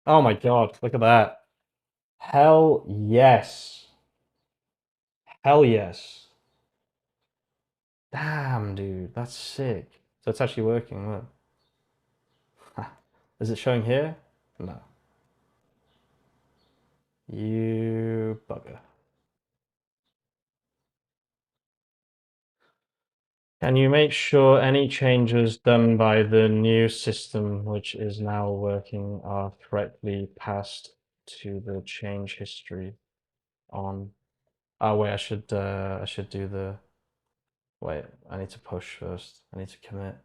Oh my god, look at that. Hell yes. Hell yes. Damn, dude, that's sick. So it's actually working, look. Is it showing here? No. You bugger. Can you make sure any changes done by the new system, which is now working, are correctly passed to the change history on? Oh wait, I should do the. Wait, I need to push first. I need to commit.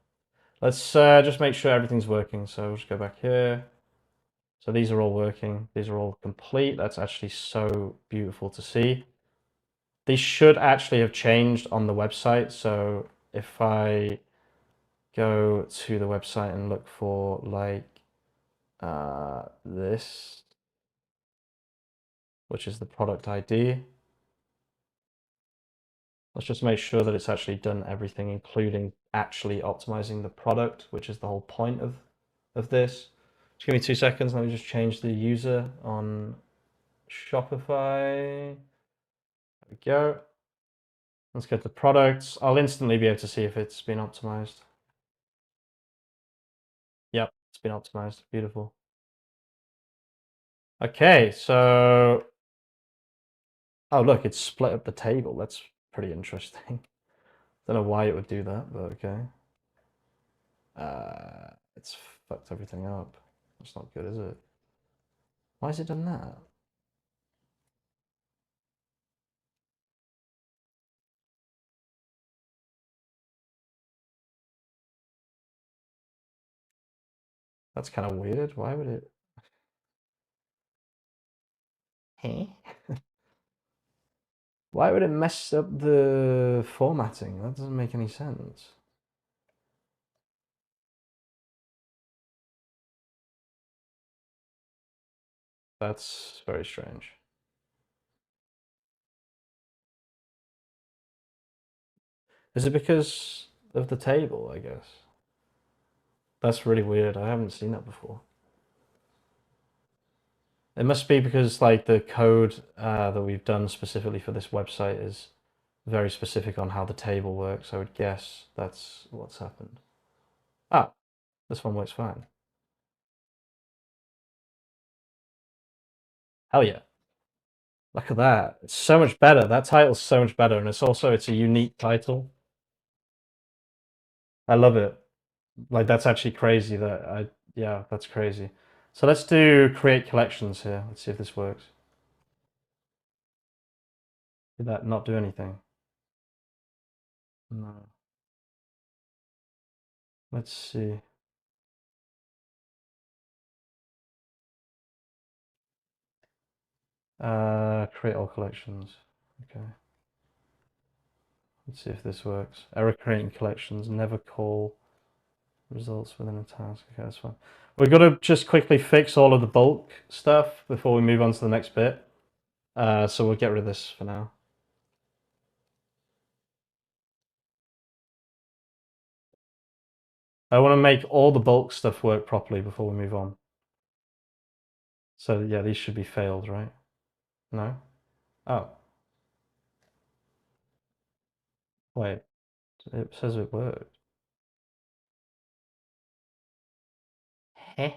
Let's just make sure everything's working. So we'll just go back here. So these are all working. These are all complete. That's actually so beautiful to see. These should actually have changed on the website. So if I go to the website and look for like this, which is the product ID, let's just make sure that it's actually done everything, including actually optimizing the product, which is the whole point of this. Just give me 2 seconds. Let me just change the user on Shopify. There we go. Let's go to products. I'll instantly be able to see if it's been optimized. Yep, it's been optimized. Beautiful. Okay, so oh look, it's split up the table. That's pretty interesting. Don't know why it would do that, but okay. It's fucked everything up. That's not good, is it? Why has it done that? That's kind of weird. Why would it? Hey? Why would it mess up the formatting? That doesn't make any sense. That's very strange. Is it because of the table, I guess? That's really weird. I haven't seen that before. It must be because like the code that we've done specifically for this website is very specific on how the table works. I would guess that's what's happened. Ah, this one works fine. Hell yeah. Look at that. It's so much better. That title's so much better. And it's a unique title. I love it. Like that's actually crazy yeah, that's crazy. So let's do create collections here. Let's see if this works. Did that not do anything? No. Let's see. Create all collections. Okay. Let's see if this works. Error creating collections. Never call results within a task. Okay, that's fine. We've got to just quickly fix all of the bulk stuff before we move on to the next bit. So we'll get rid of this for now. I want to make all the bulk stuff work properly before we move on. So yeah, these should be failed, right? No? Oh. Wait. It says it worked. Heh.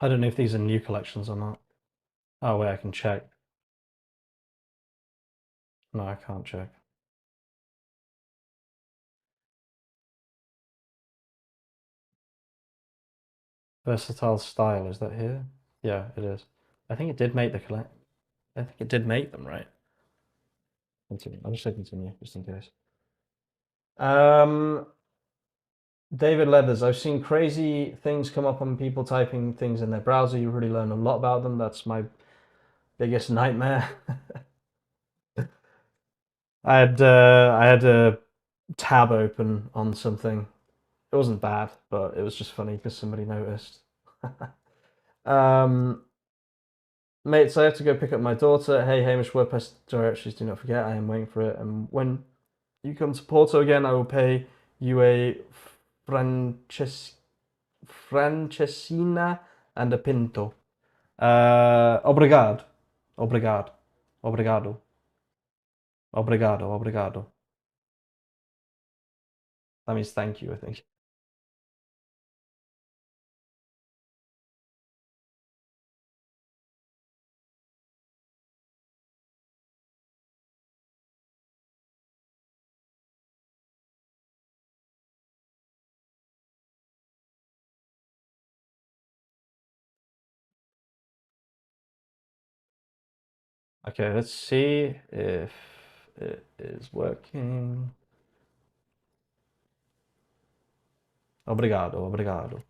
I don't know if these are new collections or not. Oh wait, I can check. No, I can't check. Versatile style, is that here? Yeah, it is. I think it did make the collect. I think it did make them, right? Continue. I'll just say continue, just in case. Um, David Leathers, I've seen crazy things come up on people typing things in their browser. You really learn a lot about them. That's my biggest nightmare. I had a tab open on something. It wasn't bad, but it was just funny because somebody noticed. um, Mates, I have to go pick up my daughter. Hey, Hamish, WordPress directories, do not forget, I am waiting for it. And when you come to Porto again, I will pay you a frances francesina and a pinto. Obrigado. Obrigado. Obrigado. Obrigado. Obrigado. That means thank you, I think. Okay, let's see if it is working. Obrigado. Obrigado.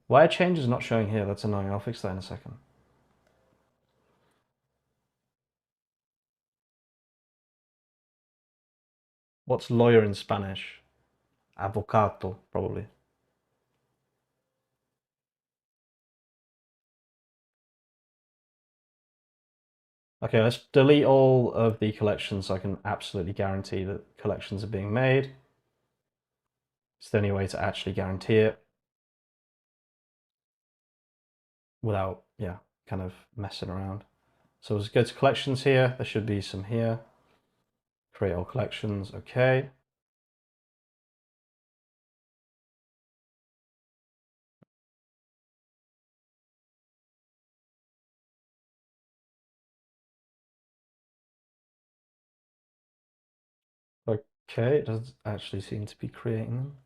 Why are changes not showing here? That's annoying. I'll fix that in a second. What's lawyer in Spanish? Avocado, probably. Okay, let's delete all of the collections so I can absolutely guarantee that collections are being made. It's the only way to actually guarantee it without, yeah, kind of messing around. So let's go to collections here. There should be some here. Create all collections, okay. Okay, it does actually seem to be creating them.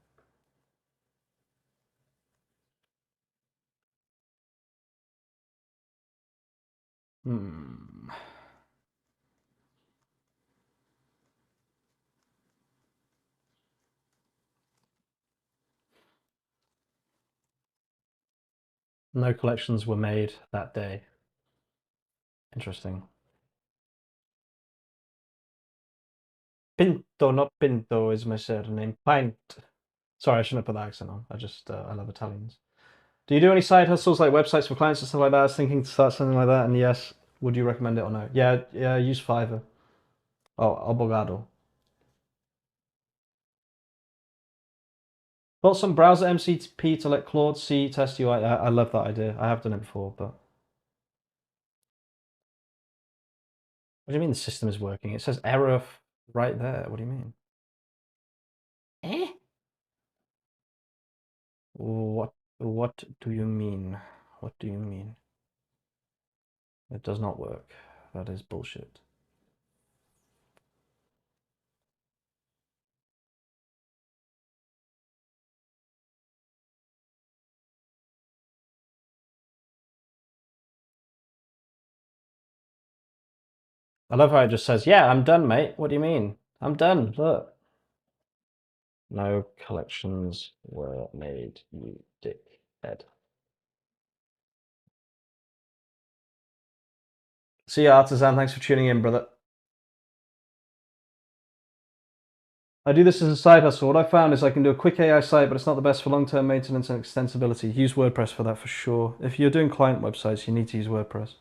Hmm. No collections were made that day. Interesting. Pinto, not Pinto, is my surname. Pint. Sorry, I shouldn't have put that accent on. I love Italians. Do you do any side hustles like websites for clients and stuff like that? I was thinking to start something like that, and yes, would you recommend it or no? Yeah, use Fiverr. Oh, Obogado. Built some browser MCP to let Claude see test UI. I love that idea. I have done it before, but what do you mean the system is working? It says error right there. What do you mean? Eh? What do you mean? What do you mean? It does not work. That is bullshit. I love how it just says, "Yeah, I'm done, mate. What do you mean? I'm done. Look." No collections were made, you dickhead. See ya, Artisan. Thanks for tuning in, brother. I do this as a side hustle. What I found is I can do a quick AI site, but it's not the best for long-term maintenance and extensibility. Use WordPress for that for sure. If you're doing client websites, you need to use WordPress.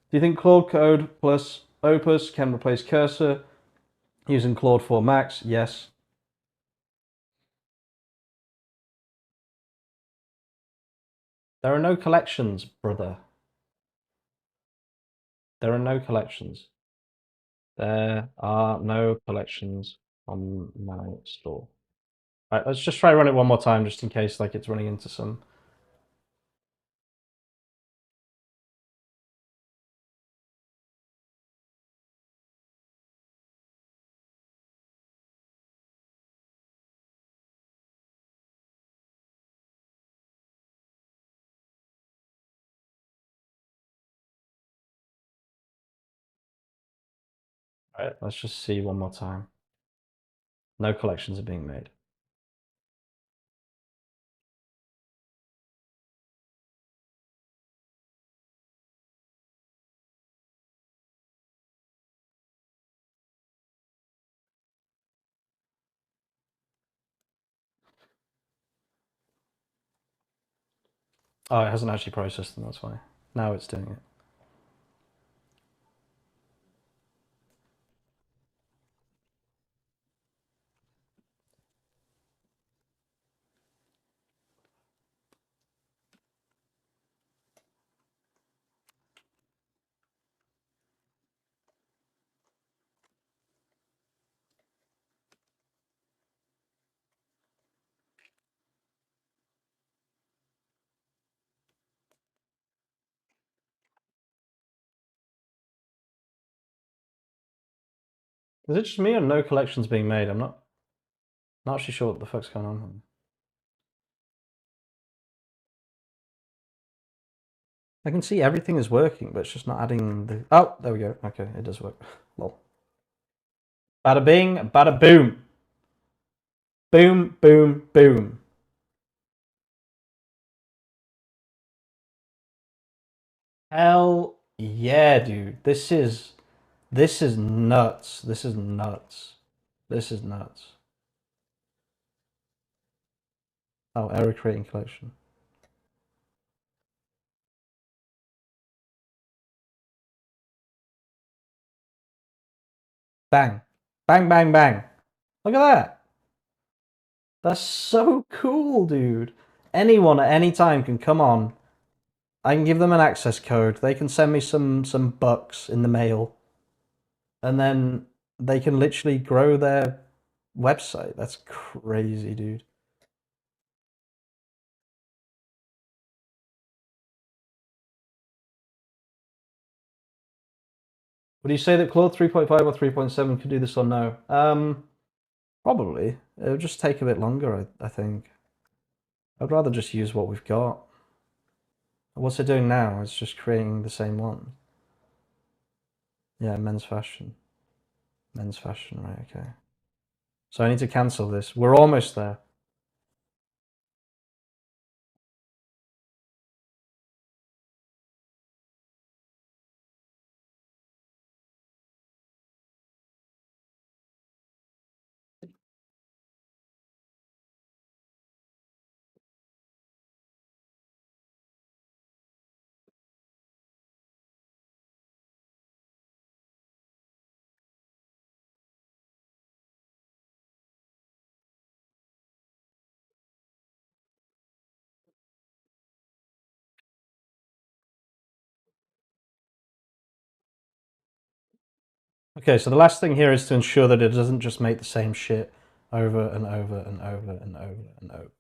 Do you think Claude Code plus Opus can replace Cursor using Claude 4 Max? Yes. There are no collections, brother. There are no collections. There are no collections on my store. All right, let's just try run it one more time, just in case like it's running into some. Right, let's just see one more time. No collections are being made. Oh, it hasn't actually processed them, that's why. Now it's doing it. Is it just me or no collections being made? I'm not actually sure what the fuck's going on. I can see everything is working, but it's just not adding the... Oh, there we go. Okay, it does work. Lol. Bada bing, bada boom. Boom, boom, boom. Hell yeah, dude. This is nuts. This is nuts. This is nuts. Oh, error creating collection. Bang. Bang, bang, bang. Look at that. That's so cool, dude. Anyone at any time can come on. I can give them an access code. They can send me some bucks in the mail. And then they can literally grow their website. That's crazy, dude. Would you say that Claude 3.5 or 3.7 could do this or no? Probably. It would just take a bit longer, I think. I'd rather just use what we've got. What's it doing now? It's just creating the same one. Yeah, men's fashion. Men's fashion, right, okay. So I need to cancel this. We're almost there. Okay, so the last thing here is to ensure that it doesn't just make the same shit over and over and over and over and over.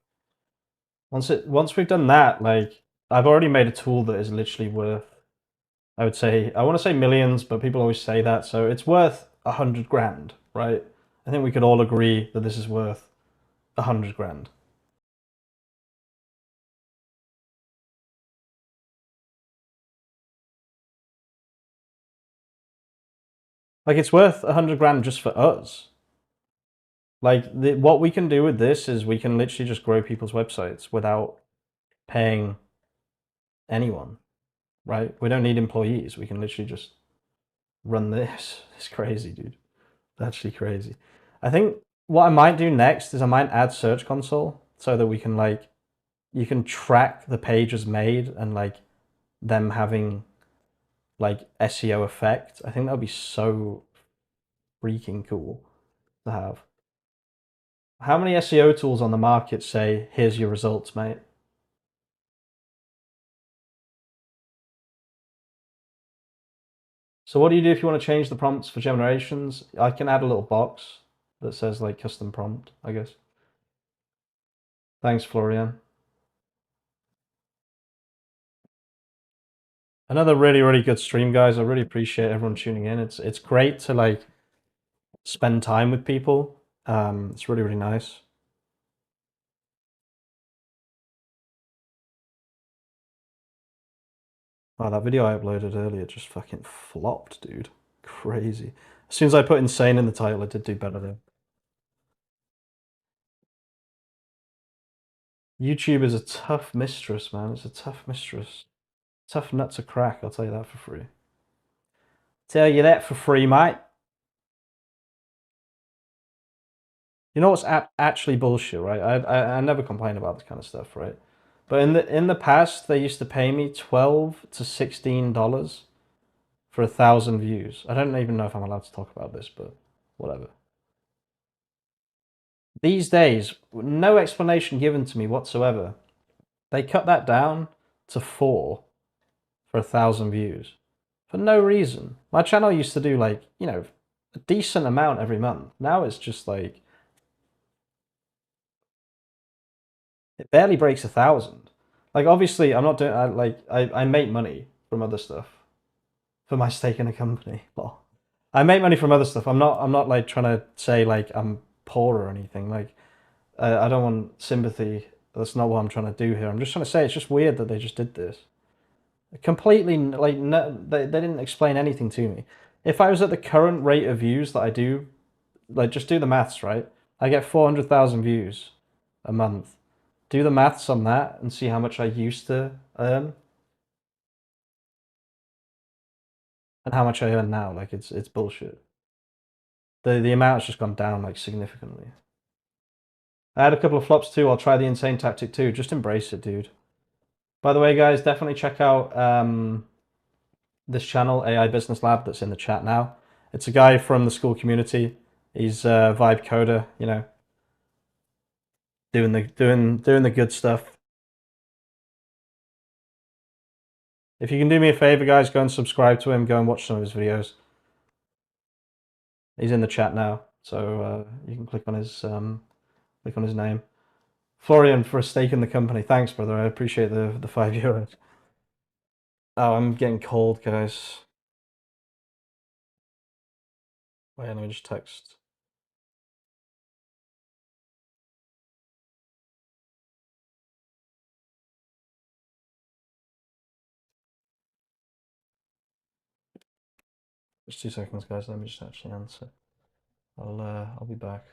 Once we've done that, like I've already made a tool that is literally worth, I would say, I want to say millions, but people always say that, so it's worth 100 grand, right? I think we could all agree that this is worth 100 grand. Like it's worth 100 grand just for us. Like what we can do with this is we can literally just grow people's websites without paying anyone, right? We don't need employees. We can literally just run this. It's crazy, dude. It's actually crazy. I think what I might do next is I might add Search Console so that we can like, you can track the pages made and like them having like SEO effect. I think that would be so freaking cool to have. How many SEO tools on the market say, here's your results, mate? So what do you do if you want to change the prompts for generations? I can add a little box that says like custom prompt, I guess. Thanks, Florian. Another really, really good stream, guys. I really appreciate everyone tuning in. It's great to like spend time with people. It's really, really nice. Wow, that video I uploaded earlier just fucking flopped, dude. Crazy. As soon as I put insane in the title, it did do better though. YouTube is a tough mistress, man. It's a tough mistress. Tough nut to crack, I'll tell you that for free. Tell you that for free, mate. You know what's actually bullshit, right? I never complain about this kind of stuff, right? But in the past, they used to pay me $12 to $16 for 1,000 views. I don't even know if I'm allowed to talk about this, but whatever. These days, no explanation given to me whatsoever. They cut that down to 4 for 1,000 views for no reason. My channel used to do like, you know, a decent amount every month. Now it's just like it barely breaks 1,000. Like obviously, I'm not doing. I make money from other stuff for my stake in a company. Well, I make money from other stuff. I'm not like trying to say like I'm poor or anything. Like I don't want sympathy. That's not what I'm trying to do here. I'm just trying to say it's just weird that they just did this. Completely like no, they didn't explain anything to me. If I was at the current rate of views that I do, like just do the maths, right? I get 400,000 views a month. Do the maths on that and see how much I used to earn and how much I earn now. Like it's bullshit. The amount has just gone down like significantly. I had a couple of flops too. I'll try the insane tactic too. Just embrace it, dude. By the way, guys, definitely check out this channel, AI Business Lab, that's in the chat now. It's a guy from the Skool community. He's a vibe coder, you know, doing the good stuff. If you can do me a favor, guys, go and subscribe to him. Go and watch some of his videos. He's in the chat now, so you can click on his name. Florian for a stake in the company. Thanks, brother. I appreciate the €5. Oh, I'm getting cold, guys. Wait, let me just text. Just 2 seconds, guys. Let me just actually answer. I'll be back.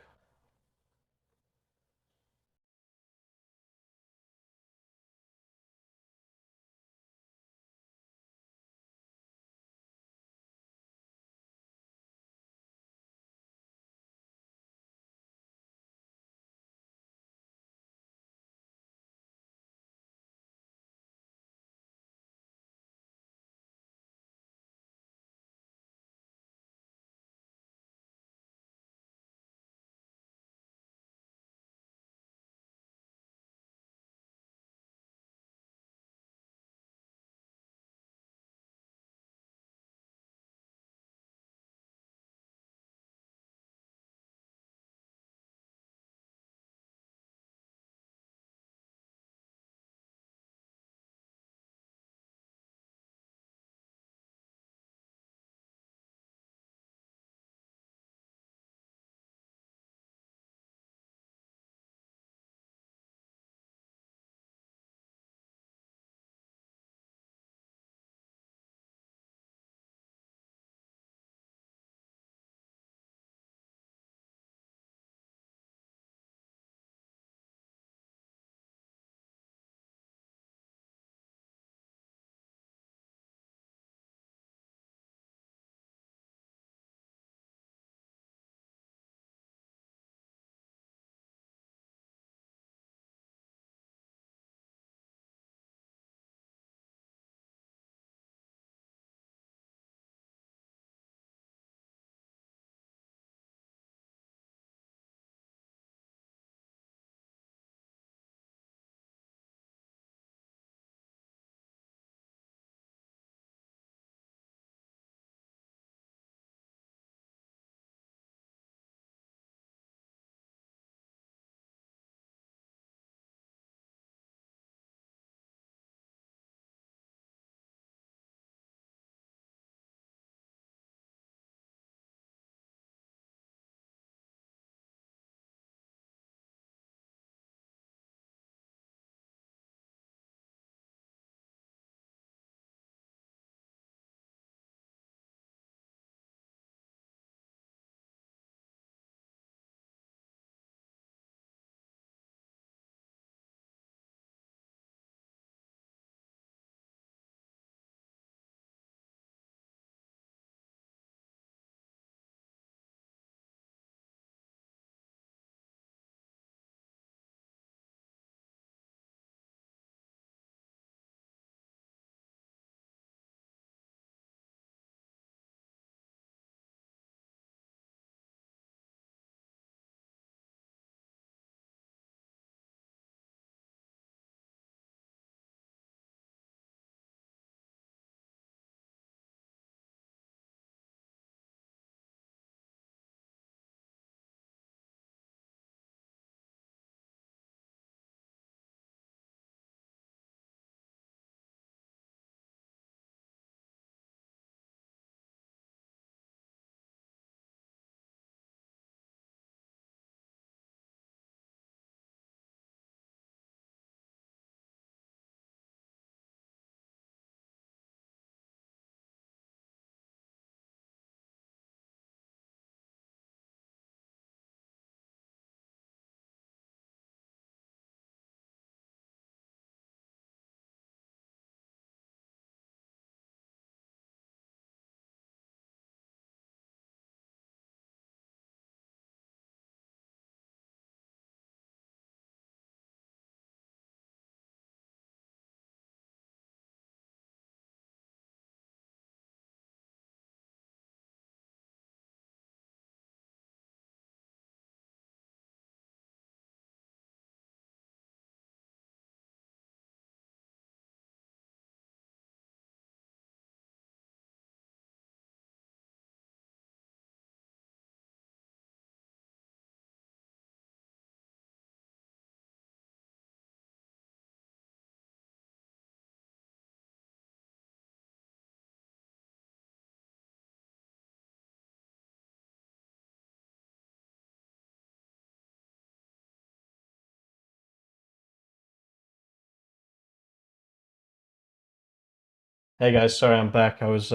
Hey guys, sorry I'm back. I was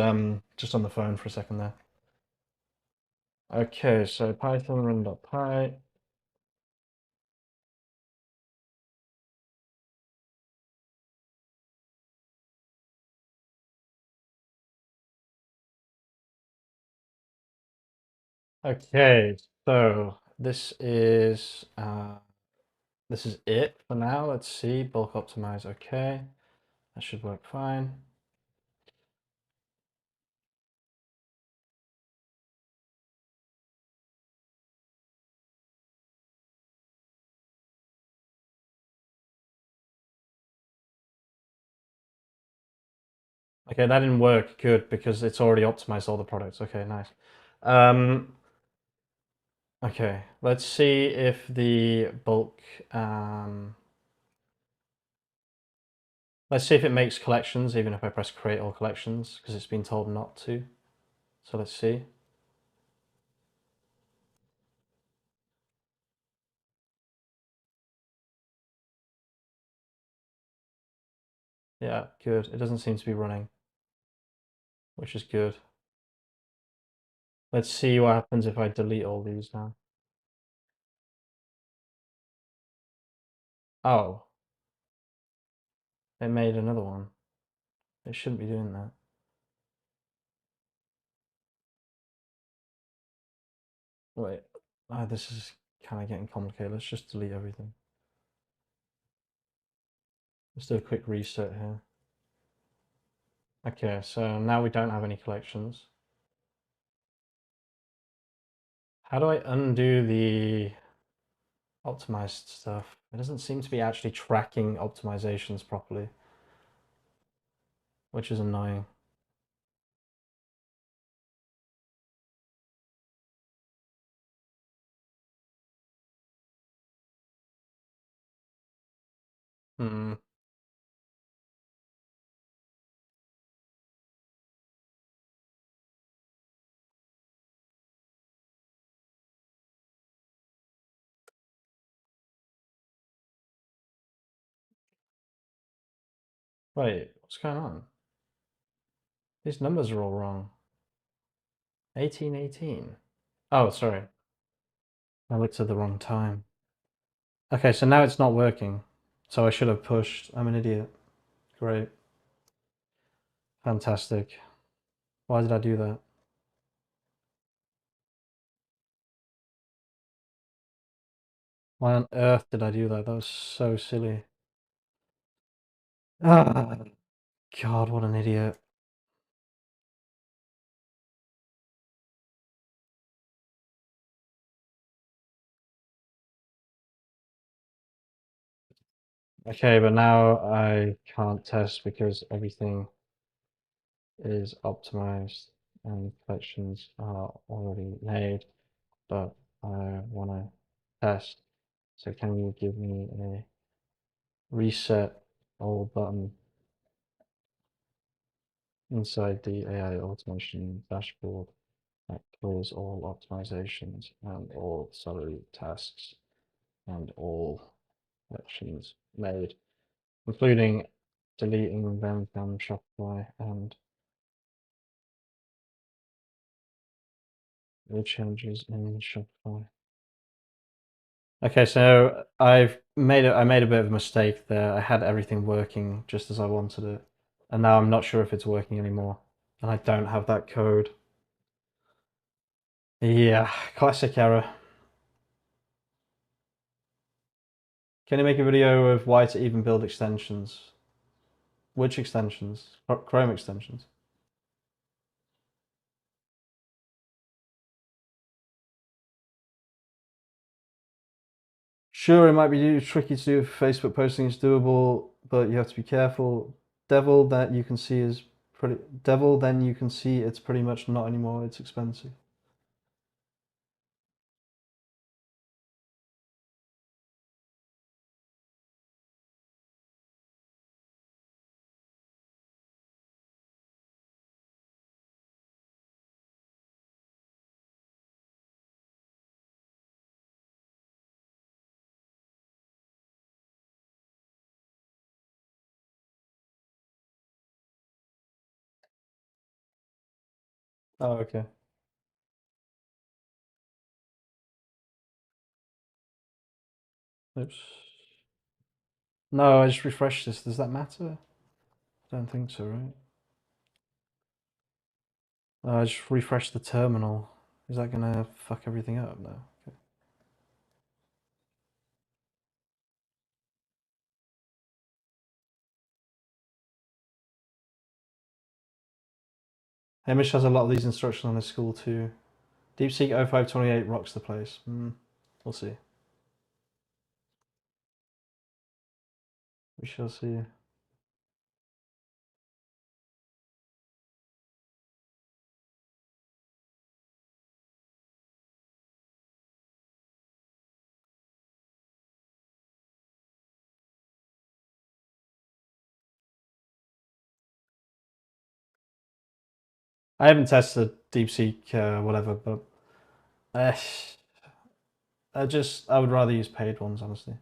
just on the phone for a second there. Okay, so Python run.py. Okay, so this is it for now. Let's see. Bulk optimize, okay. That should work fine. Okay, that didn't work good because it's already optimized all the products. Okay, nice. Okay, let's see if the bulk let's see if it makes collections even if I press create all collections because it's been told not to. So let's see. Yeah, good. It doesn't seem to be running, which is good. Let's see what happens if I delete all these now. Oh, it made another one. It shouldn't be doing that. Wait, this is kind of getting complicated. Let's just delete everything. Let's do a quick reset here. Okay, so now we don't have any collections. How do I undo the optimized stuff? It doesn't seem to be actually tracking optimizations properly, which is annoying. Hmm. Wait, what's going on? These numbers are all wrong. 1818. Oh, sorry. I looked at the wrong time. Okay, so now it's not working. So I should have pushed. I'm an idiot. Great. Fantastic. Why did I do that? Why on earth did I do that? That was so silly. Ah, God, what an idiot. Okay, but now I can't test because everything is optimized and collections are already made, but I want to test. So can you give me a reset all button inside the AI automation dashboard that clears all optimizations and all salary tasks and all actions made, including deleting them from Shopify and the changes in Shopify. Okay, so I made a bit of a mistake there. I had everything working just as I wanted it, and now I'm not sure if it's working anymore, and I don't have that code. Yeah, classic error. Can you make a video of why to even build extensions? Which extensions? Chrome extensions. Sure, it might be tricky to do if Facebook posting is doable, but you have to be careful. Devil that you can see is pretty. Devil then you can see it's pretty much not anymore. It's expensive. Oh, okay. Oops. No, I just refreshed this. Does that matter? I don't think so, right? I just refreshed the terminal. Is that gonna fuck everything up? No. Okay. Hamish has a lot of these instructions on his Skool too. DeepSeek 0528 rocks the place. We'll see. We shall see. I haven't tested DeepSeek whatever, but uh, I would rather use paid ones, honestly.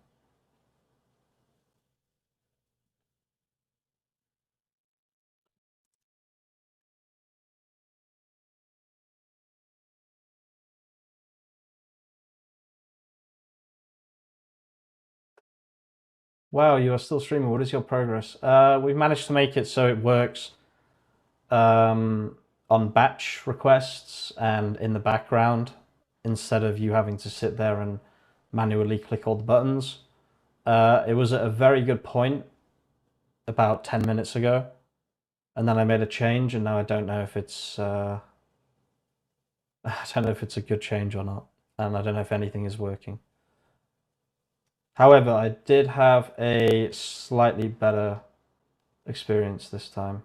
Wow, you are still streaming. What is your progress? We've managed to make it so it works on batch requests and in the background instead of you having to sit there and manually click all the buttons. It was at a very good point about 10 minutes ago, and then I made a change, and now I don't know if it's I don't know if it's a good change or not, and I don't know if anything is working. However, I did have a slightly better experience this time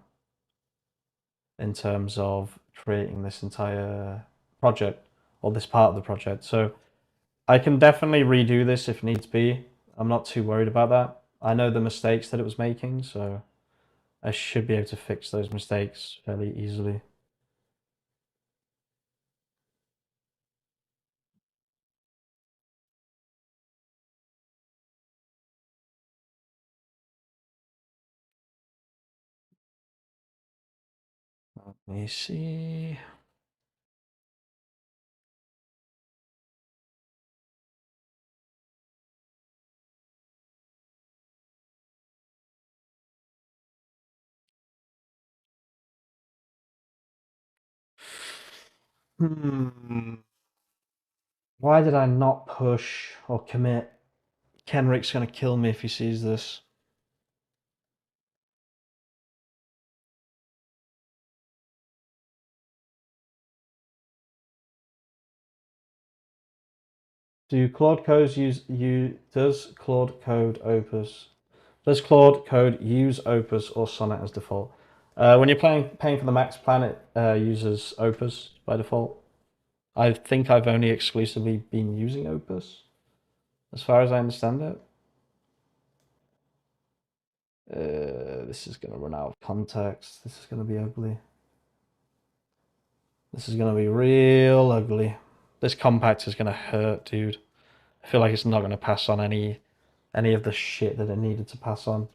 in terms of creating this entire project or this part of the project. So I can definitely redo this if needs be. I'm not too worried about that. I know the mistakes that it was making, so I should be able to fix those mistakes fairly easily. Let me see. Why did I not push or commit? Kenrick's gonna kill me if he sees this. Do Claude codes does Claude code Opus? Does Claude code use Opus or Sonnet as default? When you're paying for the max plan, it uses Opus by default. I think I've only exclusively been using Opus, as far as I understand it. This is going to run out of context. This is going to be ugly. This is going to be real ugly. This compact is going to hurt, dude. I feel like it's not going to pass on any of the shit that it needed to pass on.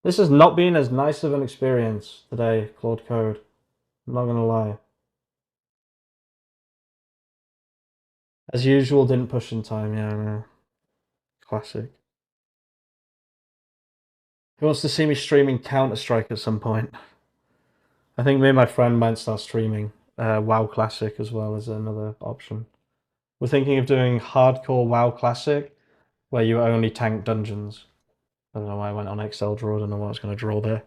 This has not been as nice of an experience today, Claude Code. I'm not going to lie. As usual, didn't push in time. Yeah, no. Classic. Who wants to see me streaming Counter-Strike at some point? I think me and my friend might start streaming WoW Classic as well as another option. We're thinking of doing hardcore WoW Classic, where you only tank dungeons. I don't know why I went on Excel draw. I don't know what I was going to draw there.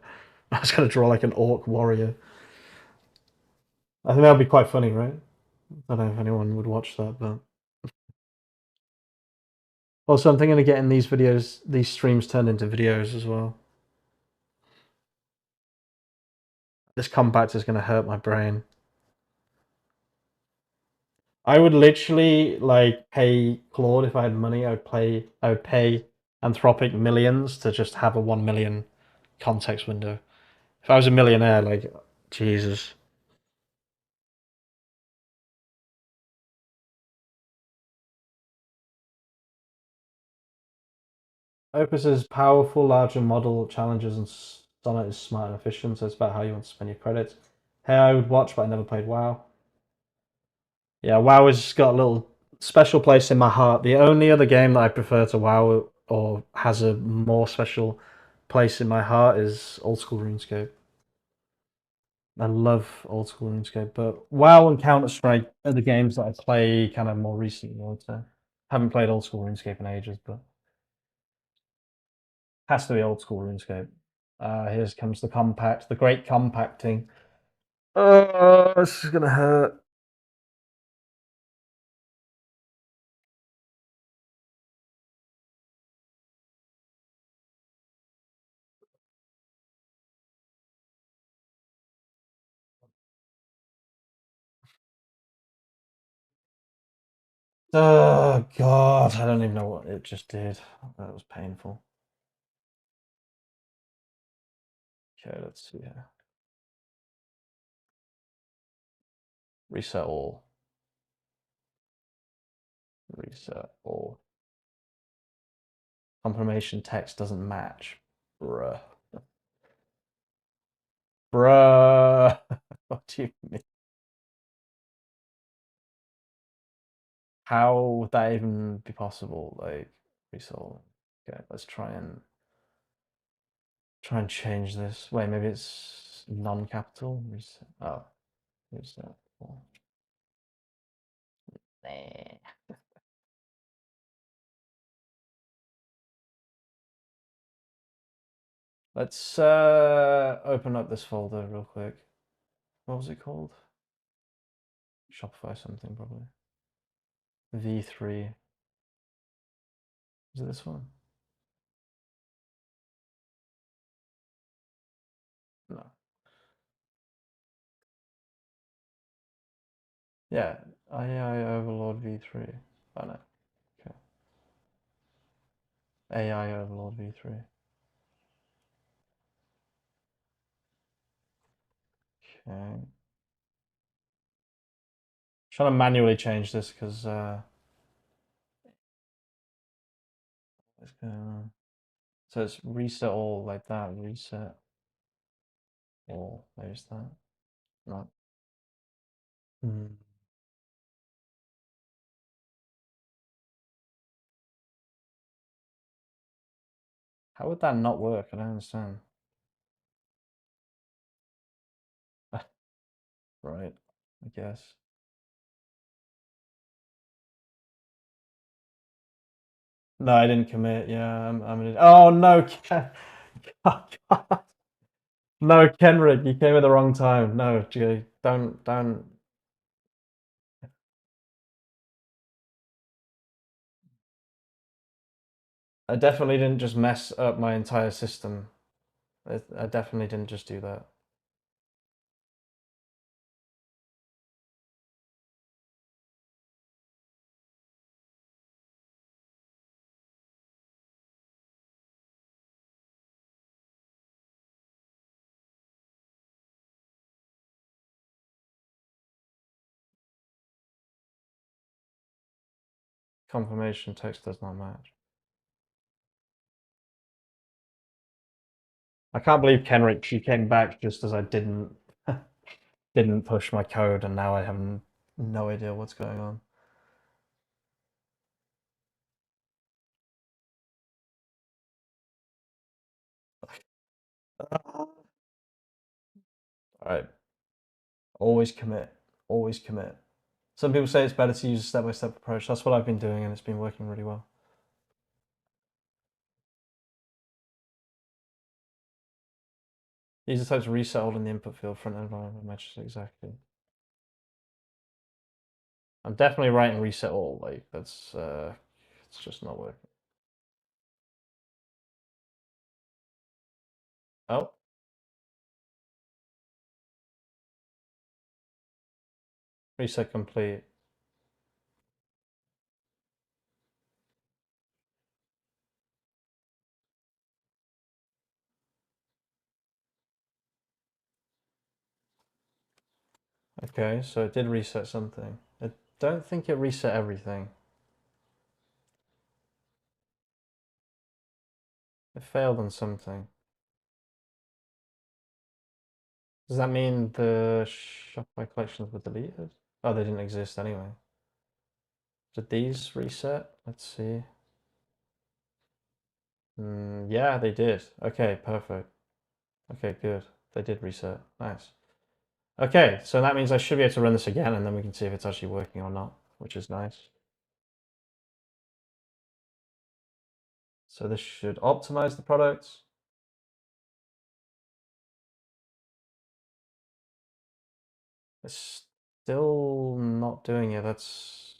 I was going to draw like an orc warrior. I think that would be quite funny, right? I don't know if anyone would watch that, but also I'm thinking of getting these streams turned into videos as well. This compact is going to hurt my brain. I would literally like pay Claude if I had money. I would pay Anthropic millions to just have a 1 million context window. If I was a millionaire, like Jesus. Opus is powerful, larger model challenges, and Sonnet is smart and efficient. So it's about how you want to spend your credits. Hey, I would watch, but I never played WoW. Yeah, WoW has got a little special place in my heart. The only other game that I prefer to WoW or has a more special place in my heart is old school RuneScape. I love old school RuneScape, but WoW and Counter Strike are the games that I play kind of more recently. I would say. Haven't played old school RuneScape in ages, but has to be old school RuneScape. Here comes the compact, the great compacting. Oh, this is gonna hurt. Oh God, I don't even know what it just did. That was painful. Okay, let's see here. Reset all. Reset all. Confirmation text doesn't match. Bruh. Bruh. What do you mean? How would that even be possible? Like, reset all. Okay, let's try and change this. Wait, maybe it's non-capital? Reset. Oh, reset all. Nah. Let's open up this folder real quick. What was it called? Shopify something probably. V3. Is it this one? No. Yeah, AI Overlord V3. Oh no. Okay. AI Overlord V3. Okay. Trying to manually change this because what's going on? So it's reset all like that. Reset all. There's that. No. Hmm. How would that not work? I don't understand. Right. I guess. No, I didn't commit. Yeah, Oh no, no, Kenrick, you came at the wrong time. No, don't. I definitely didn't just mess up my entire system. I definitely didn't just do that. Confirmation text does not match. I can't believe Kenrick, she came back just as I didn't push my code, and now I have no idea what's going on. All right, always commit, always commit. Some people say it's better to use a step-by-step approach. That's what I've been doing, and it's been working really well. User types reset all in the input field, front environment matches exactly. I'm definitely writing reset all. Like that's it's just not working. Oh, reset complete. Okay, so it did reset something. I don't think it reset everything. It failed on something. Does that mean the Shopify collections were deleted? Oh, they didn't exist anyway. Did these reset? Let's see. Yeah, they did. Okay, perfect. Okay, good. They did reset. Nice. Okay, so that means I should be able to run this again, and then we can see if it's actually working or not, which is nice. So this should optimize the products. It's still not doing it. That's...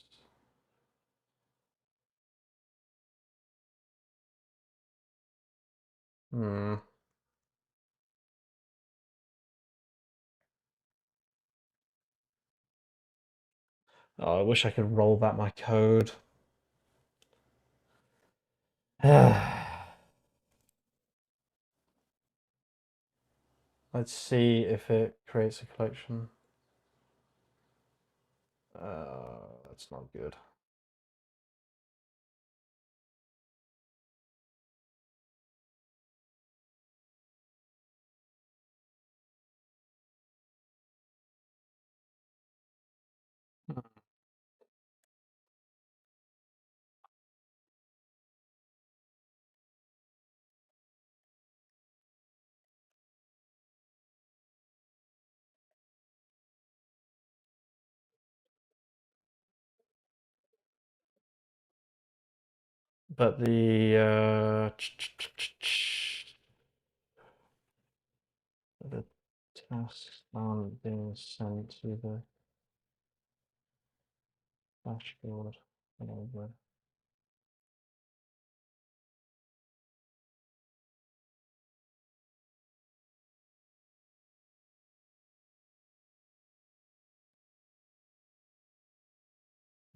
Hmm. Oh, I wish I could roll back my code. Let's see if it creates a collection. That's not good. But the tasks aren't being sent to the dashboard. Whatever.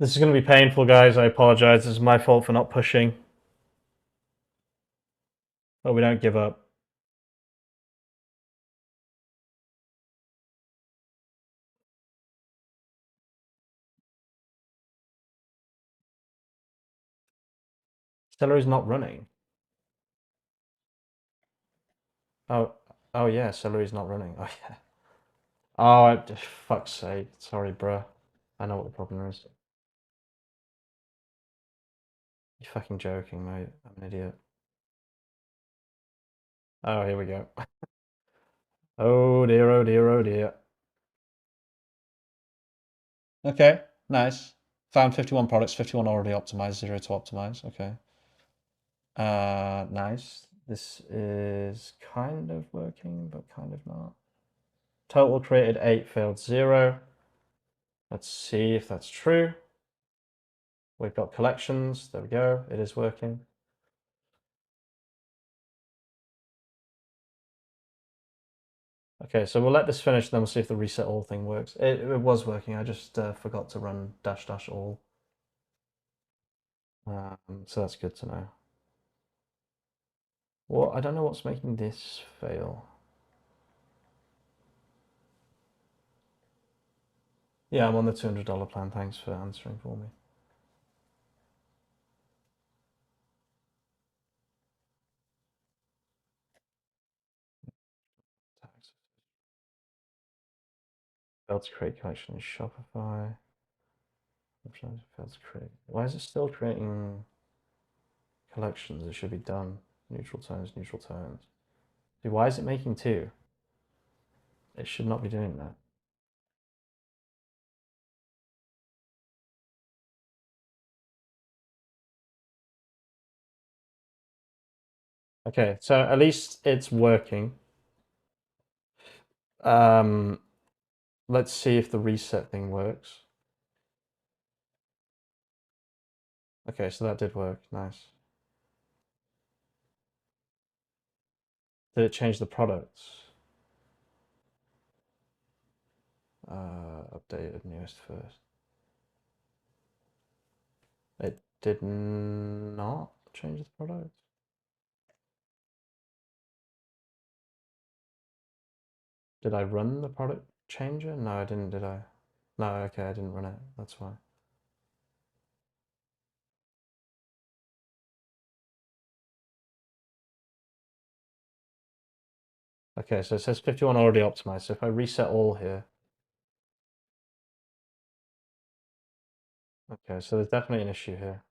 This is going to be painful, guys. I apologize. This is my fault for not pushing. But we don't give up. Celery's not running. Oh, oh yeah, celery's not running. Oh yeah. Oh, fuck's sake. Sorry, bruh. I know what the problem is. You're fucking joking, mate. I'm an idiot. Oh, here we go. Oh dear, oh dear, oh dear. Okay, nice. Found 51 products, 51 already optimized, 0 to optimize. Okay. Nice. This is kind of working, but kind of not. Total created 8, failed 0. Let's see if that's true. We've got collections. There we go. It is working. Okay, so we'll let this finish, then we'll see if the reset all thing works. It was working. I just forgot to run -- all. So that's good to know. Well, I don't know what's making this fail. Yeah, I'm on the $200 plan. Thanks for answering for me. Tax. Failed to create collection in Shopify. Failed to create. Why is it still creating collections? It should be done. Neutral tones, neutral tones. See, why is it making 2? It should not be doing that. Okay, so at least it's working. Let's see if the reset thing works. Okay, so that did work. Nice. Did it change the products? Updated newest first. It did not change the products. Did I run the product changer? No, I didn't, did I? No, okay, I didn't run it. That's fine. Okay, so it says 51 already optimized. So if I reset all here, okay, so there's definitely an issue here.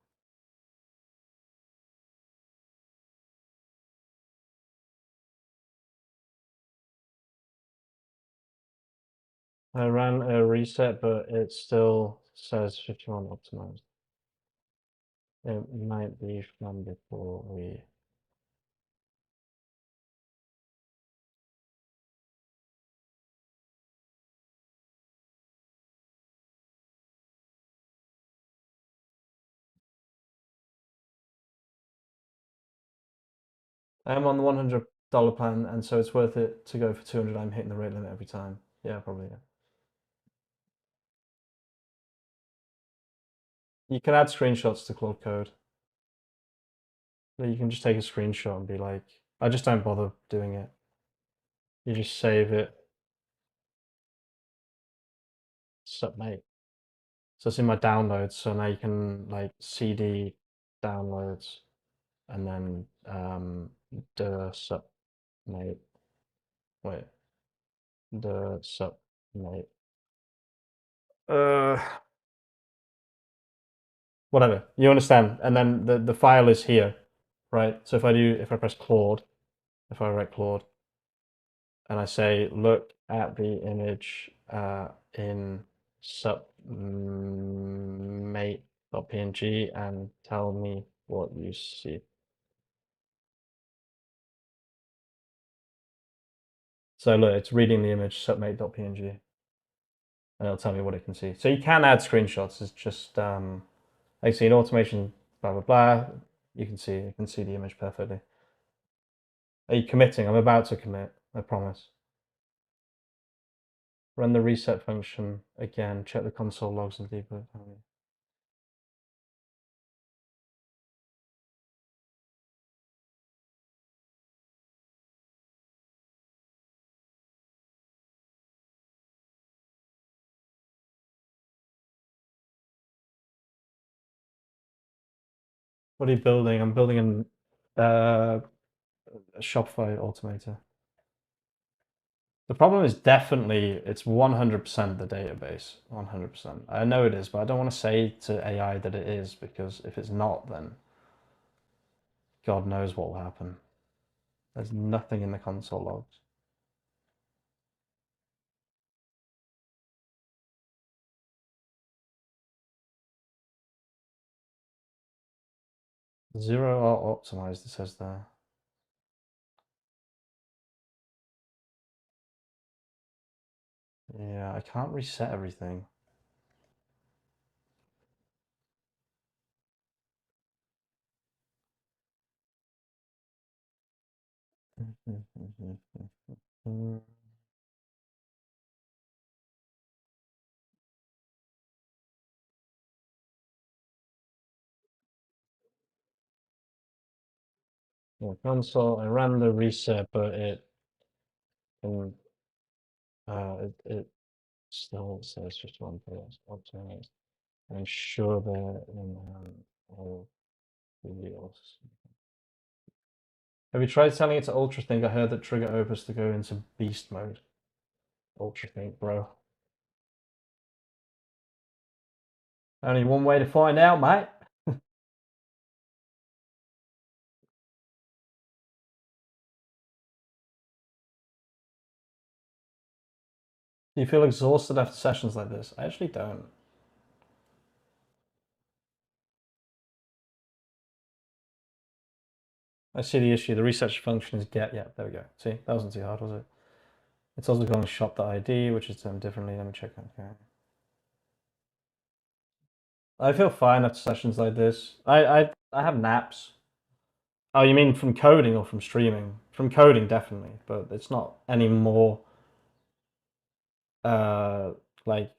I ran a reset, but it still says 51 optimized. It might be from before we. I'm on the $100 plan, and so it's worth it to go for 200. I'm hitting the rate limit every time. Yeah, probably. Yeah. You can add screenshots to Claude Code. You can just take a screenshot and be like, I just don't bother doing it. You just save it, submit. So it's in my downloads. So now you can like CD downloads and then the submit. Wait, the submit. Uh, Whatever. You understand? And then the file is here, right? So if I press Claude, if I write Claude, and I say look at the image in submate.png and tell me what you see. So look, it's reading the image submate.png, and it'll tell me what it can see. So you can add screenshots. It's just like I see an automation, blah blah blah. You can see the image perfectly. Are you committing? I'm about to commit. I promise. Run the reset function again. Check the console logs and debug. What are you building? I'm building a Shopify automator. The problem is definitely it's 100% the database. 100%. I know it is, but I don't want to say to AI that it is because if it's not, then God knows what will happen. There's nothing in the console logs. Zero are optimized, it says there. Yeah, I can't reset everything. Yeah, console, I ran the reset, but it it still says just one page optimized. I'm sure they're in all videos. Have you tried telling it to Ultra Think? I heard that trigger opus to go into beast mode. Ultra Think, bro. Only one way to find out, mate. Do you feel exhausted after sessions like this? I actually don't. I see the issue. The research function is get. Yeah, there we go. See, that wasn't too hard, was it? It's also calling shop.id, which is termed differently. Let me check. Okay. I feel fine after sessions like this. I have naps. Oh, you mean from coding or from streaming? From coding, definitely, but it's not any more like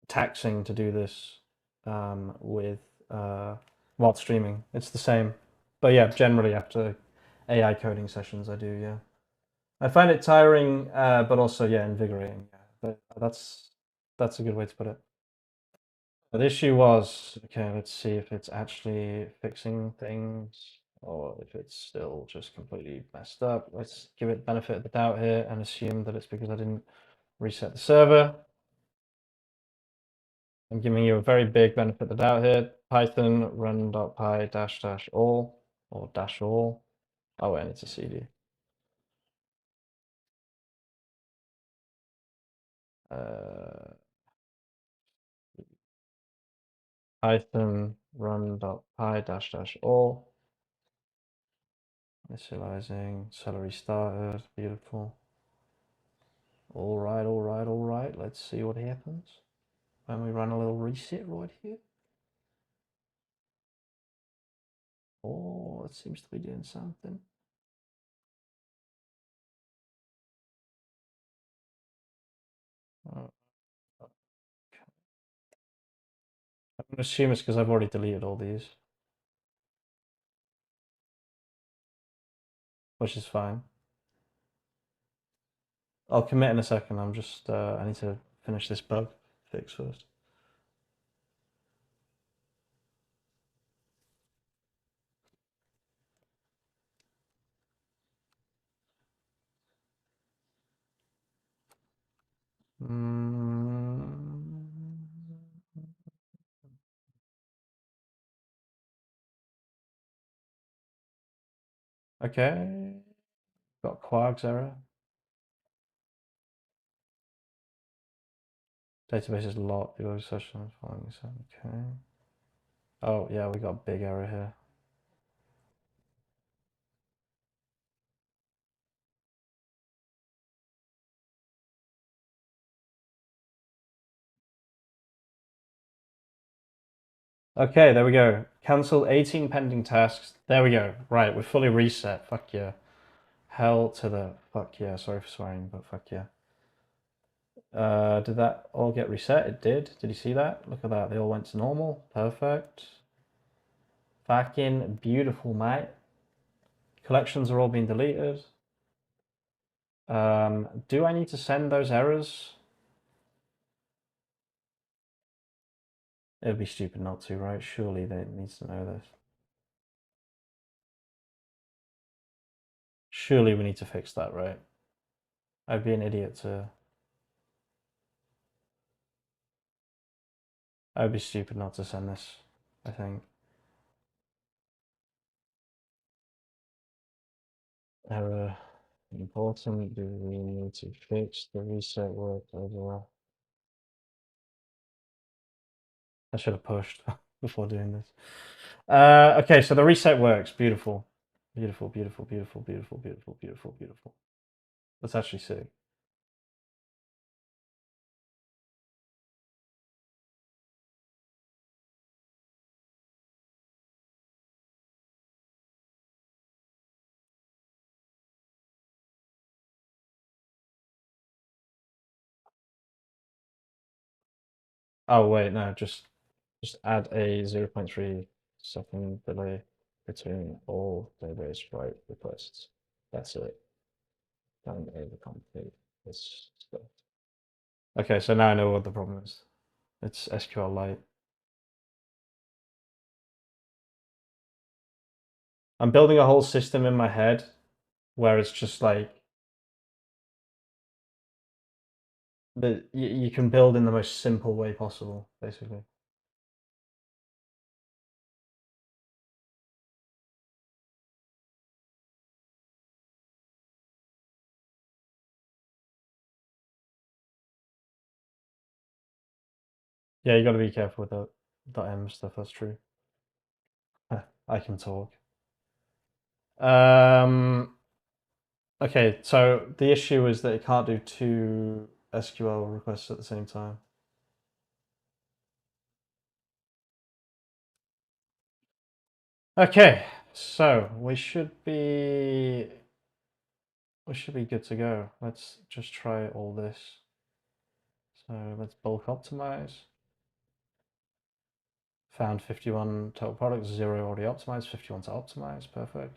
taxing to do this with while streaming. It's the same, but yeah, generally after AI coding sessions, I do. Yeah, I find it tiring, but also yeah, invigorating. Yeah. That's a good way to put it. The issue was okay. Let's see if it's actually fixing things. or if it's still just completely messed up. Let's give it the benefit of the doubt here and assume that it's because I didn't reset the server. I'm giving you a very big benefit of the doubt here. Python run.py dash dash all or dash all. Oh, and it's a CD. Python run.py dash dash all. Initializing, celery started, beautiful. All right, all right, all right. Let's see what happens when we run a little reset right here. Oh, it seems to be doing something. Oh, okay. I'm going to assume it's because I've already deleted all these, which is fine. I'll commit in a second. I'm just, I need to finish this bug fix first. Okay, got Quark's error. Database is locked. Your session following this. Okay. Oh yeah, we got a big error here. Okay, there we go. Cancel 18 pending tasks. There we go. Right, we're fully reset. Fuck yeah. Hell to the fuck yeah. Sorry for swearing, but fuck yeah. Did that all get reset? It did. Did you see that? Look at that. They all went to normal. Perfect. Fucking beautiful, mate. Collections are all being deleted. Do I need to send those errors? It would be stupid not to, right? Surely they need to know this. Surely we need to fix that, right? I'd be an idiot to... I would be stupid not to send this, I think. Error important. Do we need to fix the reset work overall? I should have pushed before doing this. Okay, so the reset works. Beautiful. Beautiful, beautiful, beautiful, beautiful, beautiful, beautiful, beautiful. Let's actually see. Oh wait, no, just add a 0.3 second delay between all database write requests. That's it. Don't overcomplicate this stuff. Okay, so now I know what the problem is. It's SQLite. I'm building a whole system in my head where it's just like you can build in the most simple way possible, basically. Yeah, you got to be careful with that .m stuff. That's true. I can talk. Okay, so the issue is that it can't do two SQL requests at the same time. Okay, so we should be good to go. Let's just try all this. So let's bulk optimize. Found 51 total products, 0 already optimized, 51 to optimize, perfect.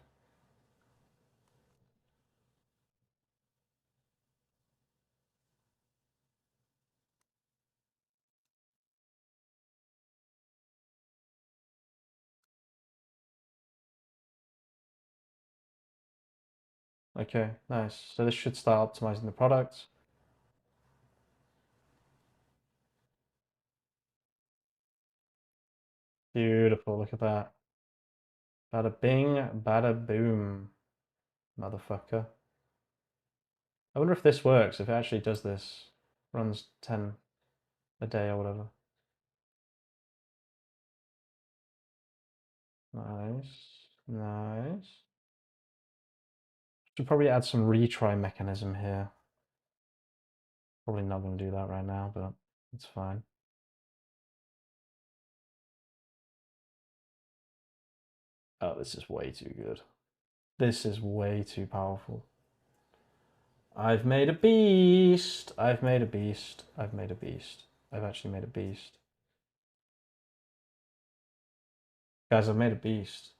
Okay, nice. So this should start optimizing the product. Beautiful, look at that. Bada bing, bada boom, motherfucker. I wonder if this works, if it actually does this. Runs 10 a day or whatever. Nice, nice. Should probably add some retry mechanism here. Probably not going to do that right now, but it's fine. Oh, this is way too good. This is way too powerful. I've made a beast. I've made a beast. I've made a beast. I've actually made a beast. Guys, I've made a beast.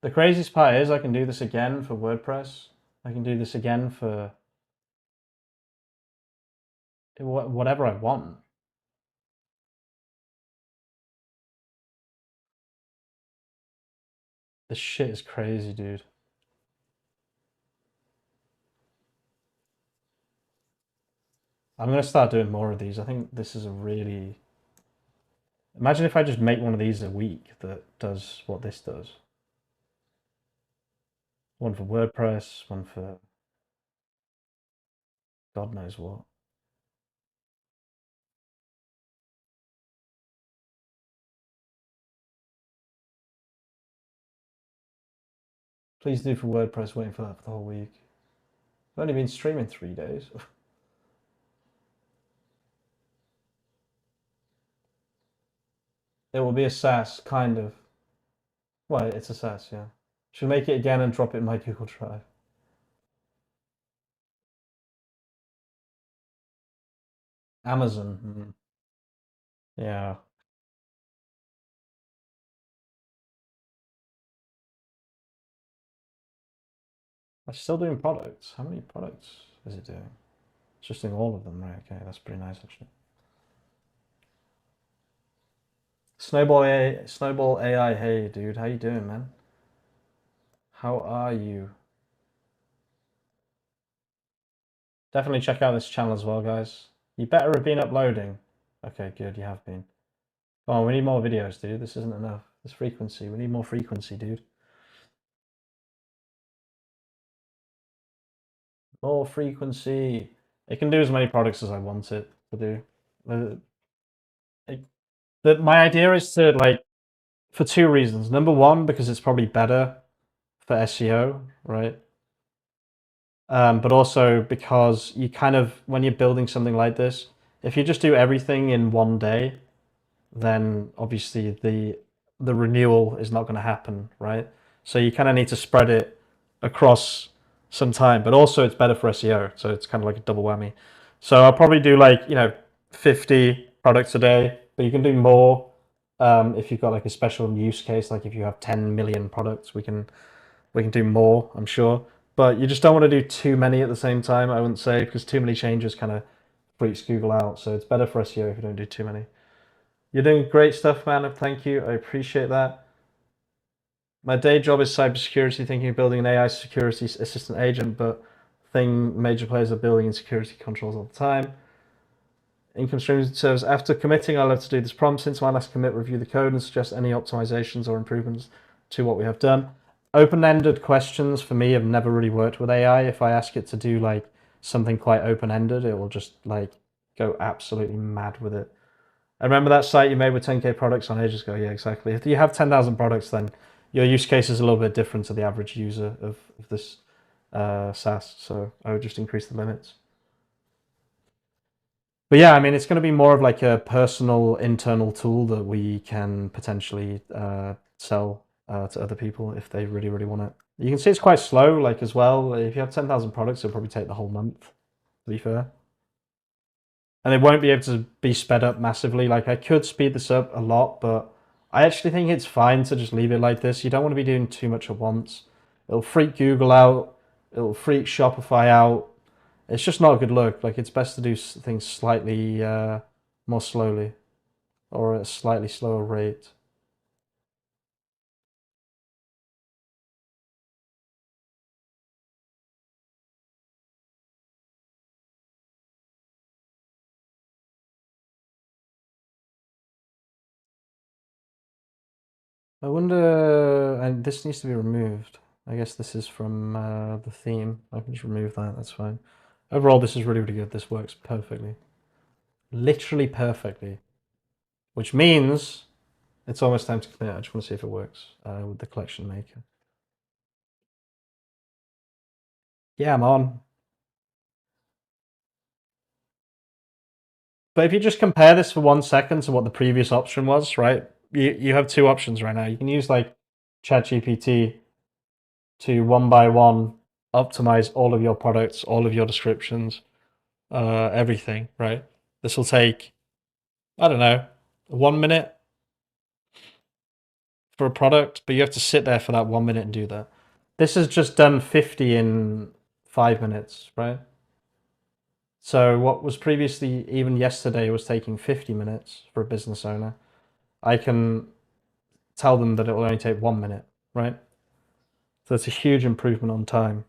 The craziest part is I can do this again for WordPress. I can do this again for whatever I want. This shit is crazy, dude. I'm going to start doing more of these. I think this is a really... Imagine if I just make one of these a week that does what this does. One for WordPress, one for God knows what. Please do for WordPress, waiting for that for the whole week. I've only been streaming 3 days. It will be a SaaS, kind of. Well, it's a SaaS, yeah. Should make it again and drop it in my Google Drive. Amazon. Yeah. I'm still doing products. How many products is it doing? It's just doing all of them, right? Okay, that's pretty nice actually. Snowball AI, hey dude, how you doing, man? How are you? Definitely check out this channel as well, guys. You better have been uploading. Okay, good, you have been. Come on, we need more videos, dude. This isn't enough. This frequency. We need more frequency, dude. More frequency. It can do as many products as I want it to do. My idea is to like, for two reasons. Number one, because it's probably better for SEO, right? But also because you kind of, when you're building something like this, if you just do everything in one day, then obviously the renewal is not going to happen, right? So you kind of need to spread it across some time, but also it's better for SEO, so it's kind of like a double whammy. So I'll probably do like 50 products a day, but you can do more if you've got like a special use case, like if you have 10 million products, we can do more, I'm sure. But you just don't want to do too many at the same time, I wouldn't say, because too many changes kind of freaks Google out. So it's better for SEO if you don't do too many. You're doing great stuff, man. Thank you. I appreciate that. My day job is cybersecurity, thinking of building an AI security assistant agent, but thing major players are building in security controls all the time. Income streams serves after committing. I love to do this prompt. Since my last commit, review the code and suggest any optimizations or improvements to what we have done. Open-ended questions for me have never really worked with AI. If I ask it to do like something quite open-ended, it will just like go absolutely mad with it. I remember that site you made with 10K products on ages ago. Yeah, exactly. If you have 10,000 products, then your use case is a little bit different to the average user of this SaaS. So I would just increase the limits. But yeah, I mean, it's going to be more of like a personal internal tool that we can potentially sell to other people if they really, really want it. You can see it's quite slow, like as well. If you have 10,000 products, it'll probably take the whole month, to be fair. And it won't be able to be sped up massively. Like I could speed this up a lot, but I actually think it's fine to just leave it like this. You don't want to be doing too much at once. It'll freak Google out. It'll freak Shopify out. It's just not a good look. Like it's best to do things slightly more slowly or at a slightly slower rate. I wonder, and this needs to be removed. I guess this is from the theme. I can just remove that, that's fine. Overall, this is really, really good. This works perfectly. Literally perfectly. Which means it's almost time to commit. I just want to see if it works with the collection maker. Yeah, I'm on. But if you just compare this for 1 second to what the previous option was, right? You have two options right now. You can use like ChatGPT to one by one optimize all of your products, all of your descriptions, everything, right? This will take, I don't know, 1 minute for a product, but you have to sit there for that 1 minute and do that. This has just done 50 in 5 minutes, right? So what was previously, even yesterday, was taking 50 minutes for a business owner, I can tell them that it will only take 1 minute, right? So it's a huge improvement on time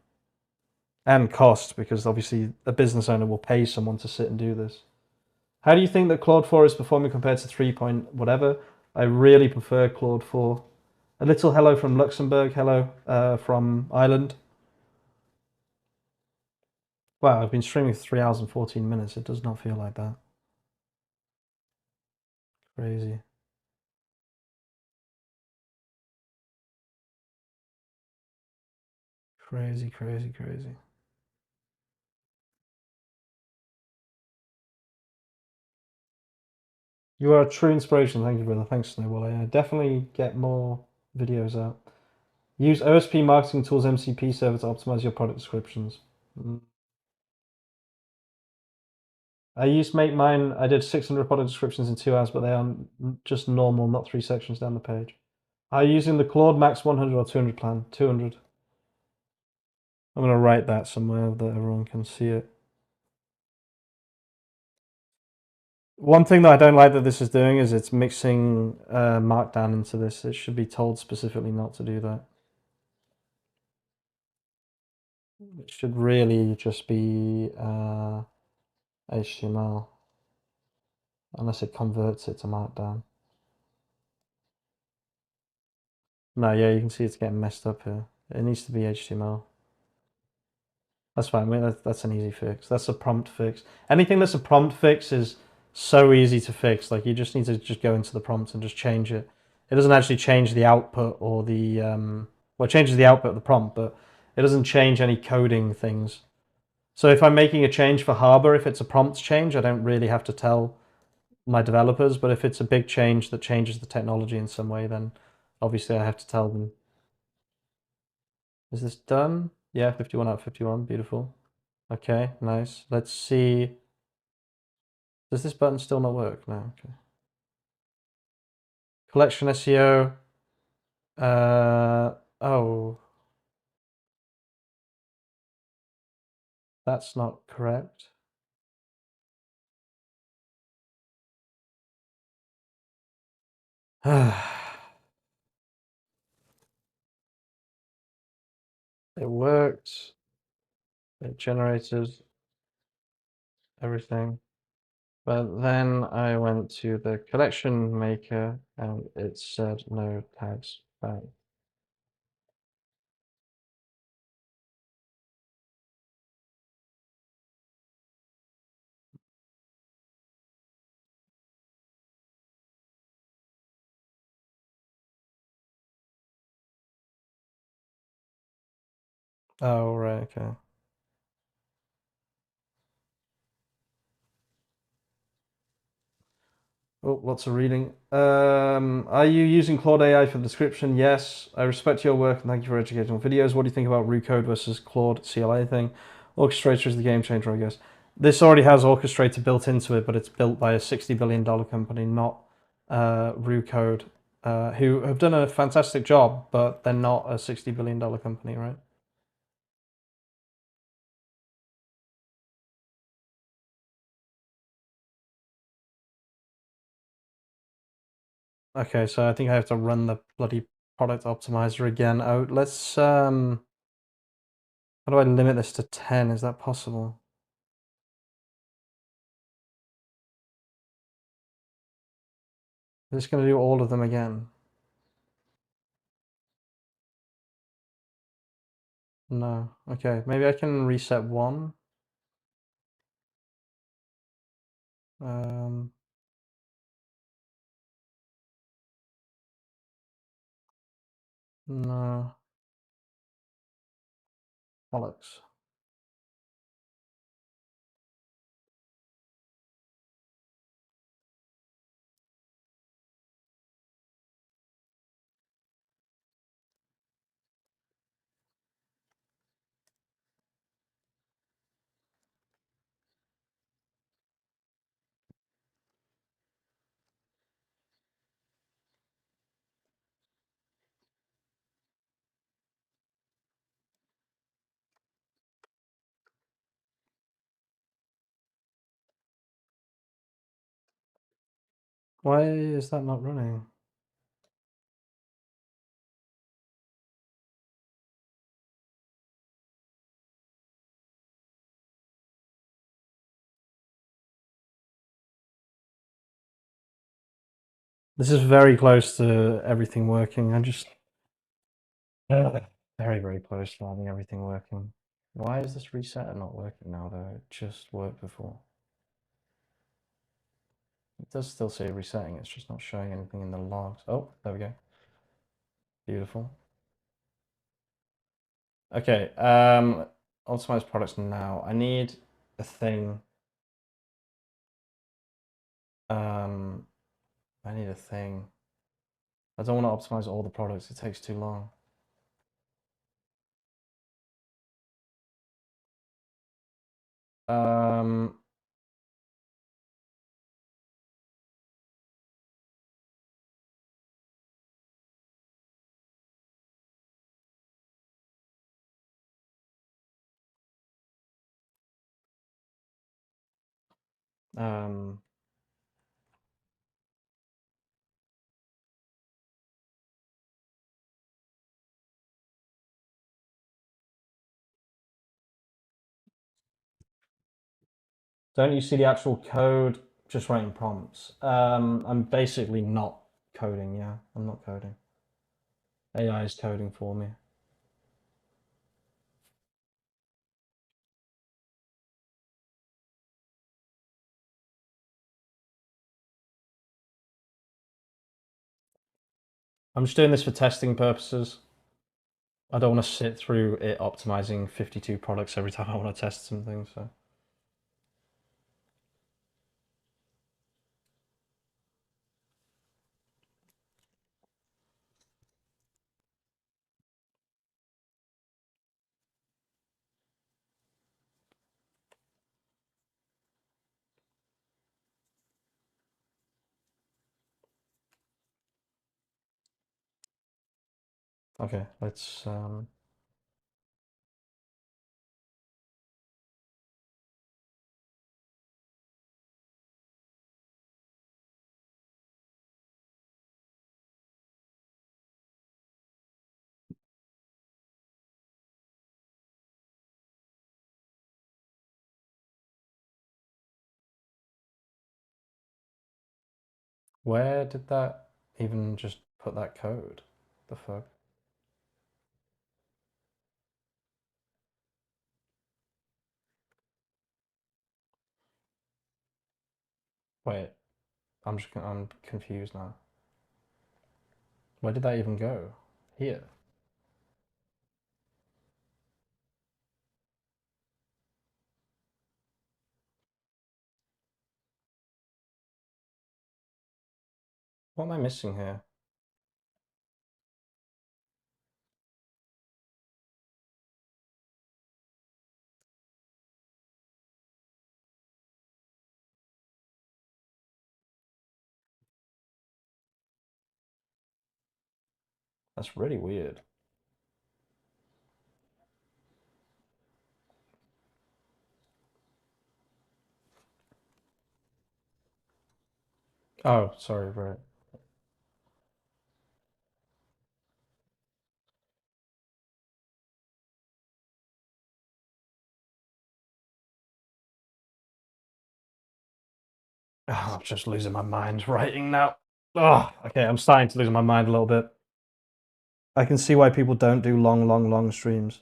and cost, because obviously a business owner will pay someone to sit and do this. How do you think that Claude 4 is performing compared to 3 point whatever? I really prefer Claude 4. A little hello from Luxembourg, hello from Ireland. Wow, I've been streaming for 3 hours and 14 minutes. It does not feel like that. Crazy. Crazy, crazy, crazy. You are a true inspiration. Thank you, brother. Thanks, Snowball. Yeah, definitely get more videos out. Use OSP marketing tools MCP server to optimize your product descriptions. I used to make mine. I did 600 product descriptions in 2 hours, but they are just normal, not 3 sections down the page. Are you using the Claude Max 100 or 200 plan? 200. I'm going to write that somewhere that everyone can see it. One thing that I don't like that this is doing is it's mixing Markdown into this. It should be told specifically not to do that. It should really just be HTML, unless it converts it to Markdown. No, yeah, you can see it's getting messed up here. It needs to be HTML. That's fine. That's an easy fix. That's a prompt fix. Anything that's a prompt fix is so easy to fix. Like, you just need to just go into the prompt and just change it. It doesn't actually change the output or the well, it changes the output of the prompt, but it doesn't change any coding things. So if I'm making a change for Harbor, if it's a prompt change, I don't really have to tell my developers. But if it's a big change that changes the technology in some way, then obviously I have to tell them. Is this done? Yeah, 51 out of 51. Beautiful. Okay, nice. Let's see. Does this button still not work? No, okay. Collection SEO. Oh, that's not correct. It worked. It generated everything. But then I went to the collection maker and it said no tags found. Oh, right, okay. Oh, lots of reading. Are you using Claude AI for the description? Yes. I respect your work and thank you for educational videos. What do you think about Code versus Claude CLA thing? Orchestrator is the game changer, I guess. This already has Orchestrator built into it, but it's built by a $60 billion company, not Code, who have done a fantastic job, but they're not a $60 billion company, right? Okay, so I think I have to run the bloody product optimizer again. Oh, let's how do I limit this to 10? Is that possible? I'm just going to do all of them again. No. Okay, maybe I can reset one. Um, no. Bollocks. Why is that not running? This is very close to everything working. I just very, very close to having everything working. Why is this resetter not working now though? It just worked before. It does still say resetting, it's just not showing anything in the logs. Oh, there we go. Beautiful. Okay, optimize products now. I need a thing. Um, I need a thing. I don't want to optimize all the products, it takes too long. Um, um, don't you see the actual code? Just writing prompts. I'm basically not coding, yeah. I'm not coding. AI is coding for me. I'm just doing this for testing purposes. I don't want to sit through it optimizing 52 products every time I want to test something, so. Okay, let's where did that even just put that code? The fuck? Wait, I'm confused now. Where did that even go? Here. What am I missing here? That's really weird. Oh, sorry, right. Oh, I'm just losing my mind writing now. Oh, okay, I'm starting to lose my mind a little bit. I can see why people don't do long streams.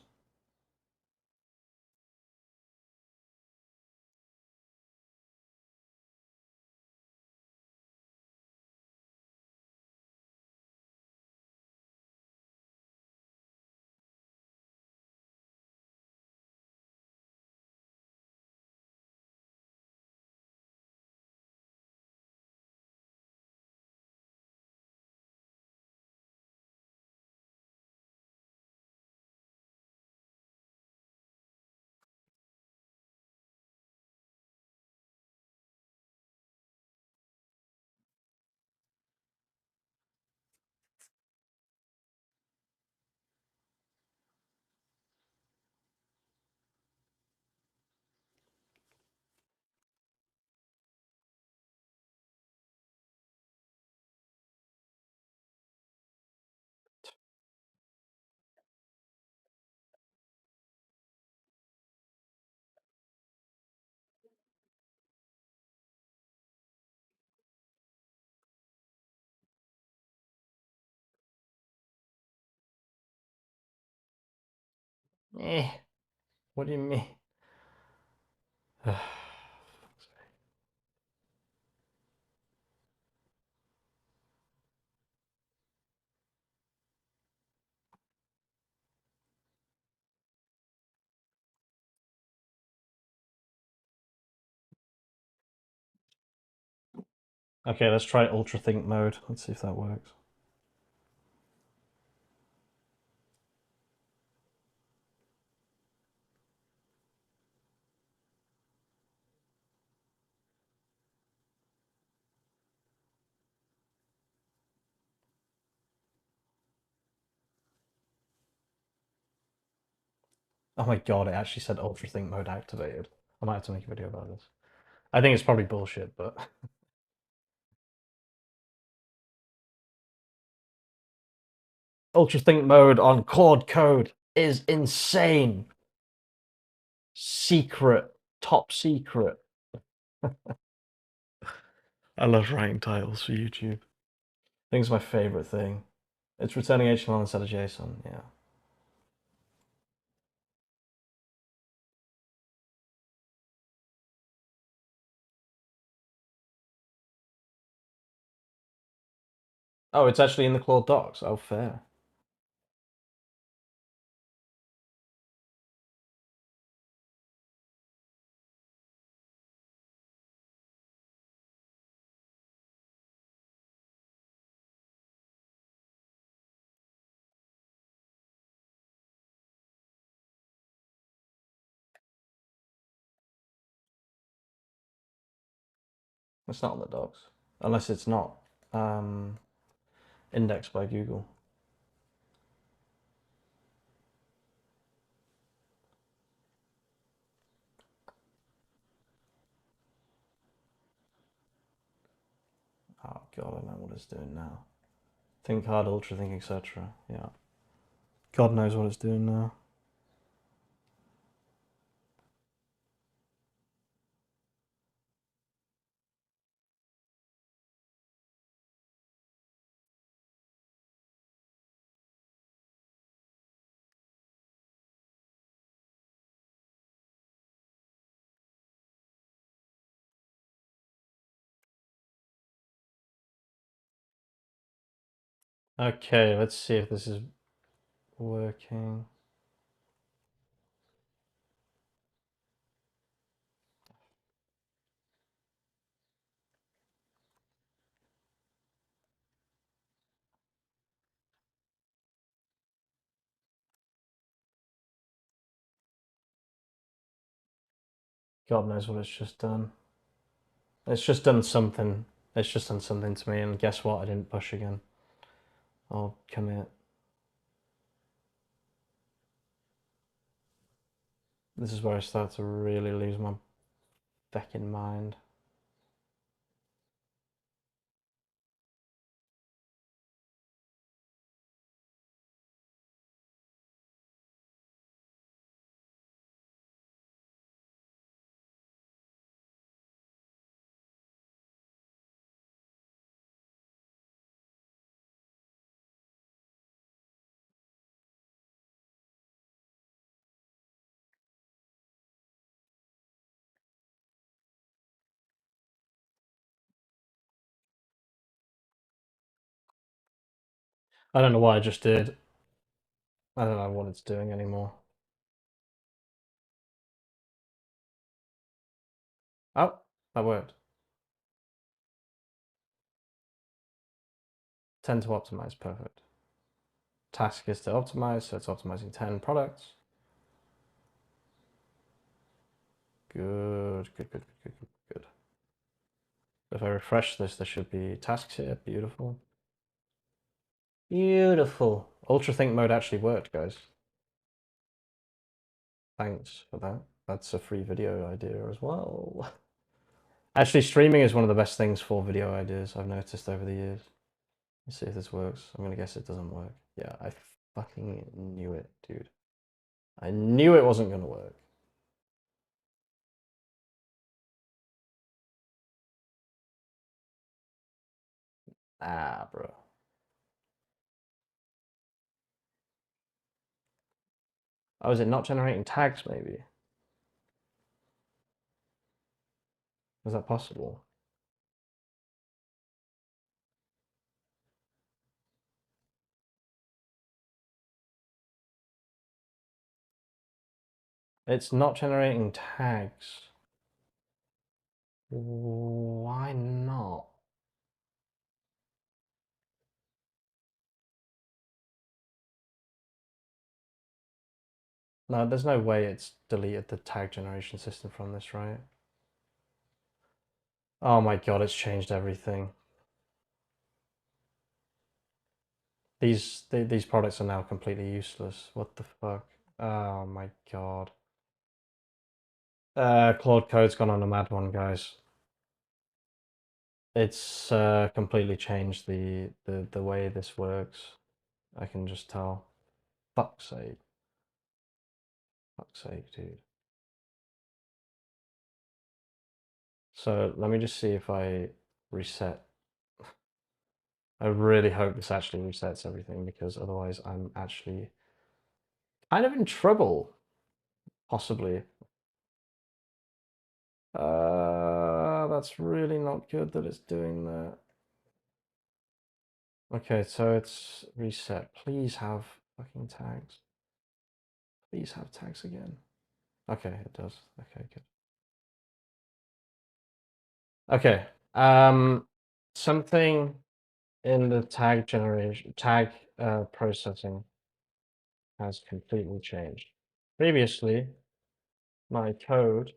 Eh. What do you mean? Okay, let's try ultra think mode. Let's see if that works. Oh my god, it actually said ultra think mode activated. I might have to make a video about this. I think it's probably bullshit, but ultra think mode on Claude code is insane. Secret, top secret. I love writing titles for YouTube. I think it's my favorite thing. It's returning HTML instead of JSON, yeah. Oh, it's actually in the Claude docs. Oh, fair. It's not on the docs. Unless it's not indexed by Google. Oh god, I know what it's doing now. Think hard, ultra think, etc. Yeah. God knows what it's doing now. Okay, let's see if this is working. God knows what it's just done. It's just done something. It's just done something to me, and guess what? I didn't push again. I'll commit. This is where I start to really lose my fucking mind. I don't know what I just did. I don't know what it's doing anymore. Oh, that worked. 10 to optimize, perfect. Task is to optimize, so it's optimizing 10 products. Good, good, good, good, good, good. If I refresh this, there should be tasks here. Beautiful. Beautiful. Ultra think mode actually worked, guys. Thanks for that. That's a free video idea as well. Actually, streaming is one of the best things for video ideas I've noticed over the years. Let's see if this works. I'm gonna guess it doesn't work. Yeah, I fucking knew it, dude. I knew it wasn't gonna work. Ah, bro. Oh, is it not generating tags, maybe? Is that possible? It's not generating tags. Why not? No, there's no way it's deleted the tag generation system from this, right? Oh my god, it's changed everything. These products are now completely useless. What the fuck? Oh my god. Claude Code's gone on a mad one, guys. It's completely changed the way this works. I can just tell. Fuck's sake. Fuck's sake, dude. So let me just see if I reset. I really hope this actually resets everything, because otherwise I'm actually kind of in trouble, possibly. That's really not good that it's doing that. Okay, so it's reset. Please have fucking tags. Please have tags again. Okay, it does. Okay, good. Okay. Something in the tag generation, tag processing has completely changed. Previously, my code.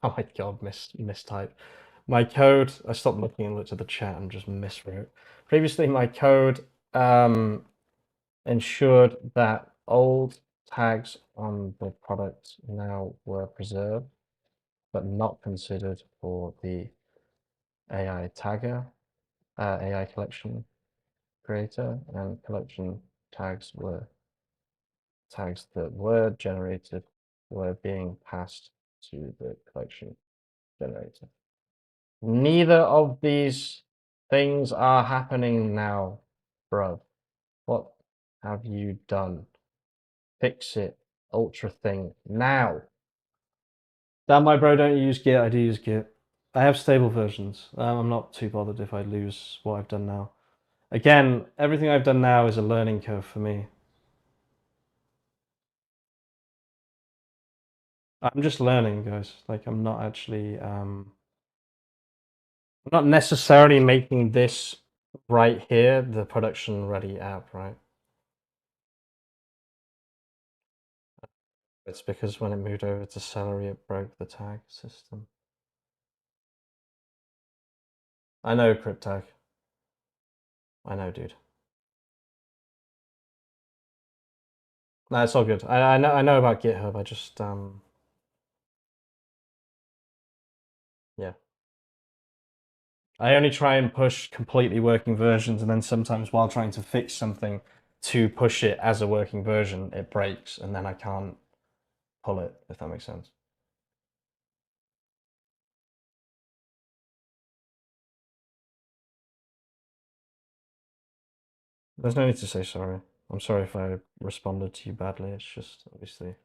Oh my god, mistype. My code. I stopped looking and looked at the chat and just miswrote. Previously, my code ensured that old tags on the product now were preserved, but not considered for the AI tagger, AI collection creator, and collection tags were tags that were generated were being passed to the collection generator. Neither of these things are happening now, bruv. What have you done? Fix it, ultra thing, now. Damn, my bro, don't use Git. I do use Git. I have stable versions. I'm not too bothered if I lose what I've done now. Again, everything I've done now is a learning curve for me. I'm just learning, guys. Like, I'm not actually, I'm not necessarily making this right here the production ready app, right? It's because when it moved over to Celery, it broke the tag system. I know, Cryptag. I know, dude. No, it's all good. I know about GitHub. I just yeah. I only try and push completely working versions, and then sometimes while trying to fix something to push it as a working version, it breaks, and then I can't pull it, if that makes sense. There's no need to say sorry. I'm sorry if I responded to you badly. It's just obviously.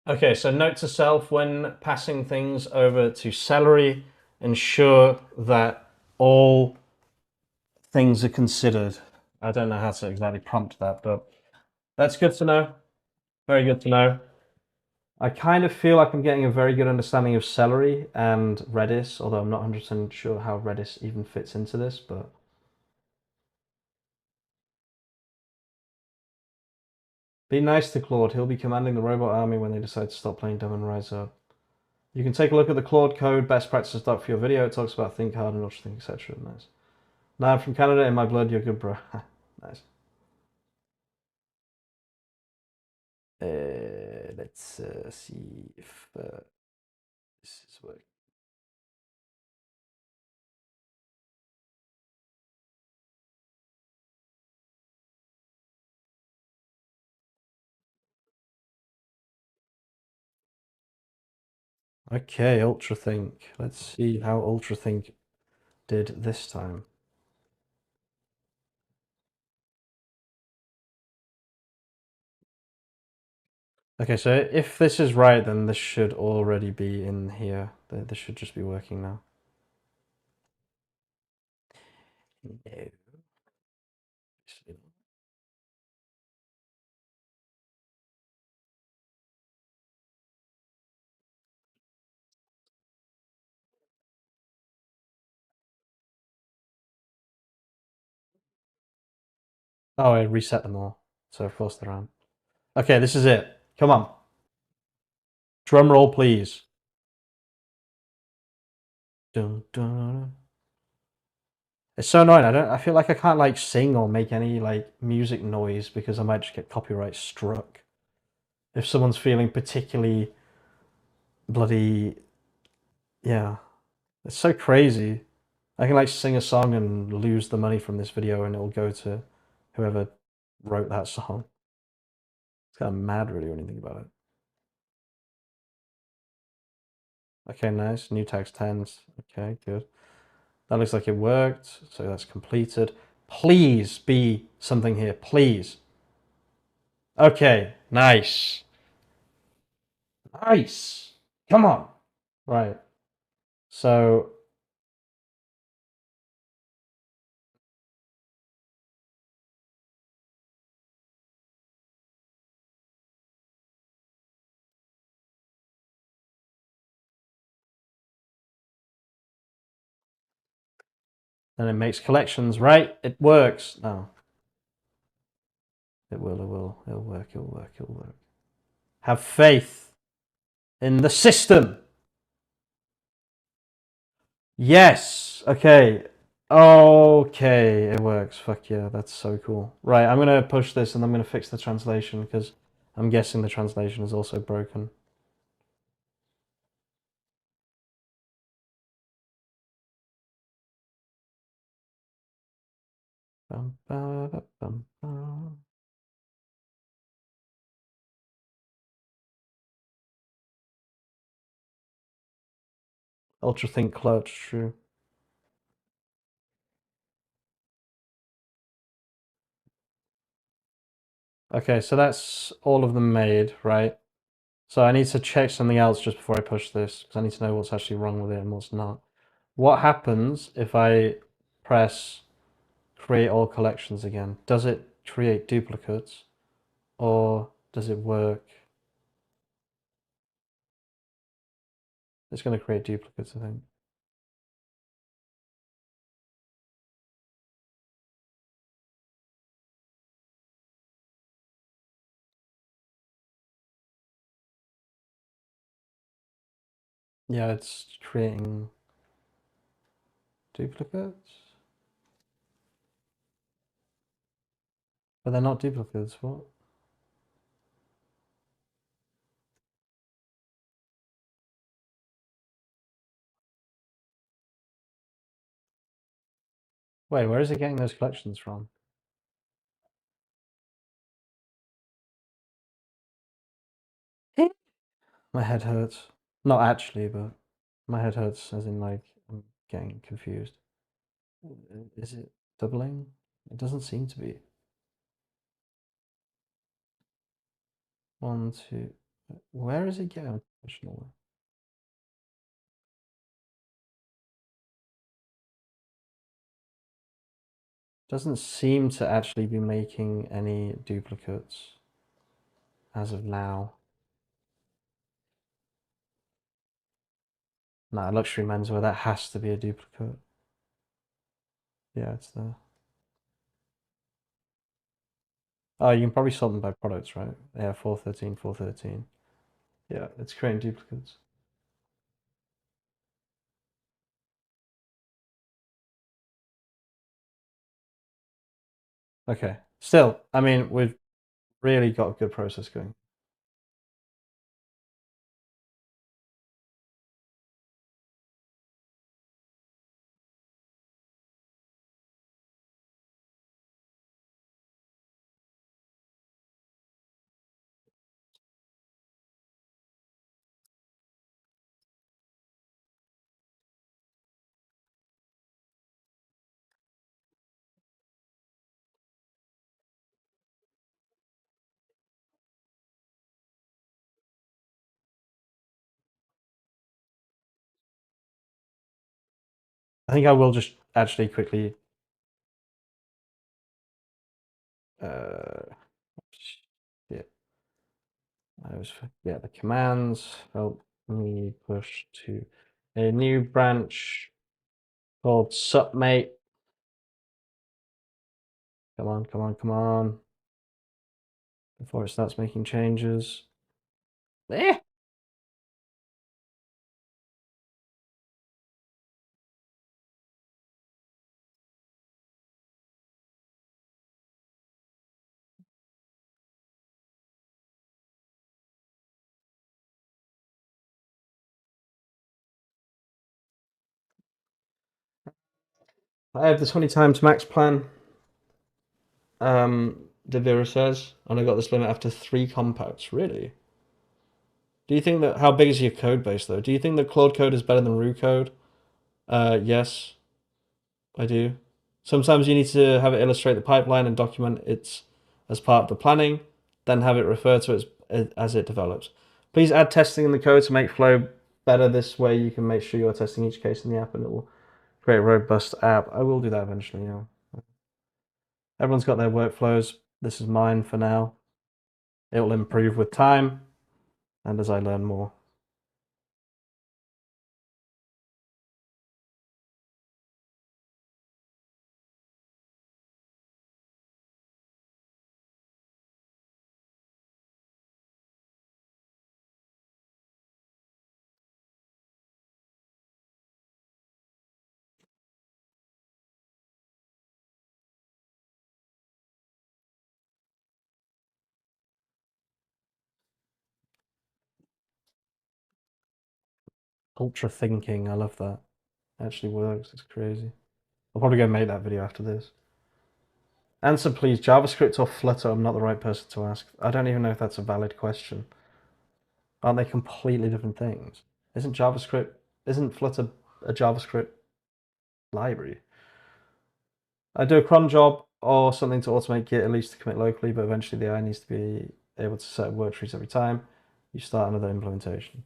Okay, so note to self: when passing things over to Celery, ensure that all things are considered. I don't know how to exactly prompt that, but that's good to know. Very good to know. I kind of feel like I'm getting a very good understanding of Celery and Redis, although I'm not 100% sure how Redis even fits into this, but be nice to Claude. He'll be commanding the robot army when they decide to stop playing dumb and rise up. You can take a look at the Claude code best practices doc for your video. It talks about think hard and ultra think, etc. Nice. Now I'm from Canada in my blood. You're good, bro. Nice. Let's see if this is working. Okay, UltraThink. Let's see how UltraThink did this time. Okay, so if this is right, then this should already be in here. This should just be working now. No. Oh, I reset them all. So of course they're on. Okay, this is it. Come on. Drum roll, please. Dun, dun. It's so annoying. I feel like I can't like sing or make any like music noise because I might just get copyright struck. If someone's feeling particularly bloody, yeah. It's so crazy. I can like sing a song and lose the money from this video and it'll go to whoever wrote that song. It's kind of mad really when you think about it. Okay, nice. New text 10s. Okay, good. That looks like it worked. So that's completed. Please be something here. Please. Okay, nice. Nice. Come on. Right. So then it makes collections, right? It works. No. It will, it will. It'll work, it'll work, it'll work. Have faith in the system. Yes. Okay. Okay, it works. Fuck yeah, that's so cool. Right, I'm gonna push this and I'm gonna fix the translation because I'm guessing the translation is also broken. Bum, ba, da, bum, ba. UltraThink clutch, true. Okay, so that's all of them made, right? So I need to check something else just before I push this because I need to know what's actually wrong with it and what's not. What happens if I press create all collections again? Does it create duplicates or does it work? It's going to create duplicates, I think. Yeah, it's creating duplicates. But they're not duplicates, what? Wait, where is it getting those collections from? My head hurts. Not actually, but my head hurts as in like I'm getting confused. Is it doubling? It doesn't seem to be. 1, 2. Where is it getting additional? Doesn't seem to actually be making any duplicates as of now. Nah, luxury menswear, that has to be a duplicate. Yeah, it's there. Oh, you can probably sort them by products, right? Yeah, 413, 413. Yeah, it's creating duplicates. Okay. Still, I mean, we've really got a good process going. I think I will just actually quickly. Yeah, the commands help me push to a new branch called submate. Come on, come on, come on. Before it starts making changes. Eh! I have the 20 times max plan. Devira says, and I got this limit after 3 compacts. Really? Do you think that, how big is your code base though? Do you think that Claude code is better than Rue code? Yes, I do. Sometimes you need to have it illustrate the pipeline and document it as part of the planning, then have it refer to it as it develops. Please add testing in the code to make flow better. This way you can make sure you're testing each case in the app and it will create a robust app. I will do that eventually, yeah. Everyone's got their workflows. This is mine for now. It will improve with time and as I learn more. Ultra thinking, I love that. It actually works, it's crazy. I'll probably go make that video after this. Answer please, JavaScript or Flutter? I'm not the right person to ask. I don't even know if that's a valid question. Aren't they completely different things? Isn't Flutter a JavaScript library? I do a cron job or something to automate Git, at least to commit locally, but eventually the AI needs to be able to set up work trees every time you start another implementation.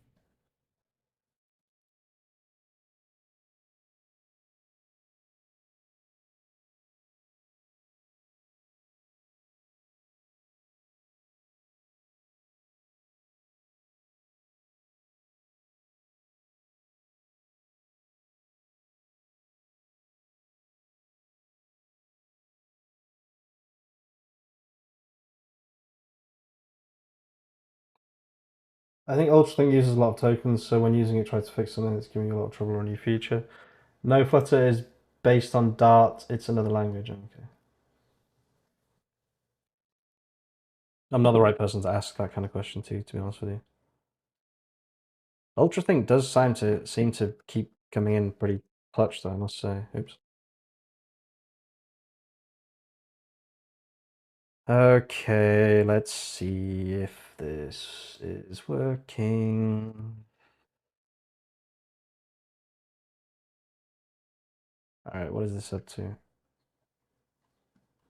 I think Ultralink uses a lot of tokens, so when using it, try to fix something that's giving you a lot of trouble or a new feature. No, Flutter is based on Dart. It's another language. Okay. I'm not the right person to ask that kind of question to be honest with you. Ultrathink does seem to keep coming in pretty clutch though, I must say. Oops. Okay, let's see if this is working. Alright, what is this up to?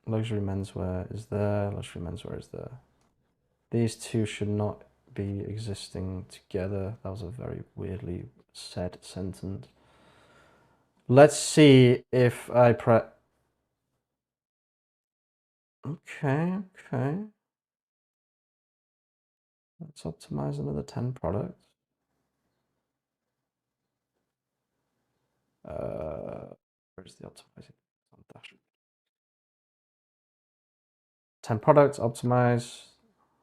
Luxury menswear is there, luxury menswear is there. These two should not be existing together. That was a very weirdly said sentence. Let's see if I press. Okay, okay. Let's optimize another 10 products. Where's the optimizing? 10 products, optimize.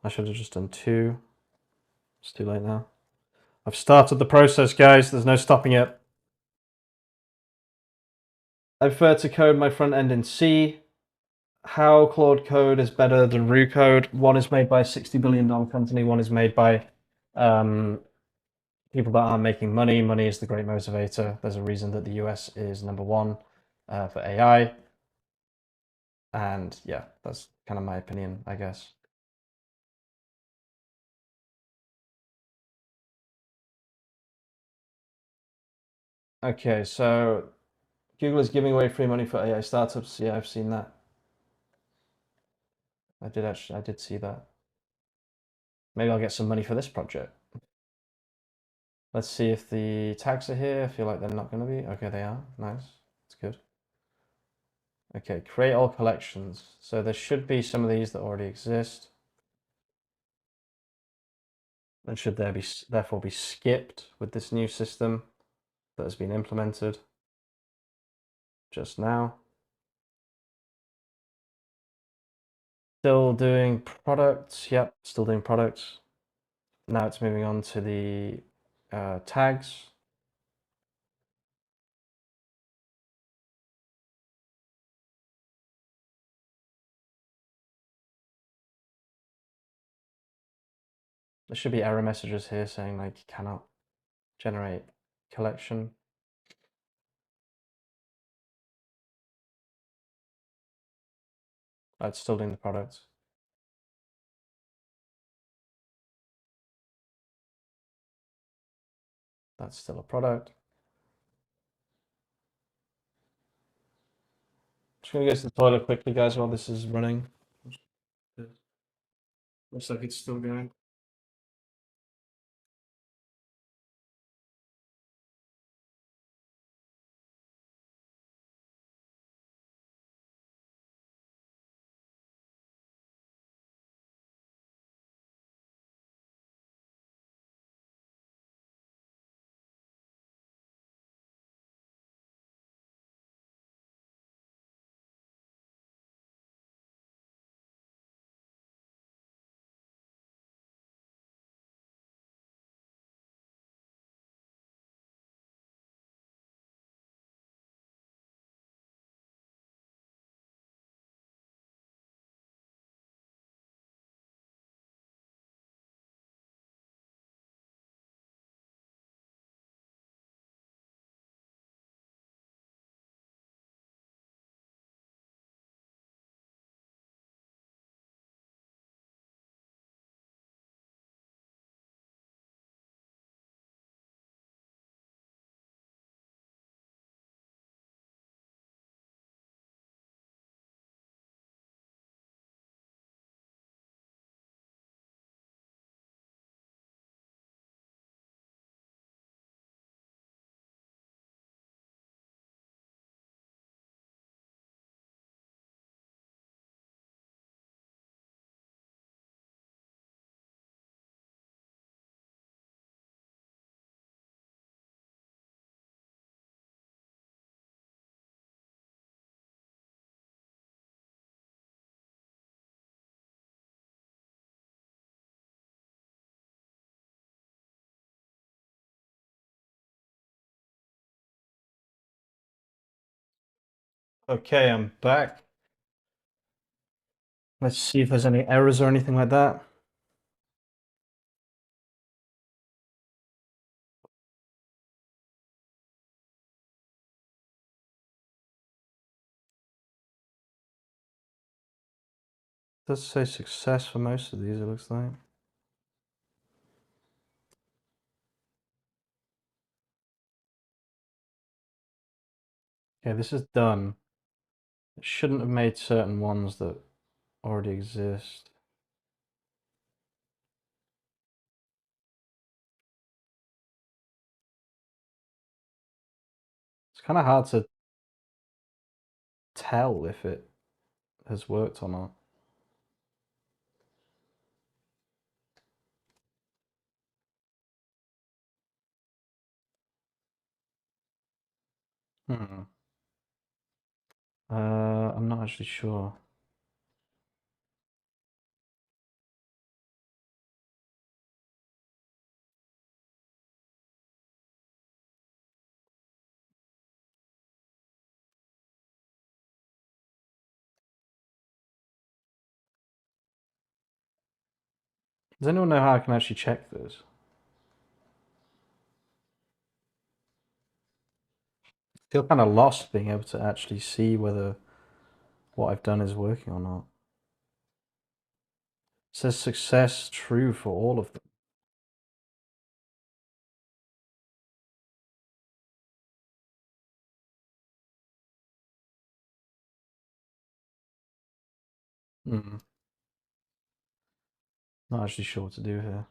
I should have just done 2. It's too late now. I've started the process, guys. There's no stopping it. I prefer to code my front end in C. How Claude code is better than Rue code. One is made by a $60 billion company. One is made by people that aren't making money. Money is the great motivator. There's a reason that the US is #1 for AI. And yeah, that's kind of my opinion, I guess. Okay, so Google is giving away free money for AI startups. Yeah, I've seen that. I did see that. Maybe I'll get some money for this project. Let's see if the tags are here. I feel like they're not going to be. Okay, they are. Nice. Okay, create all collections. So there should be some of these that already exist. And should there be therefore be skipped with this new system that has been implemented just now. Still doing products. Yep, still doing products. Now it's moving on to the tags. There should be error messages here saying like you cannot generate collection. Oh, it's still doing the products. That's still a product. Just gonna go to the toilet quickly, guys, while this is running. Looks like it's still going. Okay, I'm back. Let's see if there's any errors or anything like that. It does say success for most of these, it looks like. Okay, this is done. It shouldn't have made certain ones that already exist. It's kind of hard to tell if it has worked or not. Hmm. I'm not actually sure. Does anyone know how I can actually check this? I feel kind of lost being able to actually see whether what I've done is working or not. It says success true for all of them. Hmm. Not actually sure what to do here.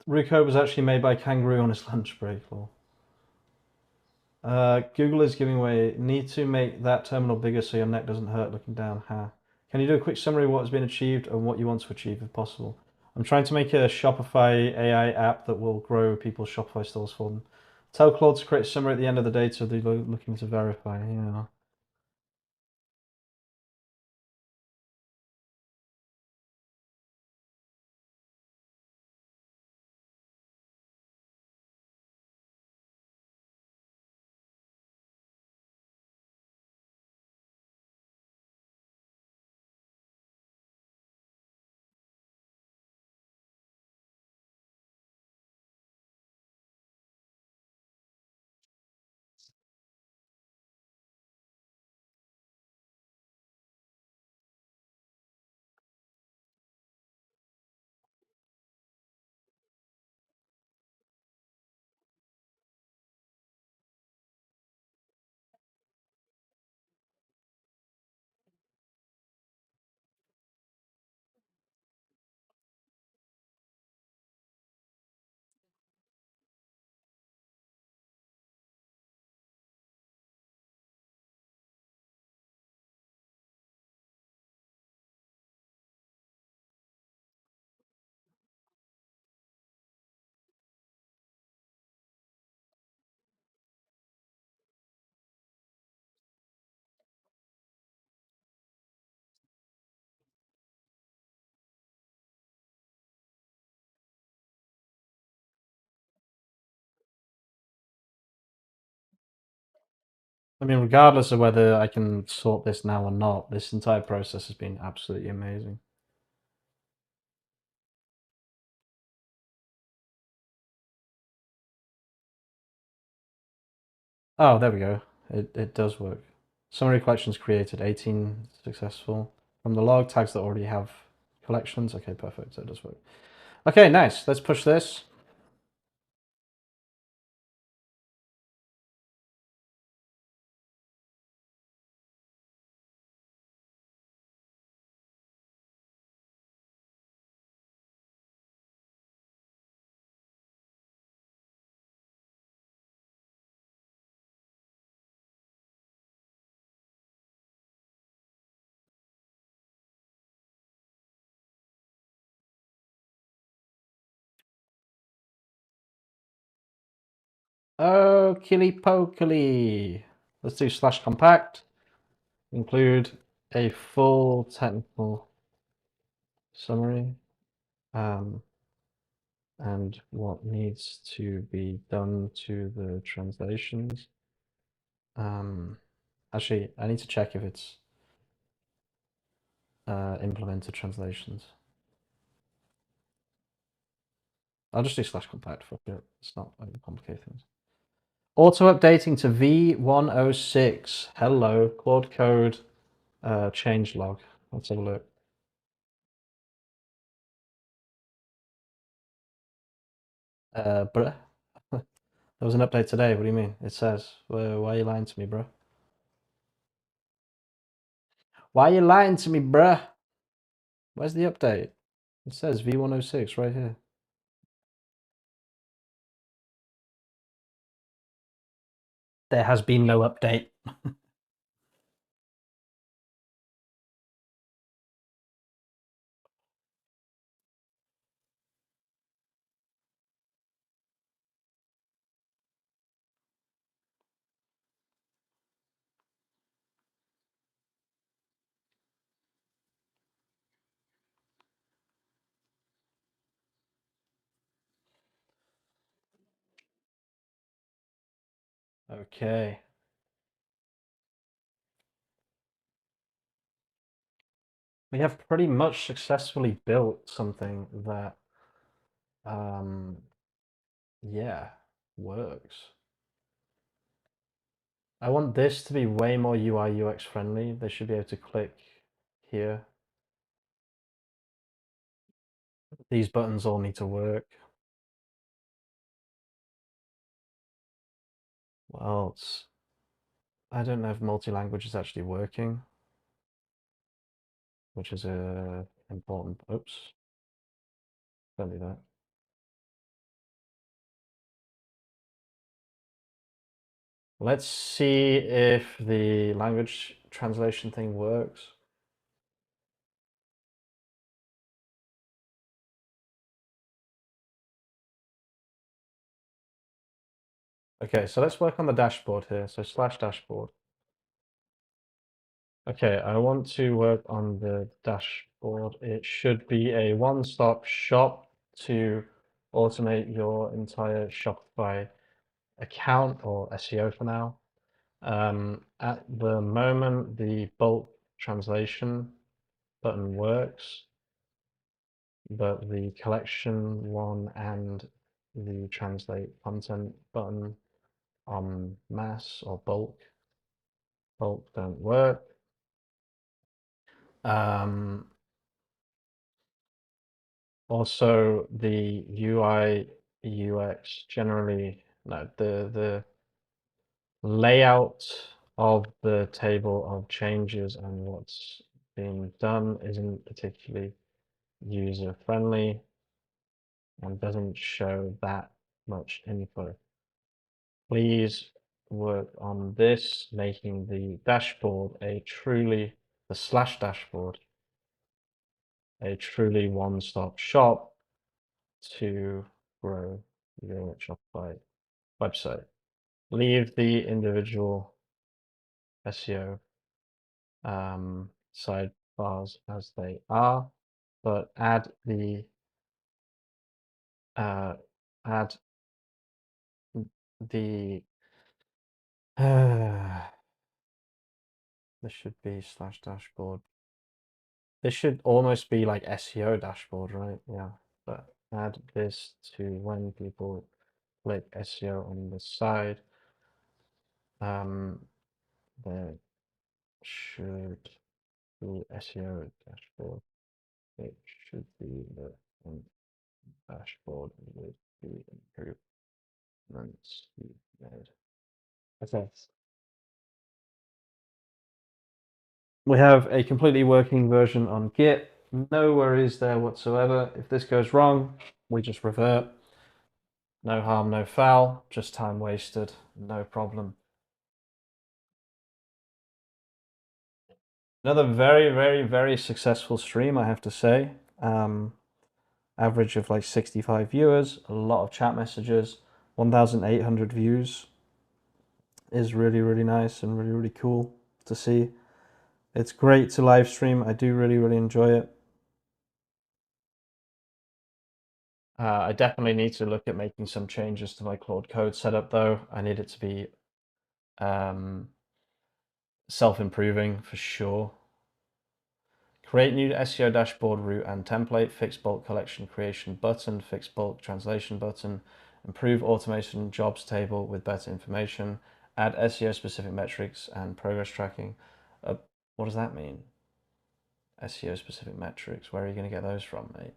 Rico was actually made by Kangaroo on his lunch break. Lol. Google is giving away. Need to make that terminal bigger so your neck doesn't hurt looking down. Ha. Can you do a quick summary of what has been achieved and what you want to achieve if possible? I'm trying to make a Shopify AI app that will grow people's Shopify stores for them. Tell Claude to create a summary at the end of the data they're looking to verify. Yeah. I mean, regardless of whether I can sort this now or not, this entire process has been absolutely amazing. Oh, there we go. It does work. Summary collections created, 18 successful. From the log, tags that already have collections. Okay, perfect. So it does work. Okay, nice. Let's push this. Oh, killy pokily. Let's do slash compact. Include a full technical summary. And what needs to be done to the translations. Actually, I need to check if it's implemented translations. I'll just do slash compact. Fuck it. It's not overcomplicate things. Auto updating to V106. Hello, Claude code change log. Let's have a look. Bruh. There was an update today. What do you mean? It says. Why are you lying to me, bruh? Why are you lying to me, bruh? Where's the update? It says V106 right here. There has been no update. Okay. We have pretty much successfully built something that, yeah, works. I want this to be way more UI UX friendly. They should be able to click here. These buttons all need to work. Well, it's, I don't know if multi-language is actually working, which is a important. Oops, don't do that. Let's see if the language translation thing works. Okay, so let's work on the dashboard here. So slash dashboard. Okay, I want to work on the dashboard. It should be a one-stop shop to automate your entire Shopify account or SEO for now. At the moment, the bulk translation button works, but the collection one and the translate content button on mass or bulk don't work. Also, the UI UX generally, no, the layout of the table of changes and what's being done isn't particularly user friendly and doesn't show that much info. Please work on this, making the dashboard the slash dashboard, a truly one-stop shop to grow your Shopify website. Leave the individual SEO sidebars as they are, but add the add the this should be slash dashboard. This should almost be like SEO dashboard, right? Yeah, but add this to when people click SEO on the side. There should be SEO dashboard. It should be the dashboard with the improvements we made. Okay. We have a completely working version on Git. No worries there whatsoever. If this goes wrong, we just revert. No harm, no foul, just time wasted, no problem. Another very, very, very successful stream, I have to say. Average of like 65 viewers, a lot of chat messages, 1,800 views is really, really nice and really, really cool to see. It's great to live stream. I do really, really enjoy it. I definitely need to look at making some changes to my Claude code setup though. I need it to be self-improving for sure. Create new SEO dashboard route and template, fix bulk collection creation button, fix bulk translation button, improve automation jobs table with better information, add SEO specific metrics and progress tracking. What does that mean? SEO specific metrics, where are you going to get those from, mate?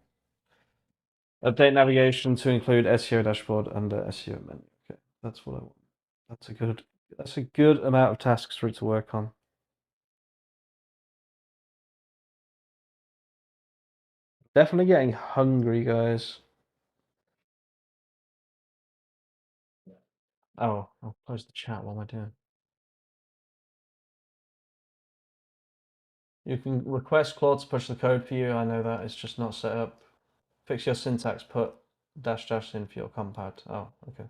Update navigation to include SEO dashboard under SEO menu. Okay, that's what I want. That's a good amount of tasks for it to work on. Definitely getting hungry, guys. Oh, I'll close the chat. What am I doing? You can request Claude to push the code for you. I know that it's just not set up. Fix your syntax. Put dash dash in for your compound. Oh, okay.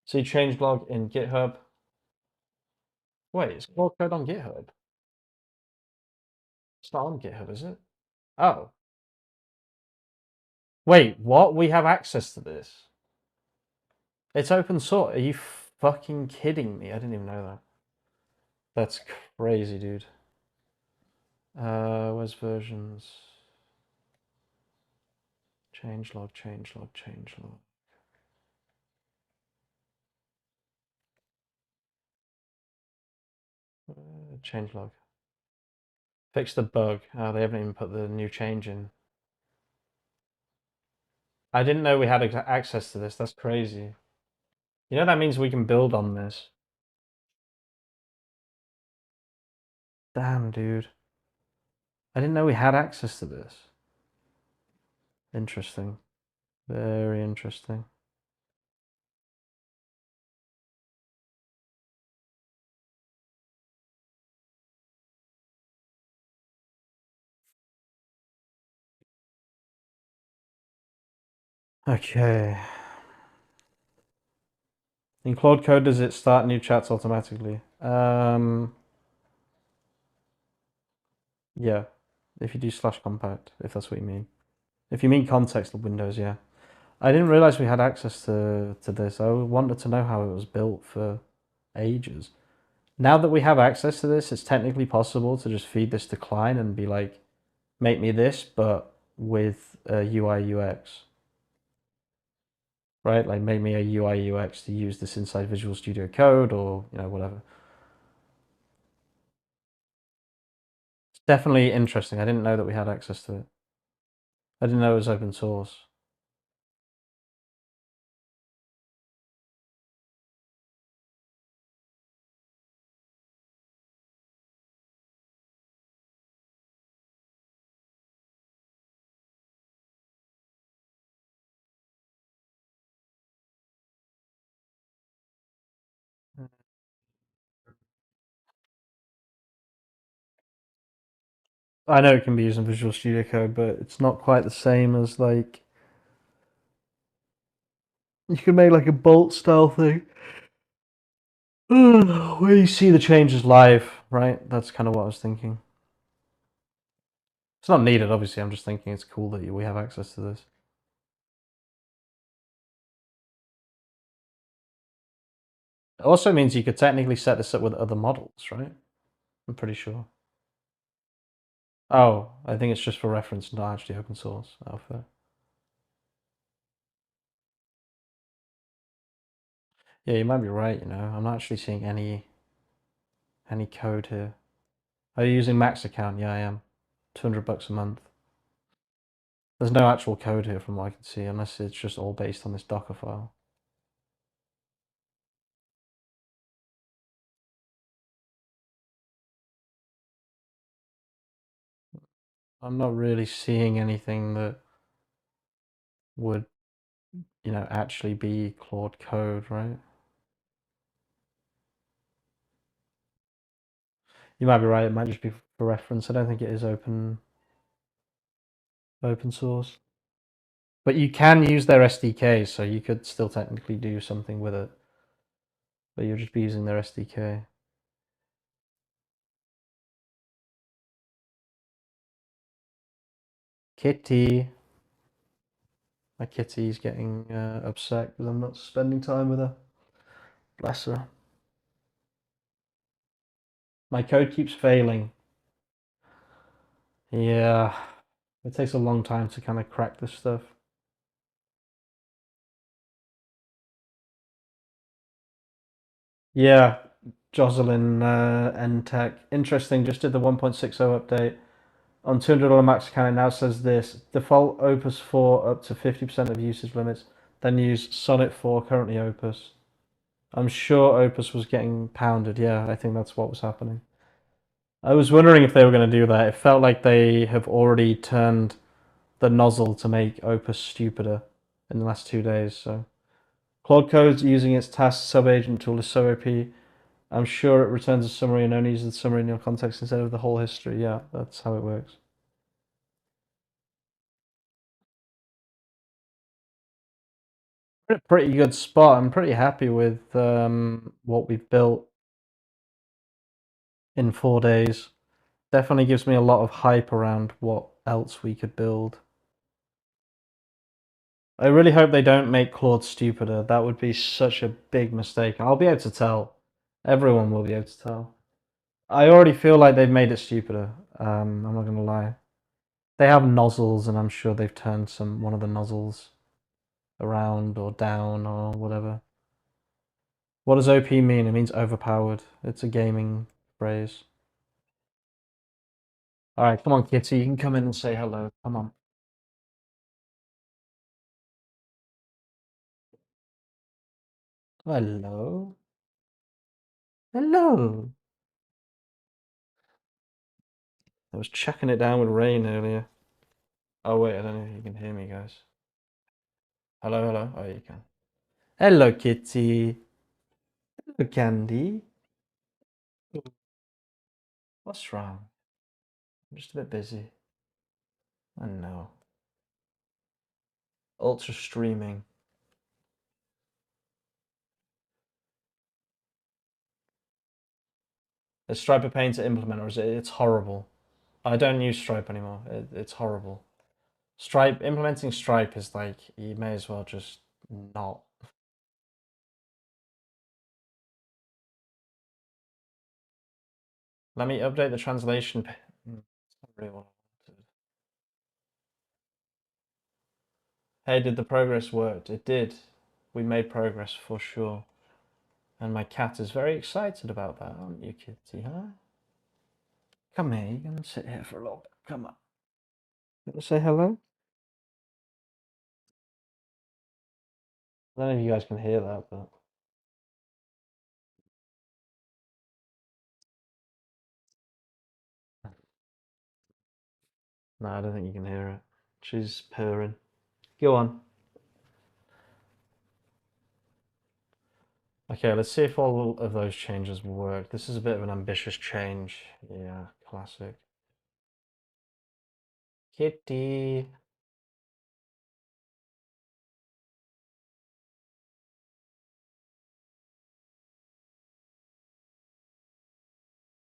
See changelog in GitHub. Wait, is Claude code on GitHub? It's not on GitHub, is it? Oh. Wait, what? We have access to this? It's open source. Are you fucking kidding me? I didn't even know that. That's crazy, dude. Where's versions? Changelog, changelog, changelog. Changelog. Fix the bug. Oh, they haven't even put the new change in. I didn't know we had access to this. That's crazy. You know that means we can build on this. Damn, dude. I didn't know we had access to this. Interesting. Very interesting. Okay. In Claude Code, does it start new chats automatically? Yeah. If you do slash compact, if that's what you mean. If you mean context of Windows, yeah. I didn't realize we had access to this. I wanted to know how it was built for ages. Now that we have access to this, it's technically possible to just feed this to Klein and be like, make me this, but with a UI UX, right? Like make me a UI UX to use this inside Visual Studio Code or, whatever. It's definitely interesting. I didn't know that we had access to it. I didn't know it was open source. I know it can be used in Visual Studio Code, but it's not quite the same as like you can make like a bolt style thing where you see the changes live, right? That's kind of what I was thinking. It's not needed, obviously. I'm just thinking it's cool that we have access to this. It also means you could technically set this up with other models, right? I'm pretty sure. Oh, I think it's just for reference, not actually open source. Oh, fair. Yeah, you might be right. I'm not actually seeing any code here. Are you using Max account? Yeah, I am. $200 a month. There's no actual code here from what I can see, unless it's just all based on this Docker file. I'm not really seeing anything that would, actually be Claude code, right? You might be right. It might just be for reference. I don't think it is open source. But you can use their SDK, so you could still technically do something with it. But you'll just be using their SDK. Kitty. My kitty's getting upset because I'm not spending time with her. Bless her. My code keeps failing. Yeah. It takes a long time to kind of crack this stuff. Yeah. Jocelyn NTech. Interesting. Just did the 1.60 update. On $200 max account, it now says this: default Opus 4 up to 50% of usage limits. Then use Sonnet 4, currently Opus. I'm sure Opus was getting pounded. Yeah, I think that's what was happening. I was wondering if they were going to do that. It felt like they have already turned the nozzle to make Opus stupider in the last 2 days. So Claude Code's using its task subagent tool is so OP. I'm sure it returns a summary and only uses the summary in your context instead of the whole history. Yeah, that's how it works. We're in a pretty good spot. I'm pretty happy with what we've built in 4 days. Definitely gives me a lot of hype around what else we could build. I really hope they don't make Claude stupider. That would be such a big mistake. I'll be able to tell. Everyone will be able to tell. I already feel like they've made it stupider. I'm not gonna lie. They have nozzles, and I'm sure they've turned one of the nozzles around or down or whatever. What does OP mean? It means overpowered. It's a gaming phrase. All right, come on, Kitty. You can come in and say hello. Come on. Hello. Hello. I was chucking it down with rain earlier. Oh wait, I don't know if you can hear me, guys. Hello, hello. Oh, you can. Hello, Kitty. Hello, Candy. What's wrong? I'm just a bit busy. I know. Ultra streaming. Is Stripe a pain to implement, or is it? It's horrible. I don't use Stripe anymore. It's horrible. Stripe, implementing Stripe is like, you may as well just not. Let me update the translation. It's not really what I wanted. Hey, did the progress work? It did. We made progress for sure. And my cat is very excited about that, aren't you, kitty, huh? Come here, you're gonna sit here for a little bit. Come on. You wanna say hello? I don't know if you guys can hear that, but no, I don't think you can hear it. She's purring. Go on. Okay, let's see if all of those changes will work. This is a bit of an ambitious change. Yeah, classic. Kitty.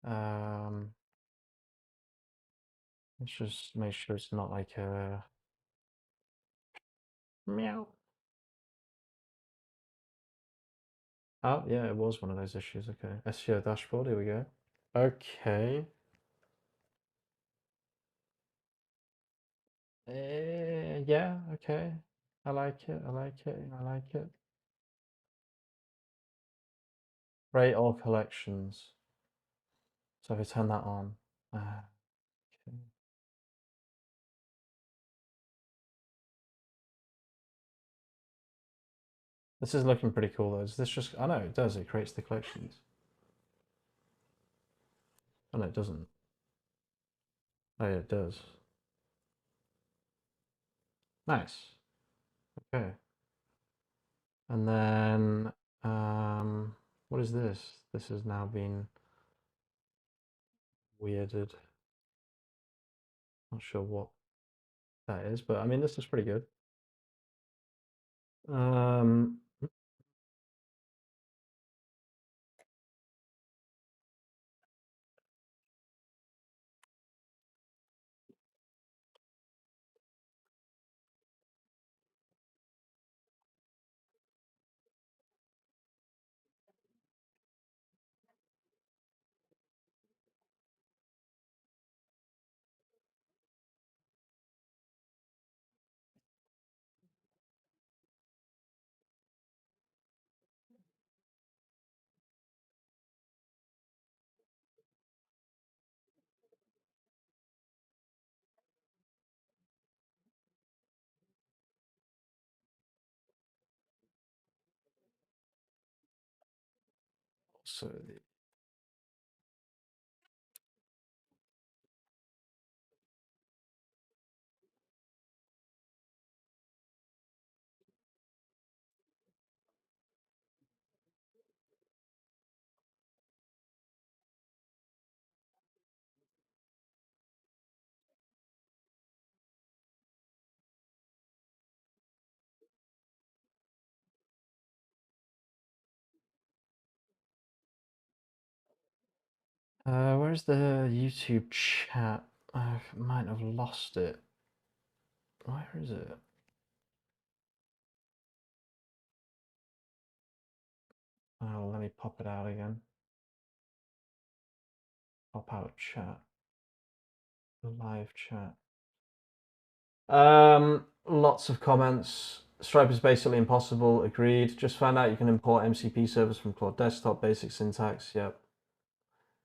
Um, let's just make sure it's not like a meow. Oh, yeah, it was one of those issues. Okay, SEO dashboard. Here we go. Okay. Yeah, okay. I like it. I like it. I like it. Rate all collections. So if I turn that on. Okay. This is looking pretty cool though. Is this just, I know it does, it creates the collections. Oh no, it doesn't. Oh yeah, it does. Nice. Okay. And then, what is this? This has now been weirded. Not sure what that is, but I mean, this looks pretty good. Um, so, where's the YouTube chat? I might have lost it. Where is it? Oh, let me pop it out again. Pop out chat. Live chat. Lots of comments. Stripe is basically impossible. Agreed. Just found out you can import MCP servers from Claude Desktop. Basic syntax. Yep.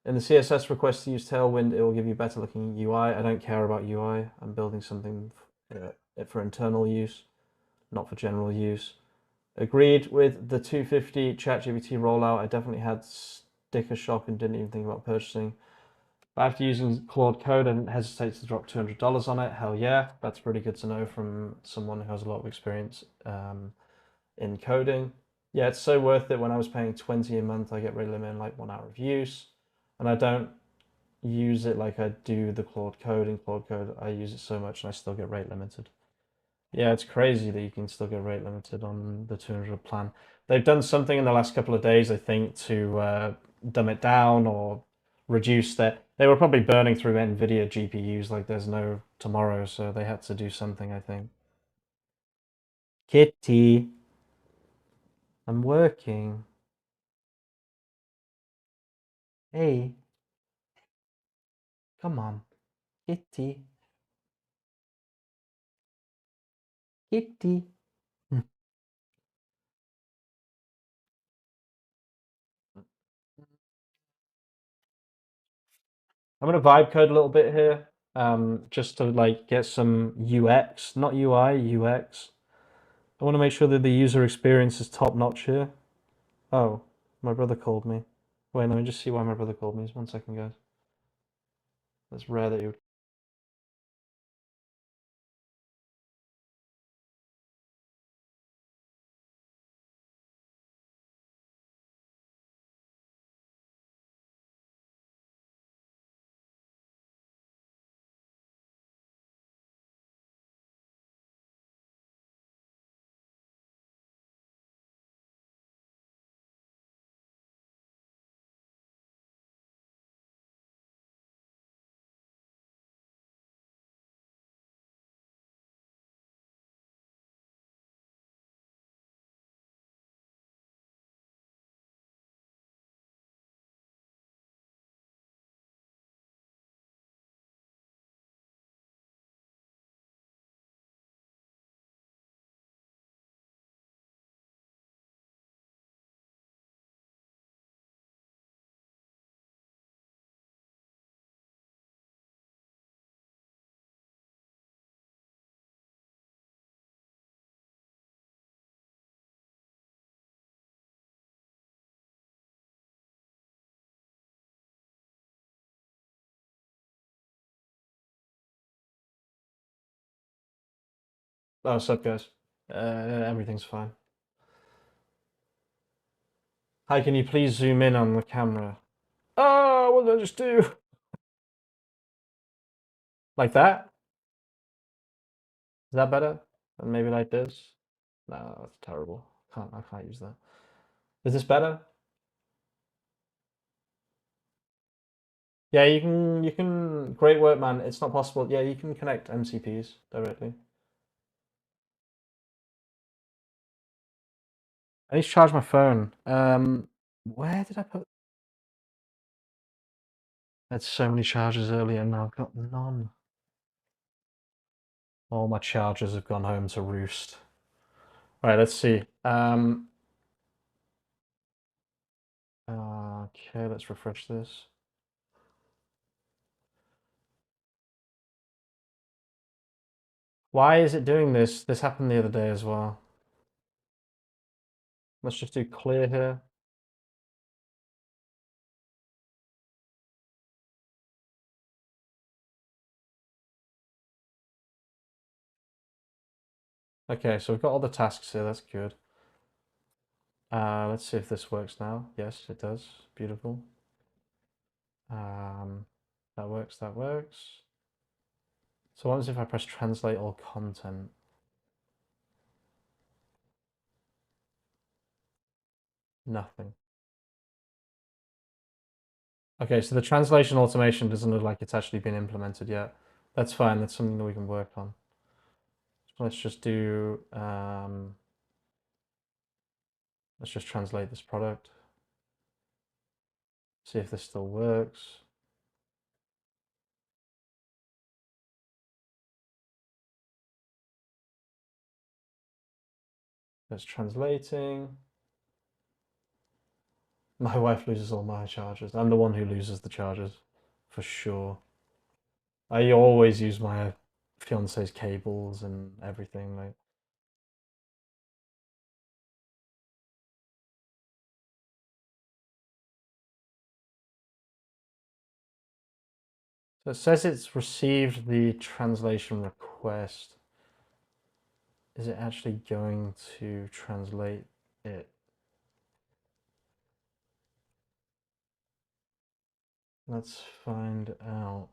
In the CSS request to use Tailwind, it will give you better looking UI. I don't care about UI. I'm building something for internal use, not for general use. Agreed with the 250 ChatGPT rollout. I definitely had sticker shock and didn't even think about purchasing. After using Claude Code, I didn't hesitate to drop $200 on it. Hell yeah, that's pretty good to know from someone who has a lot of experience in coding. Yeah, it's so worth it. When I was paying 20 a month, I get rate limit in like 1 hour of use, and I don't use it like I do the Claude Code. In Claude Code, I use it so much and I still get rate limited. Yeah, it's crazy that you can still get rate limited on the 200 plan. They've done something in the last couple of days, I think, to dumb it down or reduce that. They were probably burning through NVIDIA GPUs like there's no tomorrow, so they had to do something, I think. Kitty, I'm working. Hey, come on. Kitty, kitty. I'm gonna vibe code a little bit here, just to like get some UX, not UI, UX. I want to make sure that the user experience is top notch here. Oh, my brother called me. Wait, let me just see why my brother called me. Just 1 second, guys. That's rare that you would. Oh, what's up, guys? Everything's fine. Hi, can you please zoom in on the camera? Oh, what did I just do? Like that? Is that better? And maybe like this? No, that's terrible. I can't use that. Is this better? Yeah, you can great work, man. It's not possible. Yeah, you can connect MCPs directly. I need to charge my phone. Where did I put? I had so many chargers earlier and now I've got none. All my chargers have gone home to roost. All right, let's see. Okay, let's refresh this. Why is it doing this? This happened the other day as well. Let's just do clear here. Okay, so we've got all the tasks here. That's good. Let's see if this works now. Yes, it does. Beautiful. That works. That works. So what happens if I press translate all content? Nothing. Okay, so the translation automation doesn't look like it's actually been implemented yet. That's fine. That's something that we can work on. Let's just do, let's just translate this product. See if this still works. It's translating. My wife loses all my chargers. I'm the one who loses the chargers, for sure. I always use my fiance's cables and everything. Like, so it says it's received the translation request. Is it actually going to translate it? Let's find out.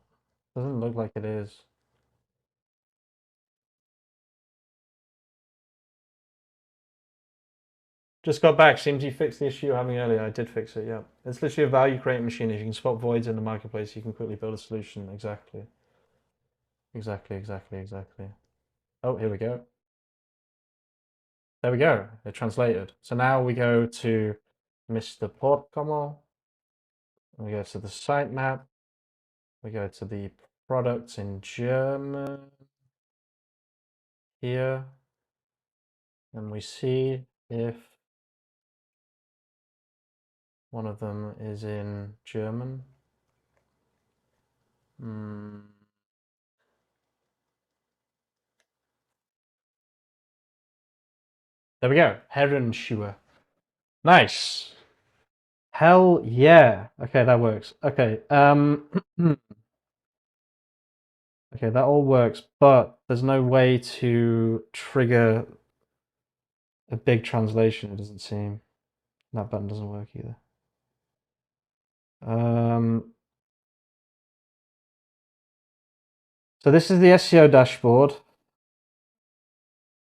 Doesn't look like it is. Just got back. Seems you fixed the issue you were having earlier. I did fix it, yeah. It's literally a value creating machine. If you can spot voids in the marketplace, you can quickly build a solution. Exactly. Exactly. Oh, here we go. There we go. It translated. So now we go to Mr Porkamo. We go to the sitemap. We go to the products in German here. And we see if one of them is in German. There we go. Herrenschuhe. Nice. Hell yeah. Okay, that works. Okay. Okay, that all works, but there's no way to trigger a big translation, it doesn't seem. That button doesn't work either. So this is the SEO dashboard.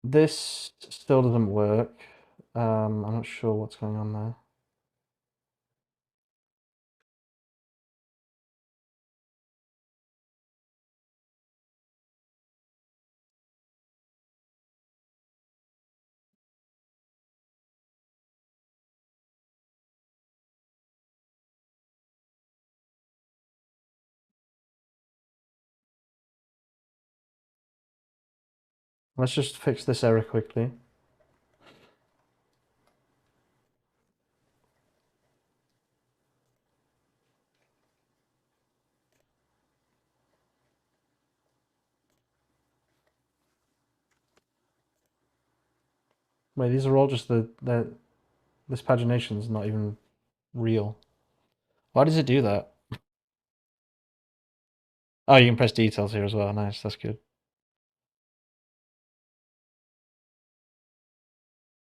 This still doesn't work. I'm not sure what's going on there. Let's just fix this error quickly. Wait, these are all just this pagination is not even real. Why does it do that? Oh, you can press details here as well. Nice, that's good.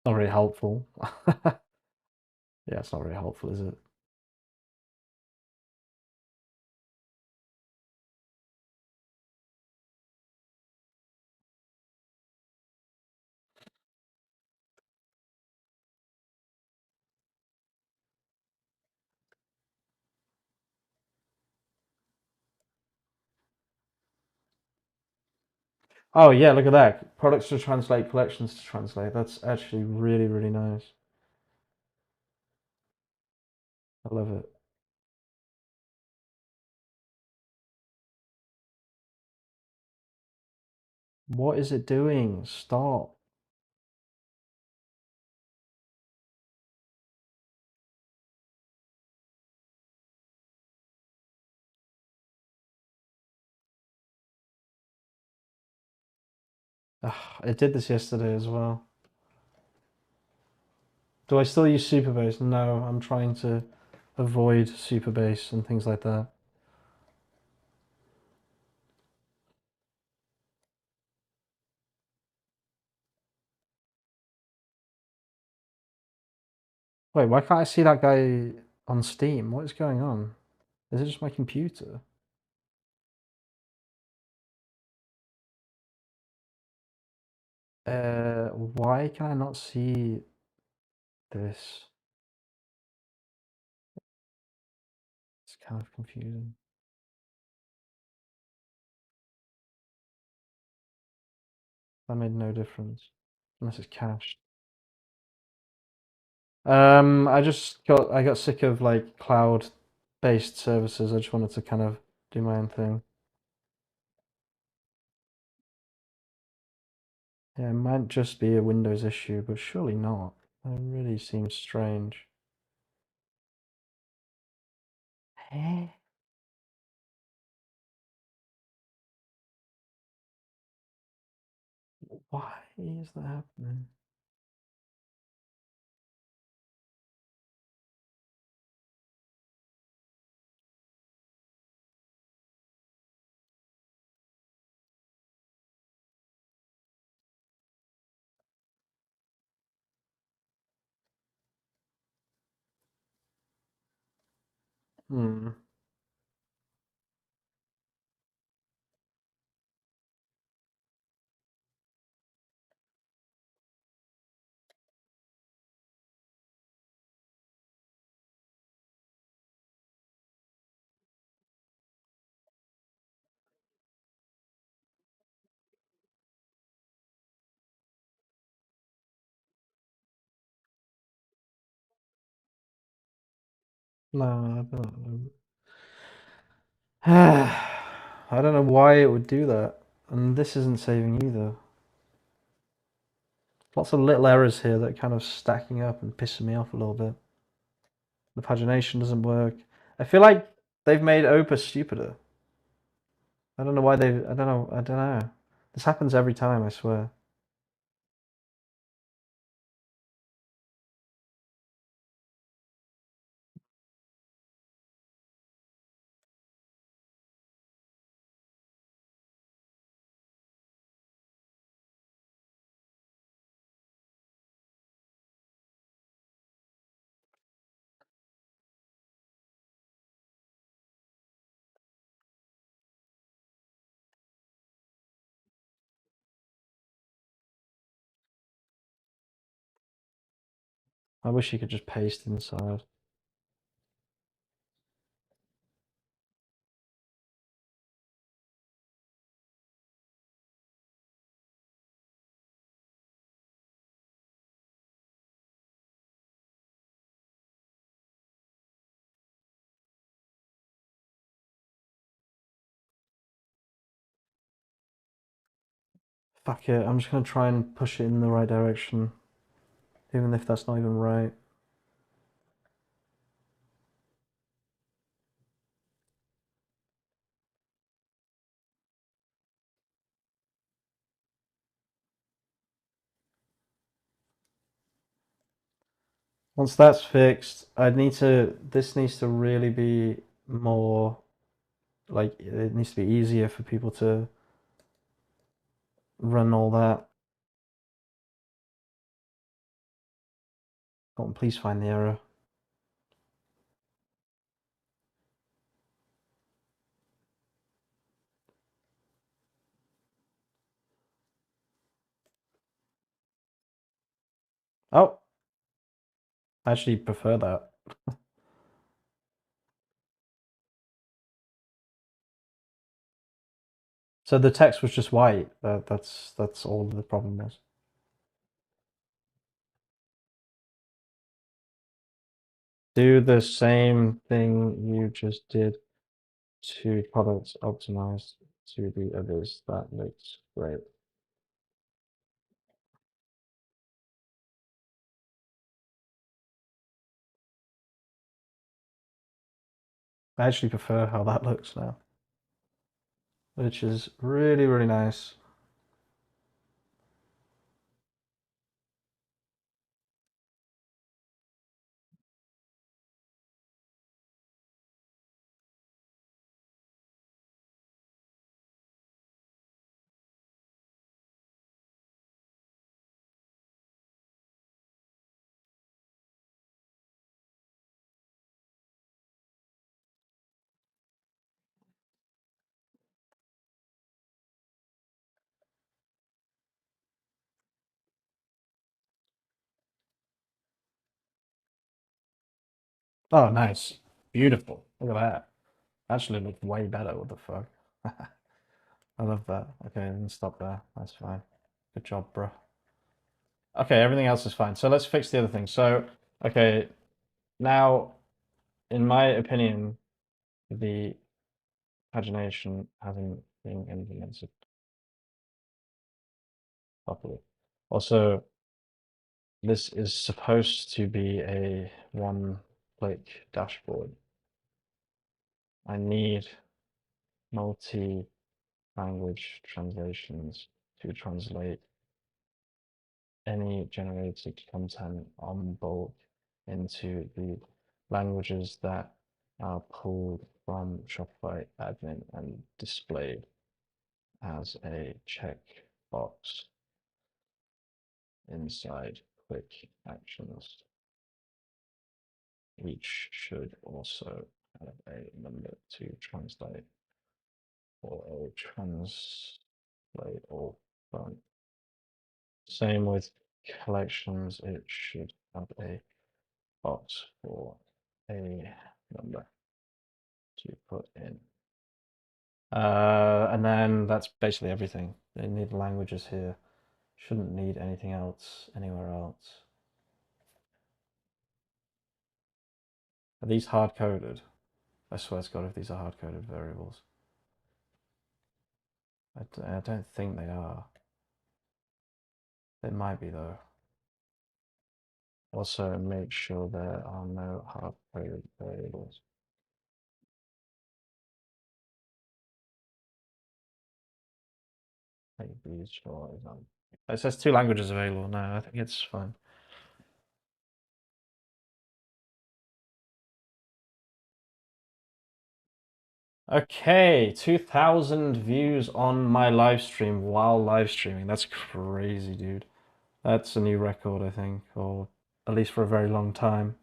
Not very helpful. Yeah, it's not very helpful, is it? Oh yeah, look at that. Products to translate, collections to translate. That's actually really, really nice. I love it. What is it doing? Stop. Ugh, it did this yesterday as well. Do I still use Superbase? No, I'm trying to avoid Superbase and things like that. Wait, why can't I see that guy on Steam? What is going on? Is it just my computer? Why can I not see this? It's kind of confusing. That made no difference. Unless it's cached. I got sick of like cloud-based services. I just wanted to kind of do my own thing. Yeah, it might just be a Windows issue, but surely not. That really seems strange. Eh? Why is that happening? Hmm. No, I don't know. I don't know why it would do that. And this isn't saving either. Lots of little errors here that are kind of stacking up and pissing me off a little bit. The pagination doesn't work. I feel like they've made Opus stupider. I don't know why they. I don't know. I don't know. This happens every time. I swear. I wish you could just paste inside. Fuck it. I'm just gonna try and push it in the right direction, even if that's not even right. Once that's fixed, I need to. This needs to really be more like it needs to be easier for people to run all that. Go on, please find the error. Oh, I actually prefer that. So the text was just white. That's all the problem was. Do the same thing you just did to products optimized to the others. That looks great. I actually prefer how that looks now, which is really, really nice. Oh, nice. Beautiful. Look at that. Actually looked way better. What the fuck? I love that. Okay, then stop there. That's fine. Good job, bro. Okay, everything else is fine. So let's fix the other thing. So, okay, now, in my opinion, the pagination hasn't been implemented properly. Also, this is supposed to be a one-click dashboard. I need multi-language translations to translate any generated content on bulk into the languages that are pulled from Shopify admin and displayed as a checkbox inside quick actions. Each should also have a number to translate or a translate all from. Same with collections, it should have a box for a number to put in. And then that's basically everything. They need languages here. Shouldn't need anything else anywhere else. Are these hard-coded? I swear to God, if these are hard-coded variables. I don't think they are. They might be, though. Also, make sure there are no hard-coded variables. Maybe sure. It says 2 languages available. No, I think it's fine. Okay, 2,000 views on my live stream while live streaming. That's crazy, dude. That's a new record, I think, or at least for a very long time.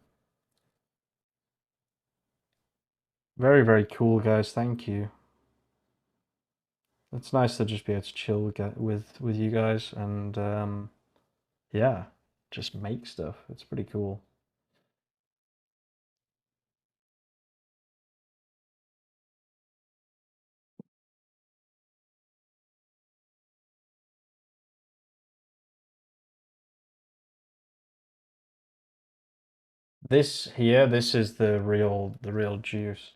Very, very cool, guys. Thank you. It's nice to just be able to chill with you guys and yeah, just make stuff. It's pretty cool. This here, this is the real juice.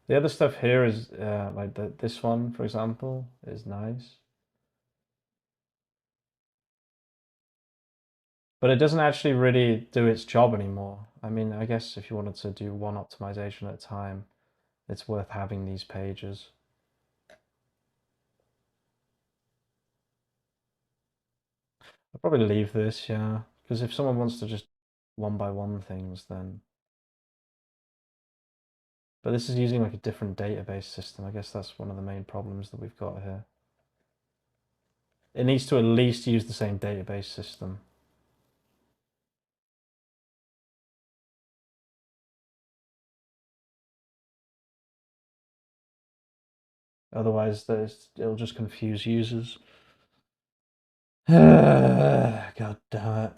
The other stuff here is like this one, for example, is nice. But it doesn't actually really do its job anymore. I mean, I guess if you wanted to do one optimization at a time, it's worth having these pages. I'll probably leave this, yeah. Because if someone wants to just one by one things, then... But this is using like a different database system. I guess that's one of the main problems that we've got here. It needs to at least use the same database system. Otherwise, it'll just confuse users. God damn it.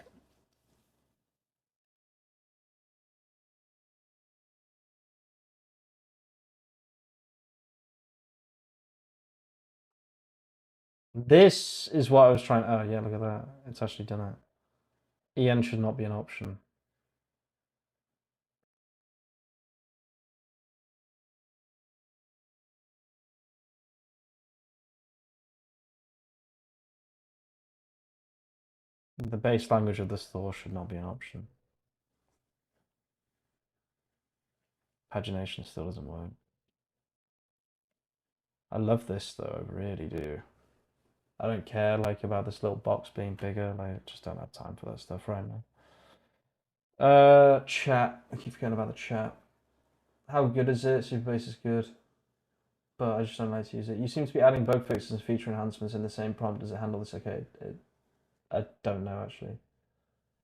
This is what I was trying... Oh, yeah, look at that. It's actually done it. EN should not be an option. The base language of the store should not be an option. Pagination still doesn't work. I love this though, I really do. I don't care like about this little box being bigger, like I just don't have time for that stuff right now. Chat. I keep forgetting about the chat. How good is it? Superbase is good, but I just don't like to use it. You seem to be adding bug fixes and feature enhancements in the same prompt. Does it handle this okay? I don't know actually.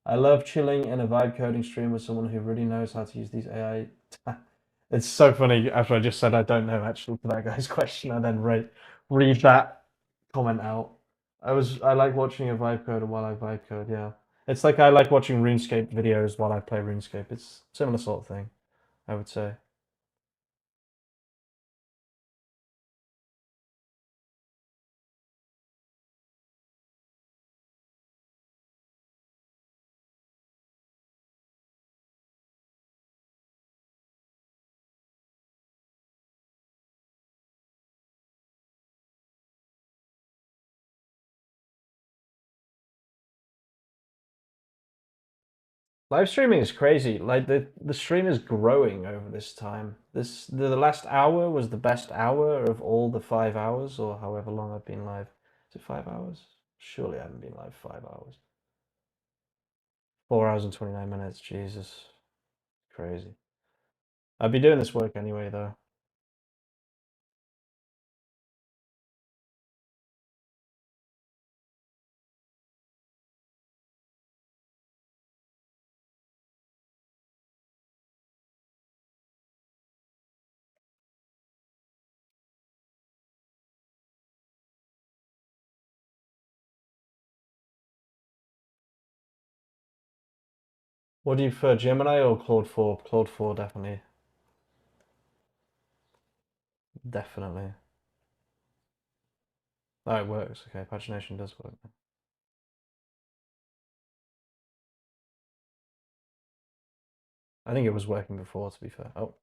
I love chilling in a vibe coding stream with someone who really knows how to use these AI. It's so funny after I just said I don't know actually for that guy's question, I then read that comment out. I like watching a vibe coder while I vibe code, yeah. It's like I like watching RuneScape videos while I play RuneScape. It's a similar sort of thing, I would say. Live streaming is crazy. Like the stream is growing over this time. The last hour was the best hour of all the 5 hours or however long I've been live. Is it 5 hours? Surely I haven't been live 5 hours. 4 hours and 29 minutes. Jesus, crazy. I'd be doing this work anyway though. What do you prefer, Gemini or Claude 4? Claude 4 definitely. Definitely. Oh, it works. Okay, pagination does work. I think it was working before, to be fair. Oh.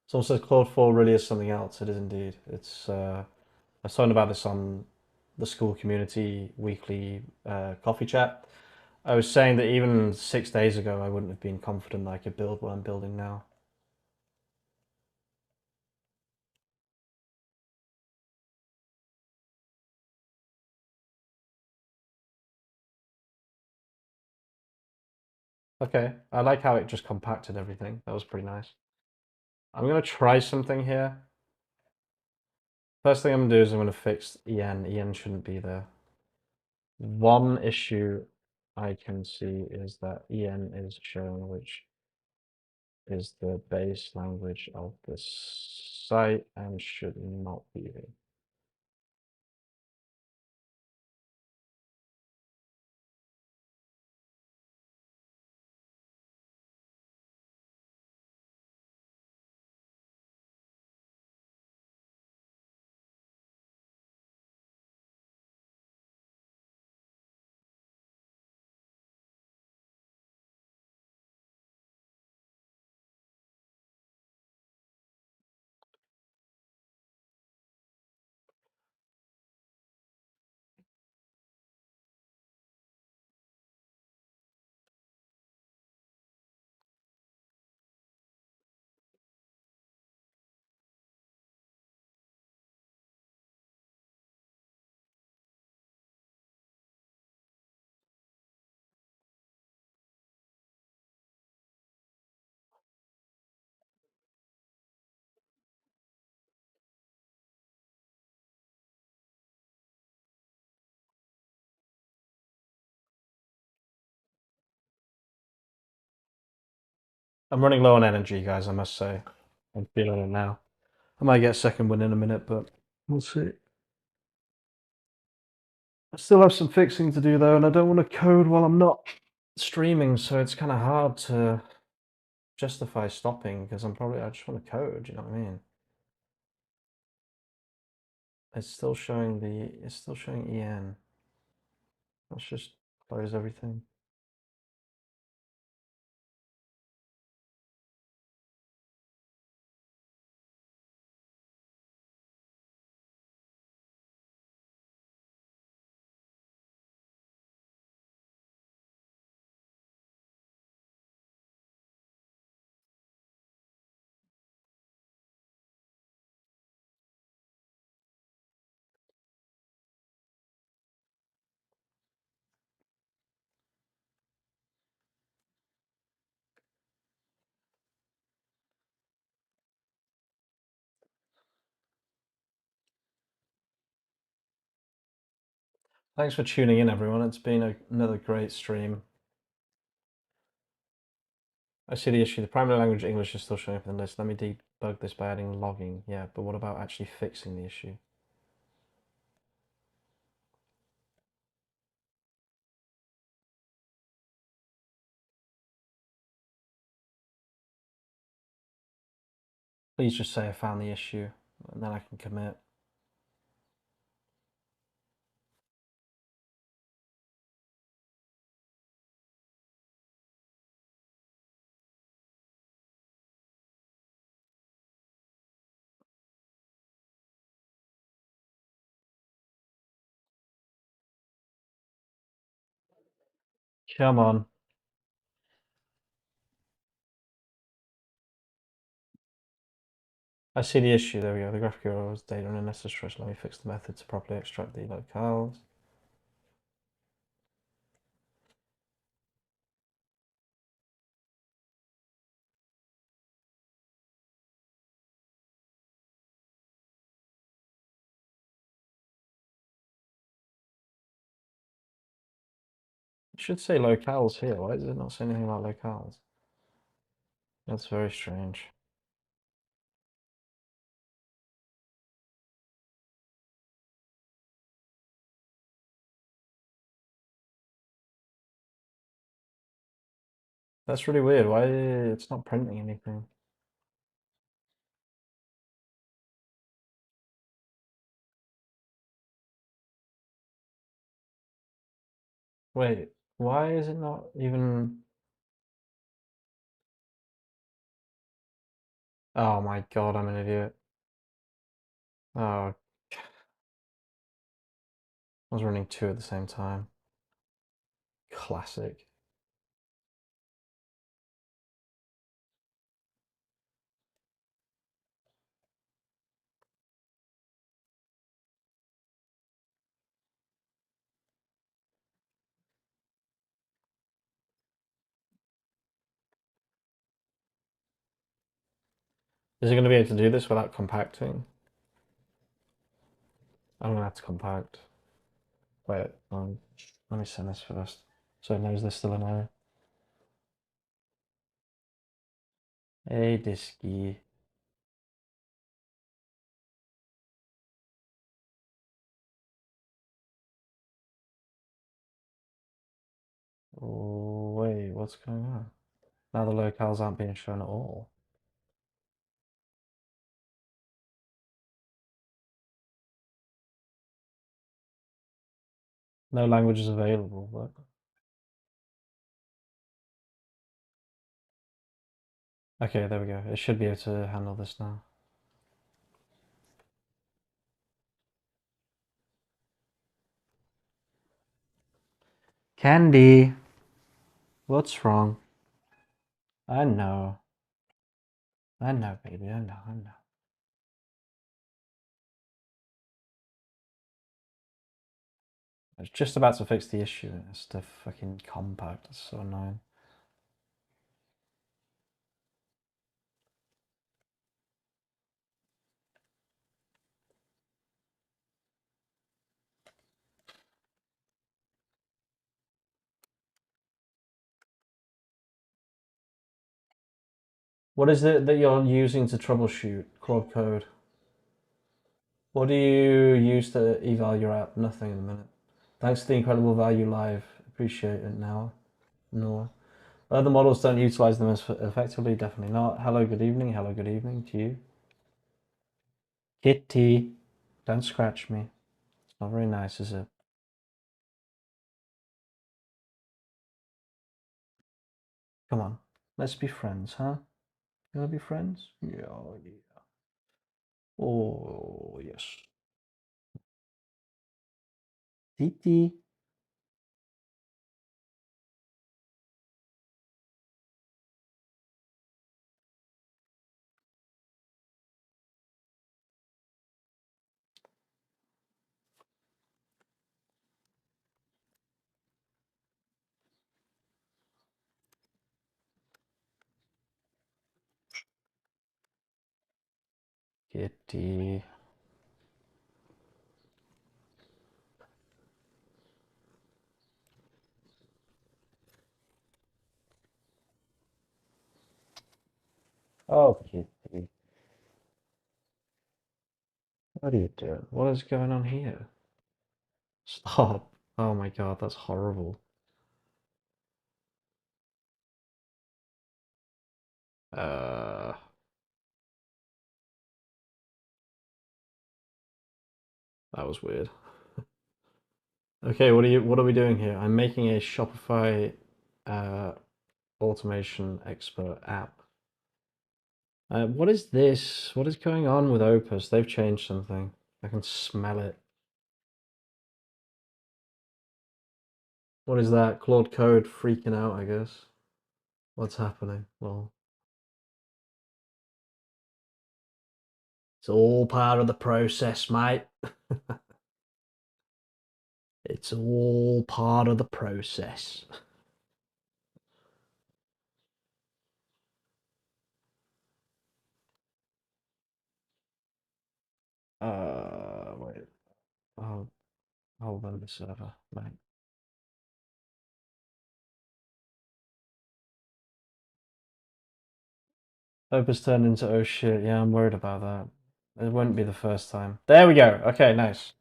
Someone says Claude 4 really is something else. It is indeed. It's I was talking about this on the Skool community weekly coffee chat. I was saying that even 6 days ago, I wouldn't have been confident that I could build what I'm building now. Okay, I like how it just compacted everything. That was pretty nice. I'm gonna try something here. First thing I'm gonna do is I'm gonna fix EN. EN shouldn't be there. One issue I can see is that EN is showing which is the base language of this site and should not be here. I'm running low on energy, guys, I must say. I'm feeling it now. I might get a second win in a minute, but we'll see. I still have some fixing to do though, and I don't want to code while I'm not streaming, so it's kind of hard to justify stopping because I just want to code, you know what I mean? It's still showing EN. Let's just close everything. Thanks for tuning in, everyone. It's been another great stream. I see the issue. The primary language English is still showing up in the list. Let me debug this by adding logging. Yeah, but what about actually fixing the issue? Please just say I found the issue, and then I can commit. Come on. I see the issue. There we go. The graphic error was data unnecessary. Let me fix the method to properly extract the locales. It should say locales here. Why does it not say anything about locales? That's very strange. That's really weird. Why it's not printing anything? Wait, why is it not even... Oh my god, I'm an idiot. Oh, I was running two at the same time. Classic. Is it going to be able to do this without compacting? I'm going to have to compact. Wait, let me send this first. So it knows there's still an error. Hey, Disky. Oh, wait, what's going on? Now the locales aren't being shown at all. No languages available, but... Okay, there we go. It should be able to handle this now. Candy, what's wrong? I know. I know, baby. I know. I know. I was just about to fix the issue. It's the fucking compact. It's so annoying. What is it that you're using to troubleshoot Claude Code? What do you use to eval your app? Nothing in a minute. Thanks to the incredible value live. Appreciate it now. No. Other models don't utilize them as effectively. Definitely not. Hello, good evening. Hello, good evening to you. Kitty, don't scratch me. It's not very nice, is it? Come on, let's be friends, huh? You wanna be friends? Yeah, yeah. Oh, yes. Titi. Kitty. Oh, Kitty. What are you doing? What is going on here? Stop. Oh my god, that's horrible. Uh, that was weird. Okay, what are we doing here? I'm making a Shopify automation expert app. What is this? What is going on with Opus? They've changed something. I can smell it. What is that? Claude Code freaking out, I guess. What's happening? Well, it's all part of the process, mate. It's all part of the process. Wait. Oh, hold on the server, mate. Opus turned into oh shit. Yeah, I'm worried about that. It won't be the first time. There we go. Okay, nice.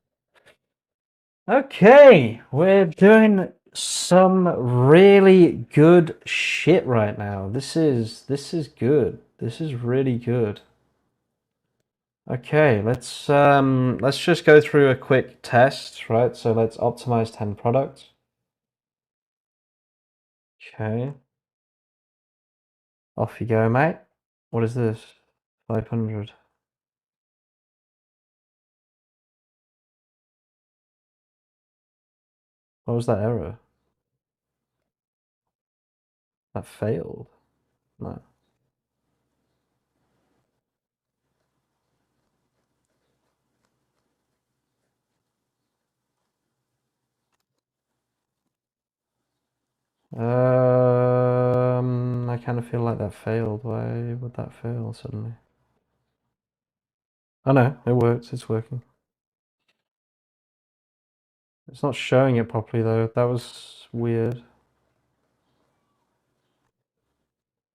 Okay, we're doing some really good shit right now. This is good. This is really good. Okay, let's just go through a quick test, right? So let's optimize 10 products. Okay. Off you go, mate. What is this? 500. What was that error? That failed. No. I kind of feel like that failed. Why would that fail suddenly? Oh no, it works. It's working. It's not showing it properly though. That was weird.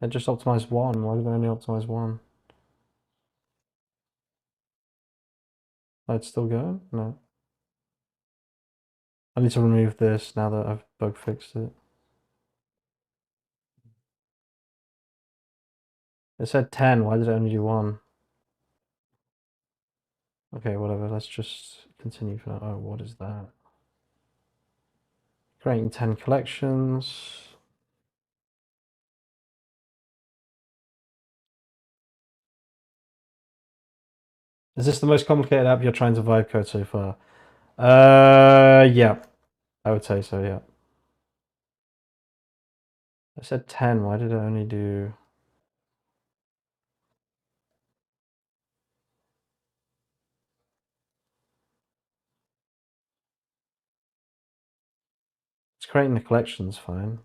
It just optimized one. Why did it only optimize one? Oh, it's still going? No. I need to remove this now that I've bug fixed it. It said 10. Why did it only do one? Okay, whatever. Let's just continue for now. Oh, what is that? Creating 10 collections. Is this the most complicated app you're trying to vibe code so far? Yeah. I would say so, yeah. I said 10. Why did it only do... It's creating the collections fine.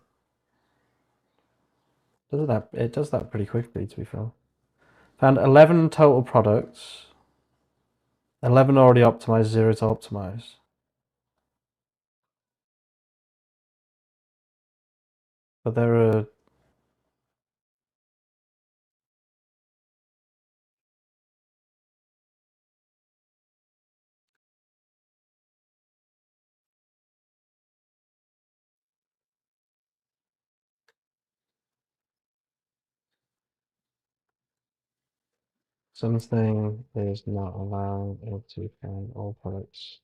It does that pretty quickly, to be fair. Found 11 total products. 11 already optimized, 0 to optimize. But there are... Something is not allowing it to find all products.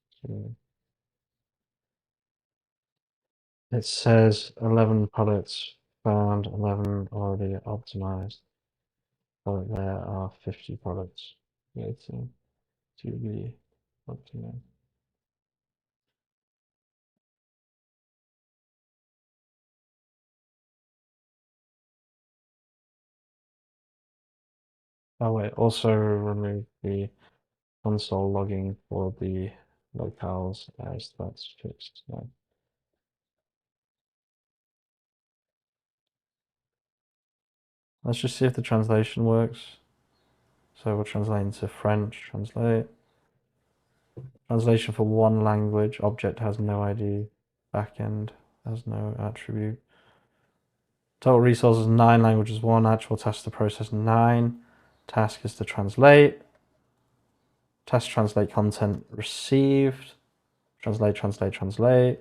It says 11 products found, 11 already optimized. But there are 50 products waiting to be optimized. Oh wait, also remove the console logging for the locales as that's fixed now. Let's just see if the translation works. So we'll translate into French, translate. Translation for one language, object has no ID, backend has no attribute. Total resources 9, languages 1, actual task to process 9. Task is to translate. Task translate content received. Translate, translate, translate.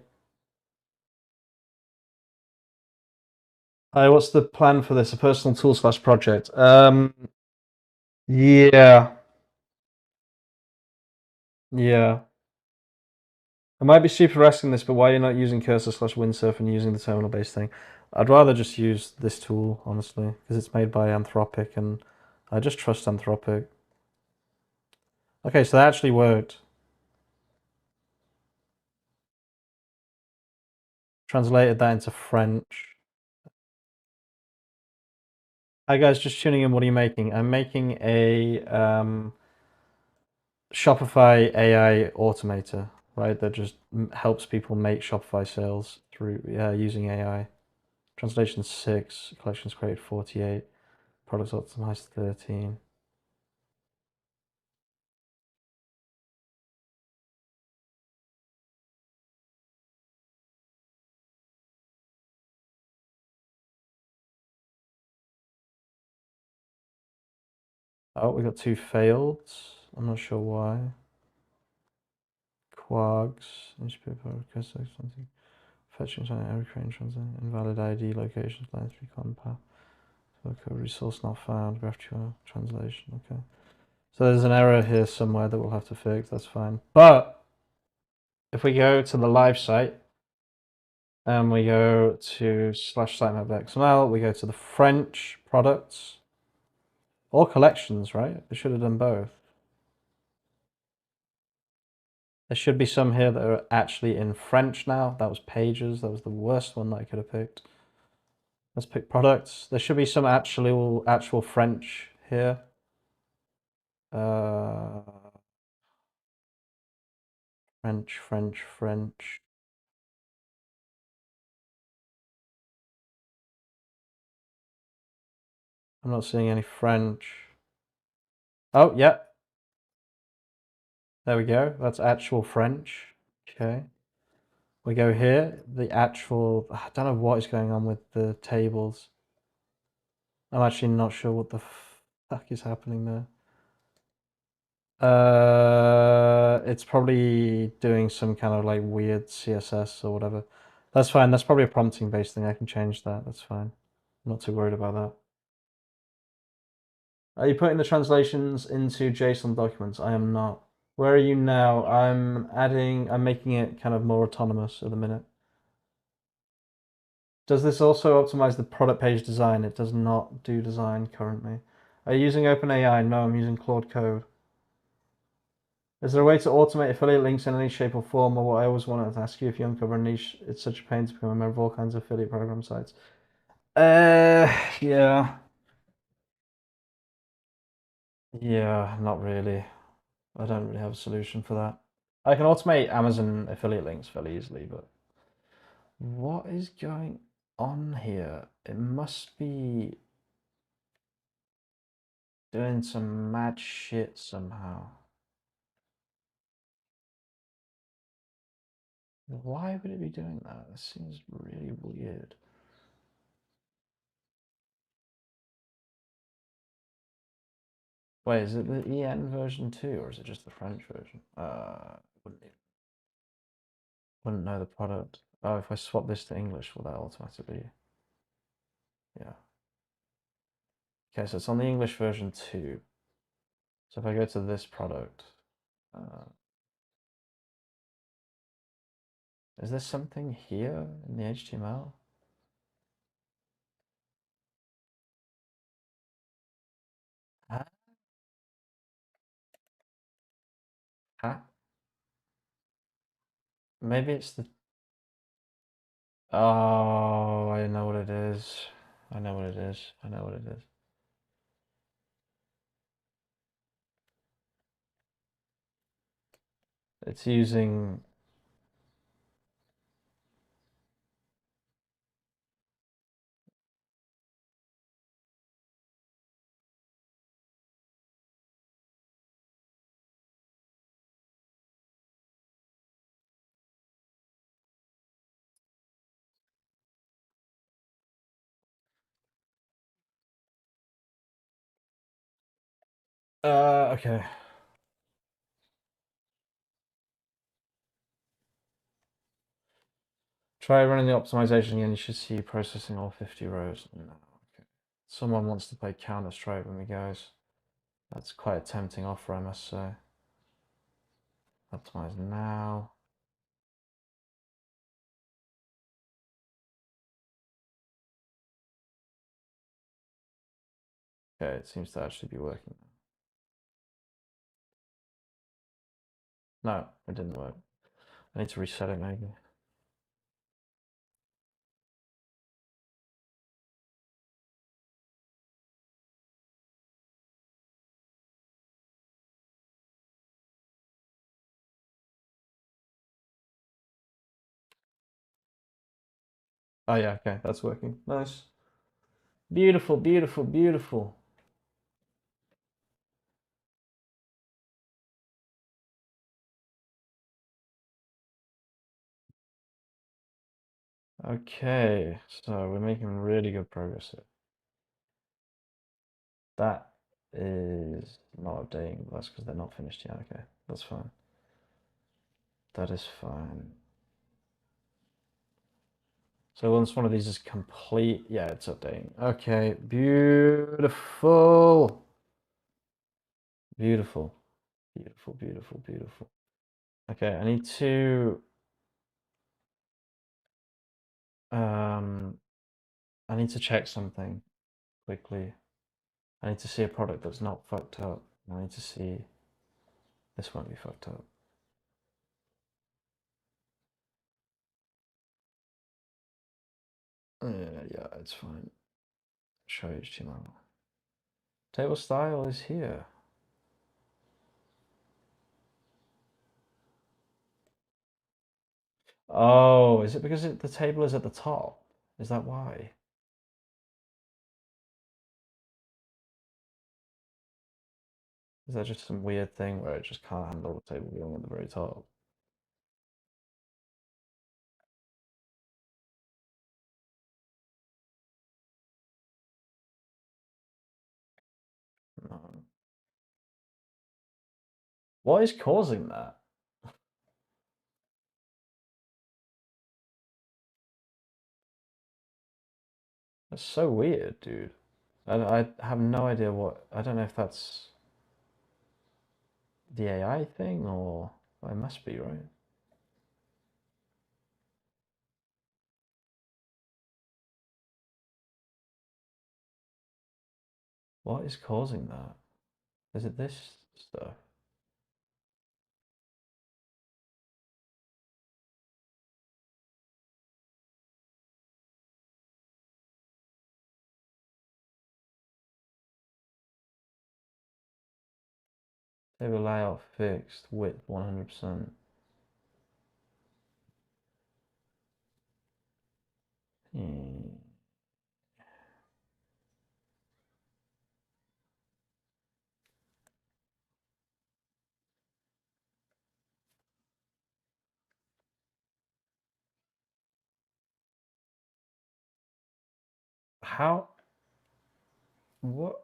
What's the plan for this? A personal tool / project? Yeah. Yeah. I might be super asking this, but why are you not using cursor / windsurf and using the terminal based thing? I'd rather just use this tool, honestly, because it's made by Anthropic and I just trust Anthropic. Okay, so that actually worked. Translated that into French. Hi guys, just tuning in. What are you making? I'm making a Shopify AI automator, right? That just helps people make Shopify sales through using AI. Translation 6, collections created 48, products optimized 13. Oh, we got 2 failed. I'm not sure why. Quags, newspaper, something. Fetching something every crane translation. Invalid ID locations, line 3 compound. Code resource not found. GraphQL translation. Okay. So there's an error here somewhere that we'll have to fix. That's fine. But if we go to the live site and we go to /sitemap.xml, we go to the French products or collections, right? We should have done both. There should be some here that are actually in French now. That was pages. That was the worst one that I could have picked. Let's pick products. There should be some actual French here. French. I'm not seeing any French. Oh, yeah. There we go. That's actual French. Okay. We go here. The actual... I don't know what is going on with the tables. I'm actually not sure what the fuck is happening there. It's probably doing some kind of like weird CSS or whatever. That's fine. That's probably a prompting based thing. I can change that. That's fine. I'm not too worried about that. Are you putting the translations into JSON documents? I am not. Where are you now? I'm making it kind of more autonomous at the minute. Does this also optimize the product page design? It does not do design currently. Are you using OpenAI? No, I'm using Claude Code. Is there a way to automate affiliate links in any shape or form? Or what I always wanted to ask you, if you uncover a niche, it's such a pain to become a member of all kinds of affiliate program sites. Yeah. Yeah, not really. I don't really have a solution for that. I can automate Amazon affiliate links fairly easily, but what is going on here? It must be doing some mad shit somehow. Why would it be doing that? This seems really weird. Wait, is it the EN version 2 or is it just the French version? Wouldn't know the product. Oh, if I swap this to English, will that automatically? Yeah. Okay, so it's on the English version 2. So if I go to this product, is there something here in the HTML? Huh? Huh? Maybe it's the... Oh, I know what it is. I know what it is. I know what it is. It's using... Okay. Try running the optimization again. You should see processing all 50 rows. No, okay. Someone wants to play Counter-Strike with me, guys. That's quite a tempting offer, I must say. Optimize now. Okay, it seems to actually be working. No, it didn't work. I need to reset it maybe. Oh yeah, okay, that's working. Nice. Beautiful, beautiful, beautiful. Okay, so we're making really good progress here. That is not updating, that's because they're not finished yet. Okay, that's fine. That is fine. So once one of these is complete, yeah, it's updating. Okay, beautiful. Beautiful. Beautiful, beautiful, beautiful. Okay, I need to check something quickly. I need to see a product that's not fucked up. I need to see this won't be fucked up. Yeah, it's fine. Show HTML. Table style is here. Oh, is it because the table is at the top? Is that why? Is that just some weird thing where it just can't handle the table being at the very top? No. What is causing that? That's so weird, dude. I have no idea what. I don't know if that's the AI thing or. Well, it must be, right? What is causing that? Is it this stuff? Table layout fixed, width 100%. Hmm. How? What?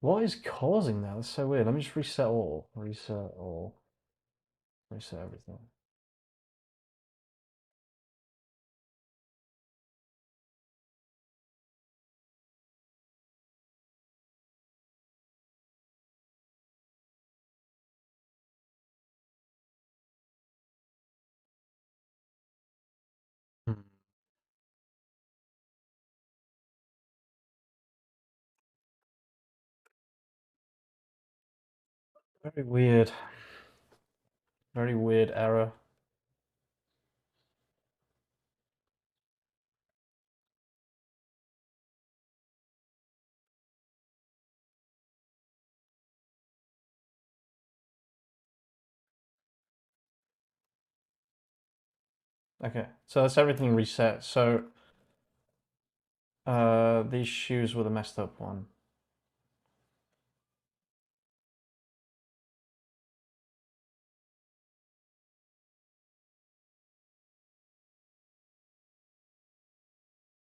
What is causing that? That's so weird. Let me just reset all. Reset all. Reset everything. Hmm. Very weird. Very weird error. Okay, so that's everything reset. So these shoes were the messed up one.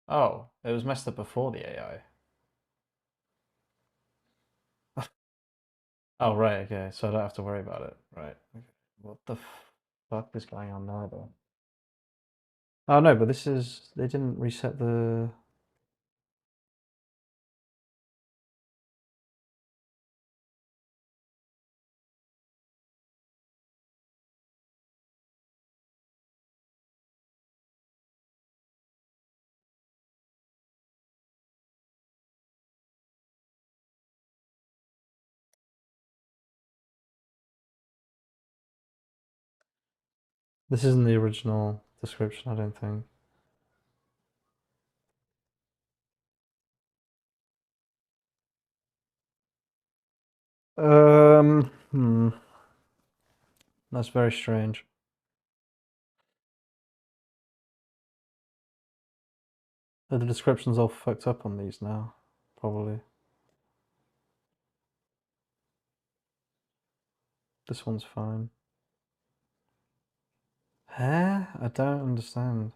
Oh, it was messed up before the AI. Oh, right, okay, so I don't have to worry about it. Right. Okay. What the fuck is going on there, though? Oh, no, but this is... They didn't reset the... This isn't the original description, I don't think. Hmm. That's very strange. The description's all fucked up on these now, probably. This one's fine. Huh? I don't understand.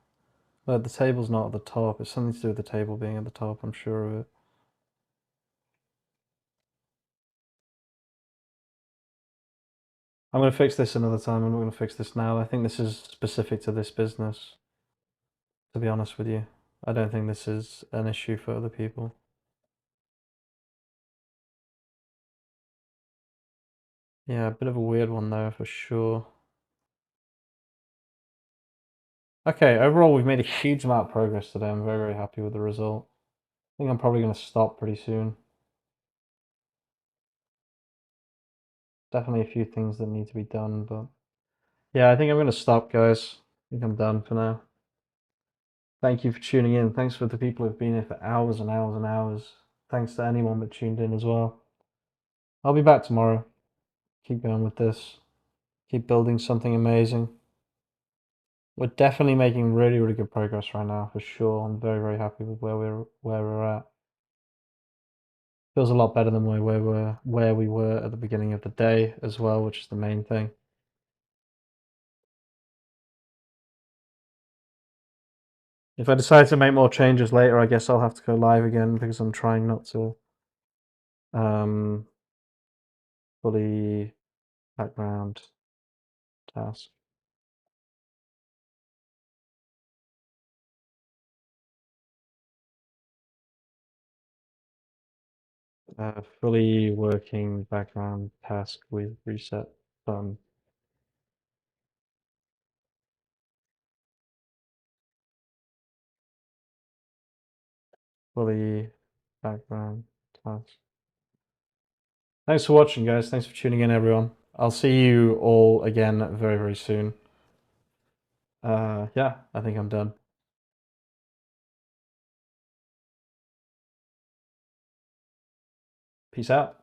But the table's not at the top. It's something to do with the table being at the top, I'm sure of it. I'm going to fix this another time. I'm not going to fix this now. I think this is specific to this business. to be honest with you. I don't think this is an issue for other people. Yeah, a bit of a weird one though, for sure. Okay, overall we've made a huge amount of progress today. I'm very, very happy with the result. I think I'm probably going to stop pretty soon. Definitely a few things that need to be done, but yeah, I think I'm going to stop, guys. I think I'm done for now. Thank you for tuning in. Thanks for the people who've been here for hours and hours and hours. Thanks to anyone that tuned in as well. I'll be back tomorrow. Keep going with this. Keep building something amazing. We're definitely making really, really good progress right now, for sure. I'm very, very happy with where we're at. Feels a lot better than where we were at the beginning of the day as well, which is the main thing. If I decide to make more changes later, I guess I'll have to go live again because I'm trying not to fully background task. Fully working background task with reset done. Fully background task. Thanks for watching, guys. Thanks for tuning in, everyone. I'll see you all again very, very soon. Yeah, I think I'm done. Peace out.